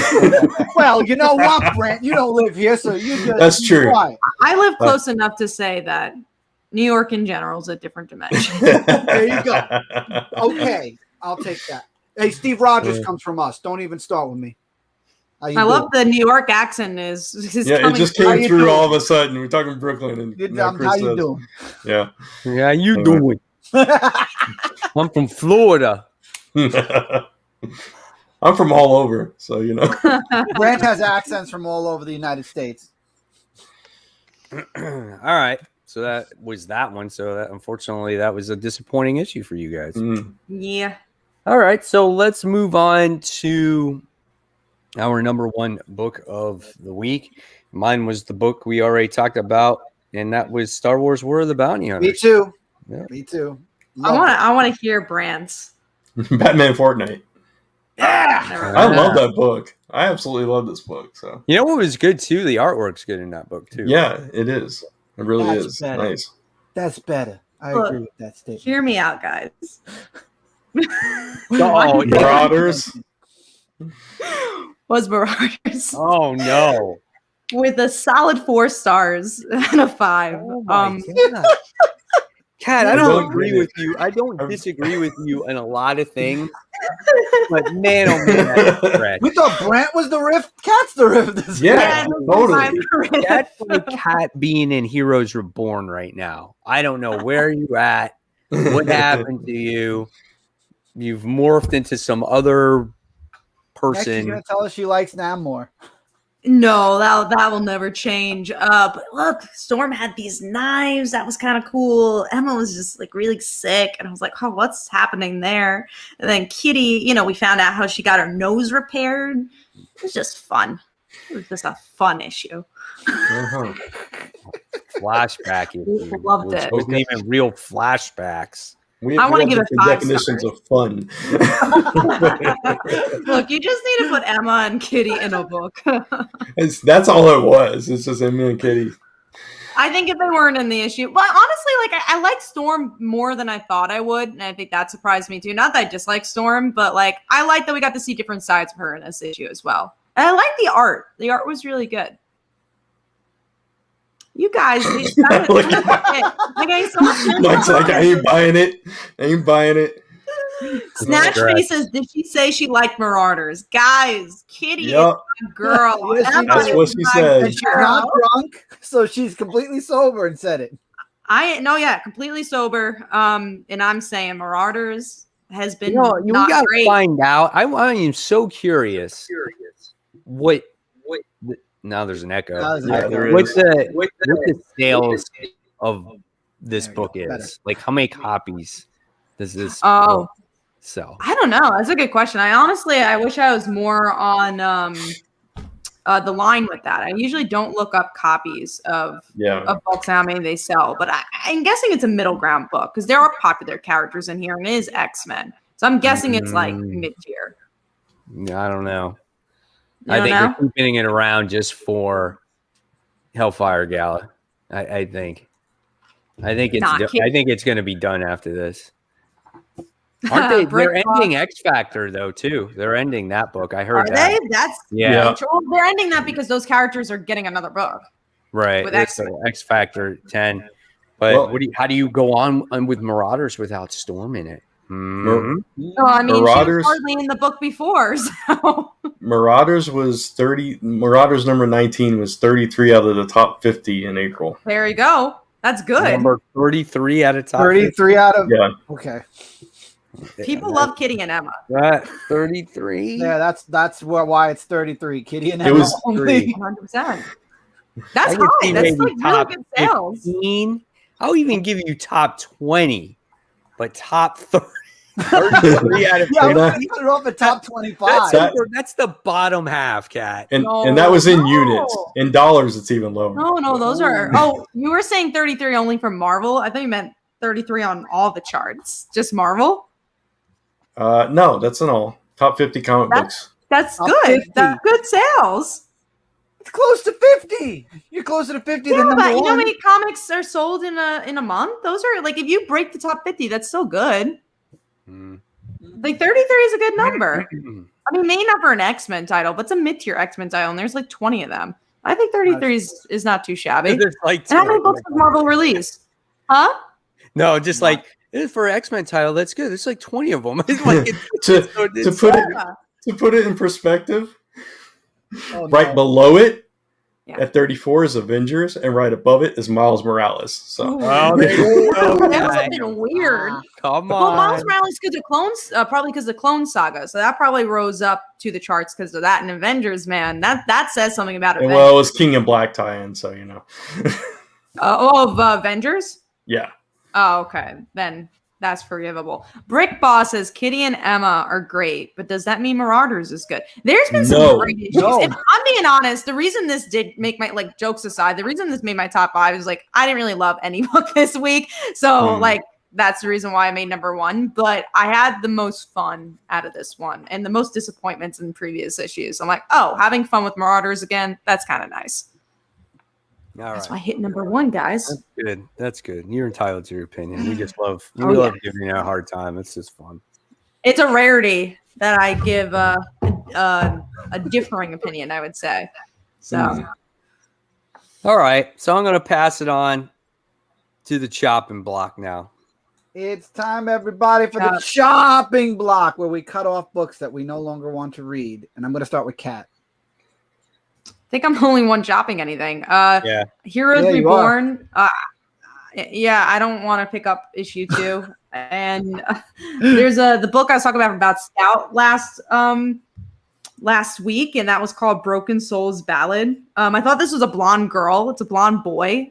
well, you know what, Brent? You don't live here, so you just that's true. I live close enough to say that New York in general is a different dimension. There you go. Okay, I'll take that. Hey, Steve Rogers comes from us. Don't even start with me. I love the New York accent is it just came through all of a sudden. We're talking Brooklyn and how you doing? Yeah. Yeah, you doing? I'm from Florida. I'm from all over, so you know. Brent has accents from all over the United States. All right. So that was that one. So that, unfortunately, that was a disappointing issue for you guys. Yeah. All right. So let's move on to our number 1 book of the week. Mine was the book we already talked about, and that was Star Wars War of the Bounty Hunters. Me too. Yeah. Me too. I want to hear Brand's. Batman Fortnite. Yeah. I love that book. I absolutely love this book. So you know what was good too? The artwork's good in that book too. Yeah, it is. It really is. Better. Nice. That's better. I agree with that statement. Hear me out, guys. Oh, Marauders. Was Marauders. Oh no. With a solid 4 stars and a 5. Oh my God. Kat, I don't agree with you. I don't disagree with you in a lot of things. But man, oh man, that's correct. We thought Brent was the riff. Cat's the riff. Yeah, totally. That's like Kat being in Heroes Reborn right now. I don't know where you at. What happened to you? You've morphed into some other person. She's gonna tell us she likes Namor. No, that will never change. But look, Storm had these knives. That was kind of cool. Emma was just like really sick, and I was like, "Oh, what's happening there?" And then Kitty, we found out how she got her nose repaired. It was just fun. It was just a fun issue. Flashback. Loved it. It wasn't even real flashbacks. I want to give it 5 definitions stars. of fun. Look, you just need to put Emma and Kitty in a book. That's all it was. It's just Emma and Kitty. I think if they weren't in the issue, but honestly, like I like Storm more than I thought I would, and I think that surprised me too. Not that I dislike Storm, but like I like that we got to see different sides of her in this issue as well. And I like the art. The art was really good. You guys, like I so much. Mike's like, I ain't buying it. I ain't buying it. Snatch Face says, did she say she liked Marauders? Guys, Kitty is my girl. Yes, that's what she said. And she's not drunk, so she's completely sober and said it. Completely sober. And I'm saying Marauders, has been we not gotta great. find out. I am so curious. What? Now there's an echo. Now there's an echo. there is. What's the sales of this There we book go. Better. is? Like, how many copies does this Oh. book sell? I don't know. That's a good question. I wish I was more on the line with that. I usually don't look up copies of books and how many they sell, but I'm guessing it's a middle ground book because there are popular characters in here and it is X-Men. So I'm guessing it's like mid-tier. I don't know. You I don't think know? they're keeping it around just for Hellfire Gala. I think it's going to be done after this. Aren't they? They're ending X Factor though too. They're ending that book. I heard Are that. they? That's Yeah. Well, they're ending that because those characters are getting another book. Right. With It's X Factor 10. But how do you go on with Marauders without Storm in it? Well, I mean, Marauders, she was hardly in the book before, so Marauders was 30. Marauders number 19 was 33 out of the top 50 in April. there you go. That's good. Number 33 out of top 33 out of okay. People love Kitty and Emma. That 33. Yeah, that's why it's 33. Kitty and It Emma was only. 100%. That's I could see high. That's maybe like really top good sales. 15. I'll even give you top 20, but top 33 out of Yeah, 50. we put it off at top 25. That's the bottom half, Cat. and that was in No. units. In dollars, it's even lower. No, those are. Oh, you were saying 33 only for Marvel? I thought you meant 33 on all the charts. Just Marvel? No, that's not all. Top 50 comic books. That's Top good. 50. That's good sales. It's close to 50. You're closer to 50 Yeah, than number but you know how one. many comics are sold in a month? Those are like if you break the top 50, that's still good. Like 33 is a good number. I mean, maybe not for an X-Men title, but it's a mid-tier X-Men title, and there's like 20 of them. I think 33 is not too shabby. There's like And how many books does Marvel release? Huh? No, just like for an X-Men title, that's good. There's like 20 of them. It's like To put it in perspective, Oh, right no. below it Yeah. at 34 is Avengers, and right above it is Miles Morales. So Oh, there you go. That was something weird. Come Well, on. Miles Morales because of clones, probably because of Clone Saga, so that probably rose up to the charts because of that. And Avengers, man, that says something about and Avengers. well, it was King and Black tie-in, so you know. Of Avengers. Yeah. Oh, okay, then that's forgivable. Brick Boss says Kitty and Emma are great, but does that mean Marauders is good? There's been some great issues. No. If I'm being honest, the reason this did make my jokes aside, the reason this made my top 5 is like I didn't really love any book this week, so like. That's the reason why I made number 1, but I had the most fun out of this one and the most disappointments in previous issues. I'm like, oh, having fun with Marauders again, that's kind of nice. All That's right. why I hit number 1, guys. That's good. That's good. You're entitled to your opinion. We just love giving you a hard time. It's just fun. It's a rarity that I give a differing opinion, I would say. So All right. So I'm going to pass it on to the chopping block now. It's time, everybody, for the shopping block where we cut off books that we no longer want to read. And I'm going to start with Kat. I think I'm the only one shopping anything. Yeah. Heroes Yeah, you are. Reborn. Yeah, I don't want to pick up issue 2. And there's the book I was talking about Scout last week, and that was called Broken Souls Ballad. I thought this was a blonde girl. It's a blonde boy.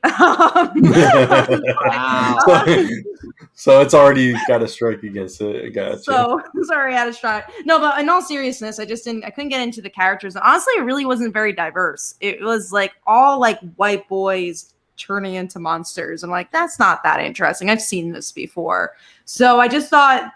So it's already got a strike against it. Gotcha. So sorry, I had a strike. No, but in all seriousness, I couldn't get into the characters. Honestly, it really wasn't very diverse. It was like all like white boys turning into monsters. I'm like, that's not that interesting. I've seen this before. So I just thought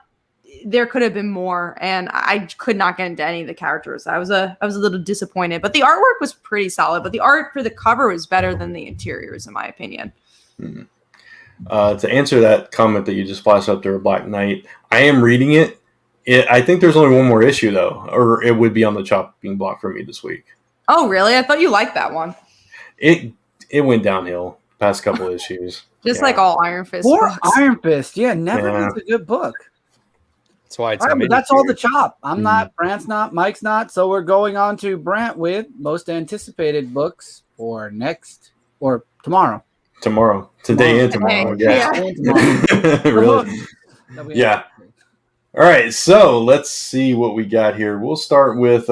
there could have been more, and I could not get into any of the characters. I was a little disappointed, but the artwork was pretty solid. But the art for the cover was better than the interiors, in my opinion. To answer that comment that you just flashed up there, Black Knight, I am reading it. I think there's only one more issue though, or it would be on the chopping block for me this week. Oh, really? I thought you liked that one. It went downhill past couple issues. Just like all Iron Fist Or books. Iron Fist. Yeah, never Yeah. was a good book. That's why it's All right, but that's all the chop. I'm Mhm. not, Brant's not, Mike's not. So we're going on to Brant with most anticipated books for next or tomorrow. Tomorrow. Today and tomorrow. Today. Yeah. And tomorrow. Really? That we Yeah. All right, so let's see what we got here. We'll start with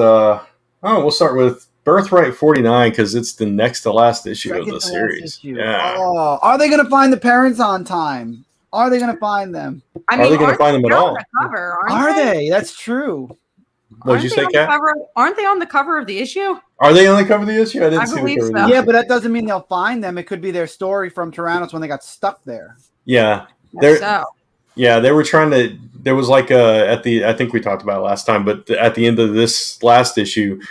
Birthright 49 because it's the next to last issue of the series. Yeah. Oh, are they going to find the parents on time? Are they going to find them? I mean, Are they going to find them at all? On the cover, Are they? That's true. What did you say, Kat? Aren't they on the cover of the issue? Are they on the cover of the issue? I didn't see the believe cover of the so. issue. Yeah, but that doesn't mean they'll find them. It could be their story from Tyrannos when they got stuck there. Yeah. Yeah, they were trying to. There was like I think we talked about it last time, but at the end of this last issue,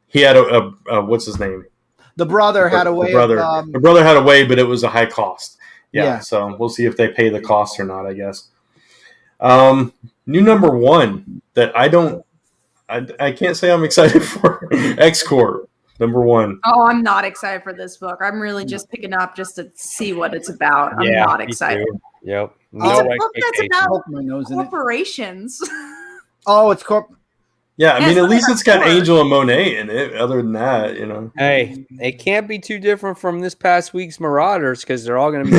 he had a what's his name? The brother had a way. The brother had a way, but it was a high cost. Yeah. So we'll see if they pay the cost or not. I guess. New number 1 that I can't say I'm excited for. X-Corp number 1. Oh, I'm not excited for this book. I'm really just picking up just to see what it's about. I'm not excited. Yep. It's a book that's about corporations. corporations. It's corp. Yeah, I Yeah, mean, it's at least not it's got Thor. Angel and Monet in it. Other than that, you know. Hey, it can't be too different from this past week's Marauders because they're all going to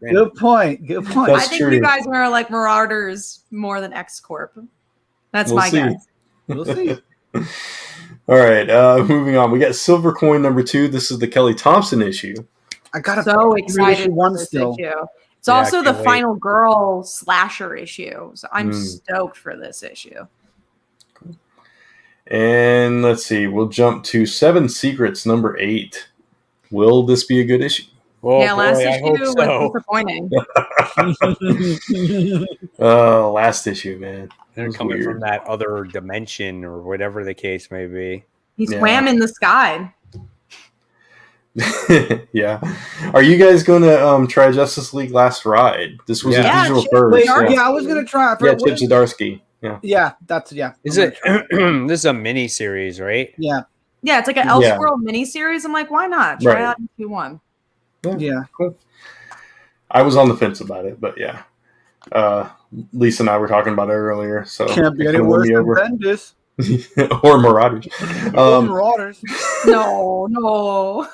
be. Good point. Good point. That's I think true. you guys are like Marauders more than X-Corp. That's We'll my see. guess. We'll see. All right, moving on. We got Silver Coin number 2. This is the Kelly Thompson issue. I got So excited for one this still. issue. It's Yeah, also I the can't wait. final girl slasher issue. So I'm Mm. stoked for this issue. And let's see. We'll jump to 7 Secrets number 8. Will this be a good issue? Oh, yeah, last boy, I issue hope was so. disappointing. Last issue, man. They're was coming weird. from that other dimension or whatever the case may be. He Yeah. swam in the sky. Yeah. Are you guys going to try Justice League Last Ride? This was Yeah. a digital Chip first. Wait, Yeah, yeah, I was gonna try. Chip Zdarsky. Yeah. Yeah, Is I'm it? gonna try. This is a mini series, right? Yeah, Yeah, it's like an Elseworld miniseries. I'm like, why not? Try Right. out if you want. yeah. Cool. I was on the fence about it, but yeah. Lisa and I were talking about it earlier. So Can't be it any kinda won worse me than over. Bendis. Or Marauders. Marauders. No.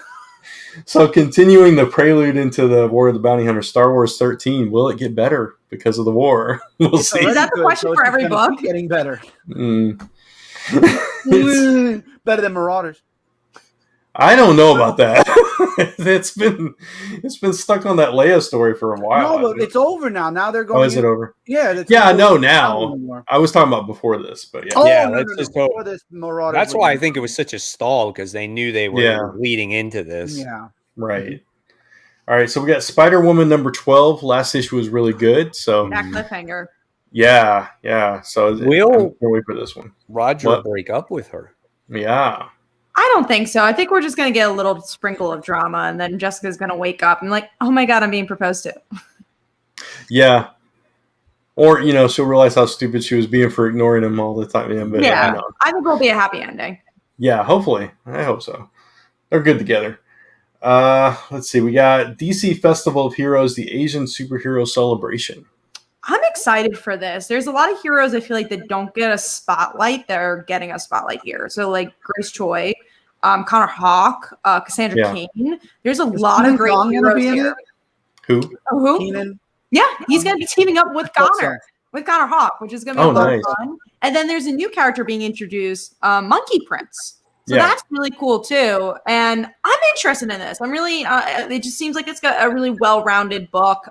So continuing the prelude into the War of the Bounty Hunter, Star Wars 13, will it get better because of the war? We'll It's see. already Is that the good, question it's for just every gonna book? keep getting better. Mm. It's- Better than Marauders. I don't know about that. It's been stuck on that Leia story for a while. No, but it's over now. Now they're going. Oh, is it over? Yeah, it's Yeah, I not know going now. anymore. I was talking about before this, but yeah. Oh, Yeah, no, let's no, no, just hope. before this Marauders That's was- why I think it was such a stall because they knew they were Yeah. leading into this. Yeah. Right. All right, so we got Spider-Woman number 12. Last issue was really good. So That cliffhanger. yeah. So I'm gonna wait for this one. Roger What? break up with her. Yeah. I don't think so. I think we're just going to get a little sprinkle of drama, and then Jessica's going to wake up and like, oh my God, I'm being proposed to. Yeah. Or, she'll realize how stupid she was being for ignoring him all the time. Yeah, but Yeah. I know. I think it'll be a happy ending. Yeah, hopefully. I hope so. They're good together. Let's see. We got DC Festival of Heroes, the Asian Superhero Celebration. I'm excited for this. There's a lot of heroes I feel like that don't get a spotlight. They're getting a spotlight here. So like Grace Choi, Connor Hawke, Cassandra Yeah. Cain. There's a Is lot Keenan of great Kong gonna heroes be in here. it? Who? Oh, who? Keenan. Yeah, he's going to be teaming up with What's Connor. With Connor Hawke, which is going to be Oh, a lot nice. of fun. And then there's a new character being introduced, Monkey Prince. So Yeah. that's really cool too. And I'm interested in this. I'm really, it just seems like it's got a really well-rounded book.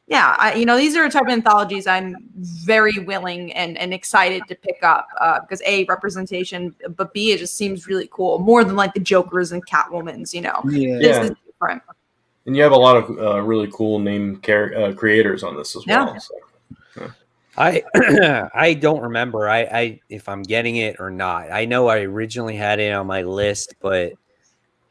These are a type of anthologies I'm very willing and excited to pick up because A, representation, but B, it just seems really cool. More than like the Jokers and Catwomans, Yeah. This Yeah. is different. And you have a lot of really cool name creators on this as well. Yeah. So. I don't remember I if I'm getting it or not. I know I originally had it on my list, but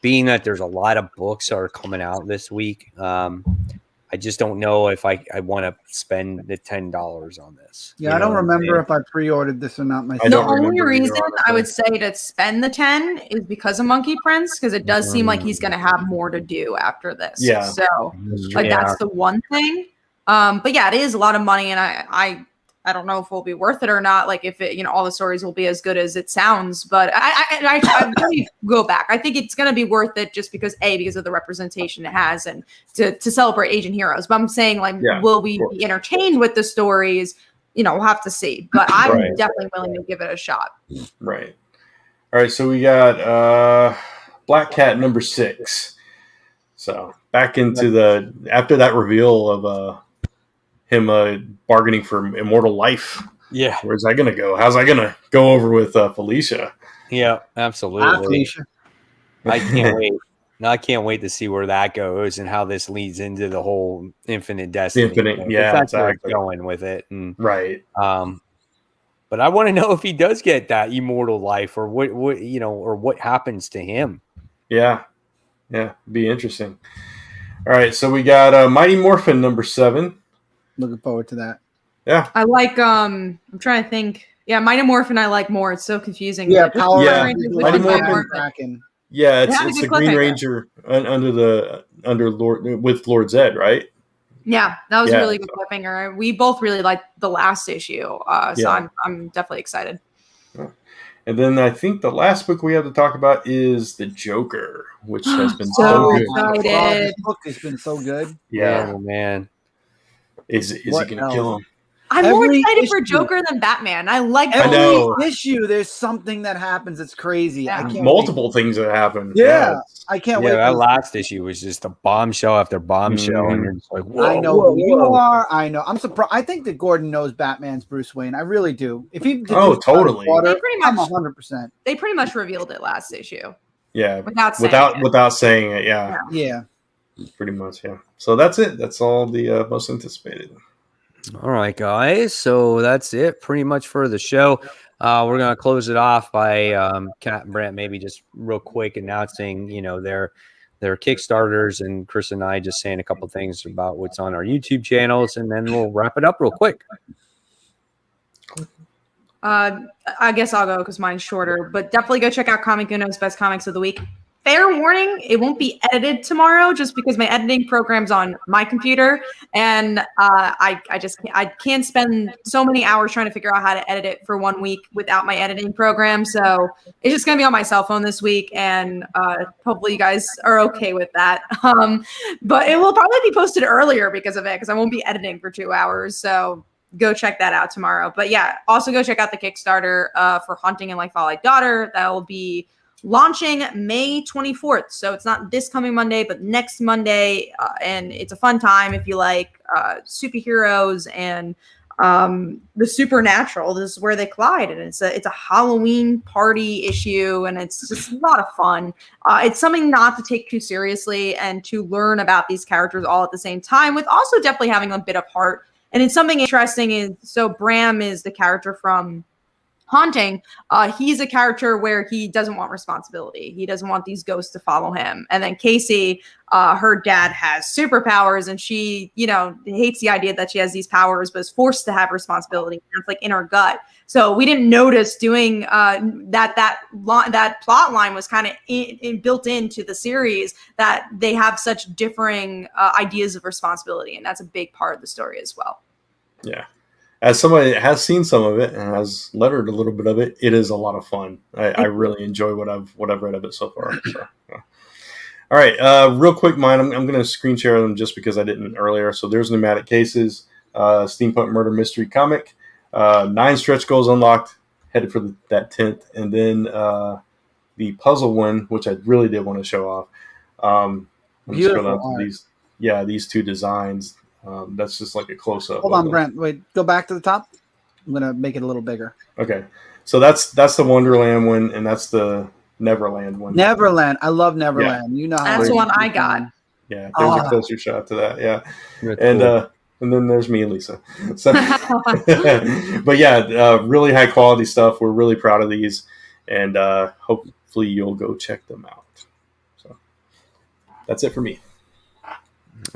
being that there's a lot of books that are coming out this week, I just don't know if I want to spend the $10 on this. Yeah, You I don't know what I'm remember saying? if I pre-ordered this or not I myself. The don't only remember either, reason I honestly. would say to spend the 10 is because of Monkey Prince, because it does seem like he's going to have more to do after this. Yeah. So like Yeah. that's the one thing. But yeah, it is a lot of money, and I I don't know if it'll be worth it or not. Like if it, all the stories will be as good as it sounds, but I really go back. I think it's going to be worth it just because of the representation it has and to celebrate Asian heroes. But I'm saying will we be entertained with the stories? We'll have to see, but I'm definitely willing to give it a shot. Right. All right. So we got Black Cat number 6. So back into after that reveal of him bargaining for immortal life. Yeah. Where's that going to go? How's that going to go over with Felicia? Yeah, absolutely. Felicia. I can't wait. No, I can't wait to see where that goes and how this leads into the whole Infinite Destiny. That's where it's going with it. And, right. But I want to know if he does get that immortal life or what or what happens to him. Yeah. Yeah. Be interesting. All right. So we got Mighty Morphin number 7. Looking forward to that. Yeah. I like, I'm trying to think. Yeah, Mighty Morphin I like more. It's so confusing. Yeah, Power Rangers. Mighty Morphin. Yeah, it's the Green Ranger under Lord Zed, right? Yeah, that was a really good cliffhanger. We both really liked the last issue, so I'm definitely excited. And then I think the last book we have to talk about is The Joker, which has been so good. Excited. This book has been so good. Yeah, man. Is he going to kill him? I'm more excited for Joker than Batman. I like every issue. There's something that happens. It's crazy. Yeah. I can't multiple things that happen. Yeah, I can't wait. Yeah, that last issue was just a bombshell after bombshell, and you're just like, whoa, I know who you are. I know. I'm surprised. I think that Gordon knows Batman's Bruce Wayne. I really do. If he totally, they pretty much, I'm 100%. They pretty much revealed it last issue. Yeah, without saying it. Yeah, pretty much. Yeah. So that's it. That's all the most anticipated. All right, guys. So that's it pretty much for the show. We're going to close it off by Kat and Brent maybe just real quick announcing, their Kickstarters, and Chris and I just saying a couple things about what's on our YouTube channels, and then we'll wrap it up real quick. I guess I'll go because mine's shorter, but definitely go check out Comic Uno's Best Comics of the Week. Fair warning, it won't be edited tomorrow just because my editing program's on my computer, and I can't spend so many hours trying to figure out how to edit it for 1 week without my editing program. So it's just gonna be on my cell phone this week, and hopefully you guys are okay with that. But it will probably be posted earlier because of it, because I won't be editing for 2 hours. So go check that out tomorrow. But yeah, also go check out the Kickstarter for Haunting and Like Fall Daughter. That will be launching May 24th. So it's not this coming Monday, but next Monday. And it's a fun time if you like superheroes and the supernatural. This is where they collide. And it's a Halloween party issue. And it's just a lot of fun. It's something not to take too seriously and to learn about these characters all at the same time, with also definitely having a bit of heart. And it's something interesting. So Bram is the character from Haunting. He's a character where he doesn't want responsibility. He doesn't want these ghosts to follow him. And then Casey, her dad has superpowers, and she, hates the idea that she has these powers, but is forced to have responsibility. It's like in her gut. So we didn't notice doing that plot line was kind of built into the series, that they have such differing ideas of responsibility, and that's a big part of the story as well. Yeah. As somebody that has seen some of it and has lettered a little bit of it, it is a lot of fun. I really enjoy what I've read of it so far. So, yeah. All right, real quick, mine. I'm going to screen share them just because I didn't earlier. So there's Pneumatic Cases, Steampunk Murder Mystery Comic, 9 stretch goals unlocked, headed for that 10th, and then the puzzle one, which I really did want to show off. Beautiful. These 2 designs. That's just like a close-up. Hold on, Brent. Wait, go back to the top. I'm going to make it a little bigger. Okay. So that's the Wonderland one, and that's the Neverland one. Neverland. I love Neverland. Yeah. That's the one I got. Yeah, there's a closer shot to that. Yeah. And then there's me and Lisa. So, but yeah, really high quality stuff. We're really proud of these, and hopefully you'll go check them out. So that's it for me.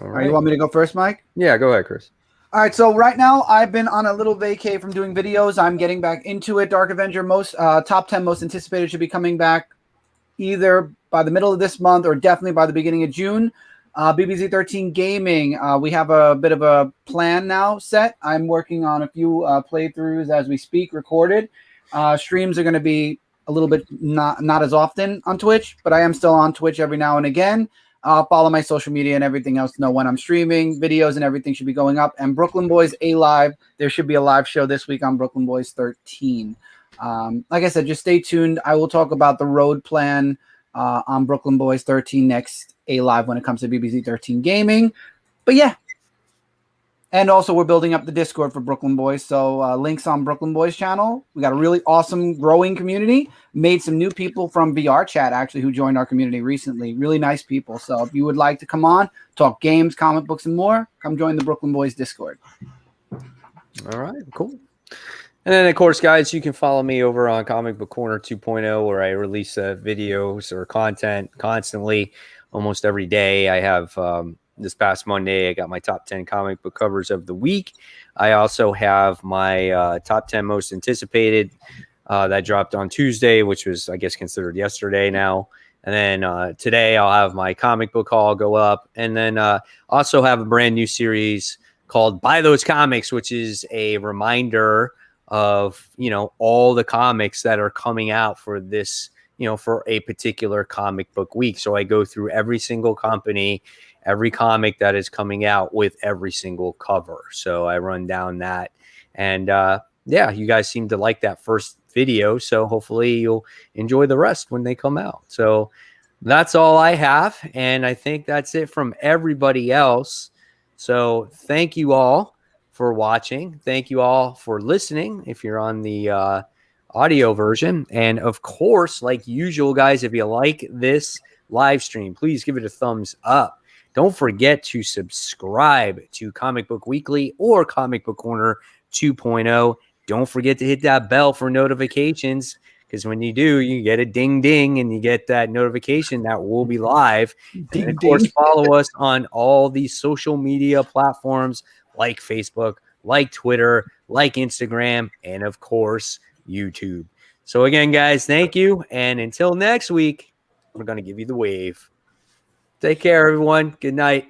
All right. You want me to go first, Mike? Yeah, go ahead, Chris. All right, so right now I've been on a little vacay from doing videos. I'm getting back into it. Dark Avenger, top 10 most anticipated, should be coming back either by the middle of this month or definitely by the beginning of June. BBC 13 Gaming, we have a bit of a plan now set. I'm working on a few playthroughs as we speak, recorded. Streams are going to be a little bit not as often on Twitch, but I am still on Twitch every now and again. Follow my social media and everything else to know when I'm streaming. Videos and everything should be going up. And Brooklyn Boys A Live, there should be a live show this week on Brooklyn Boys 13. Like I said, just stay tuned. I will talk about the road plan on Brooklyn Boys 13 next A Live when it comes to BBC 13 Gaming. But yeah. And also we're building up the Discord for Brooklyn Boys. So links on Brooklyn Boys channel. We got a really awesome growing community. Made some new people from VR chat actually who joined our community recently. Really nice people. So if you would like to come on, talk games, comic books, and more, come join the Brooklyn Boys Discord. All right, cool. And then, of course, guys, you can follow me over on Comic Book Corner 2.0, where I release videos or content constantly, almost every day. I have this past Monday, I got my top 10 comic book covers of the week. I also have my top 10 most anticipated that dropped on Tuesday, which was, I guess, considered yesterday now. And then today I'll have my comic book haul go up. And then also have a brand new series called Buy Those Comics, which is a reminder of, you know, all the comics that are coming out for this, you know, for a particular comic book week. So I go through every single company, every comic that is coming out with every single cover. So I run down that. And yeah, you guys seem to like that first video. So hopefully you'll enjoy the rest when they come out. So that's all I have. And I think that's it from everybody else. So thank you all for watching. Thank you all for listening if you're on the audio version. And of course, like usual, guys, if you like this live stream, please give it a thumbs up. Don't forget to subscribe to Comic Book Weekly or Comic Book Corner 2.0. Don't forget to hit that bell for notifications, because when you do, you get a ding ding and you get that notification that we'll be live. And of course, follow us on all these social media platforms like Facebook, like Twitter, like Instagram, and of course, YouTube. So again, guys, thank you. And until next week, we're going to give you the wave. Take care, everyone. Good night.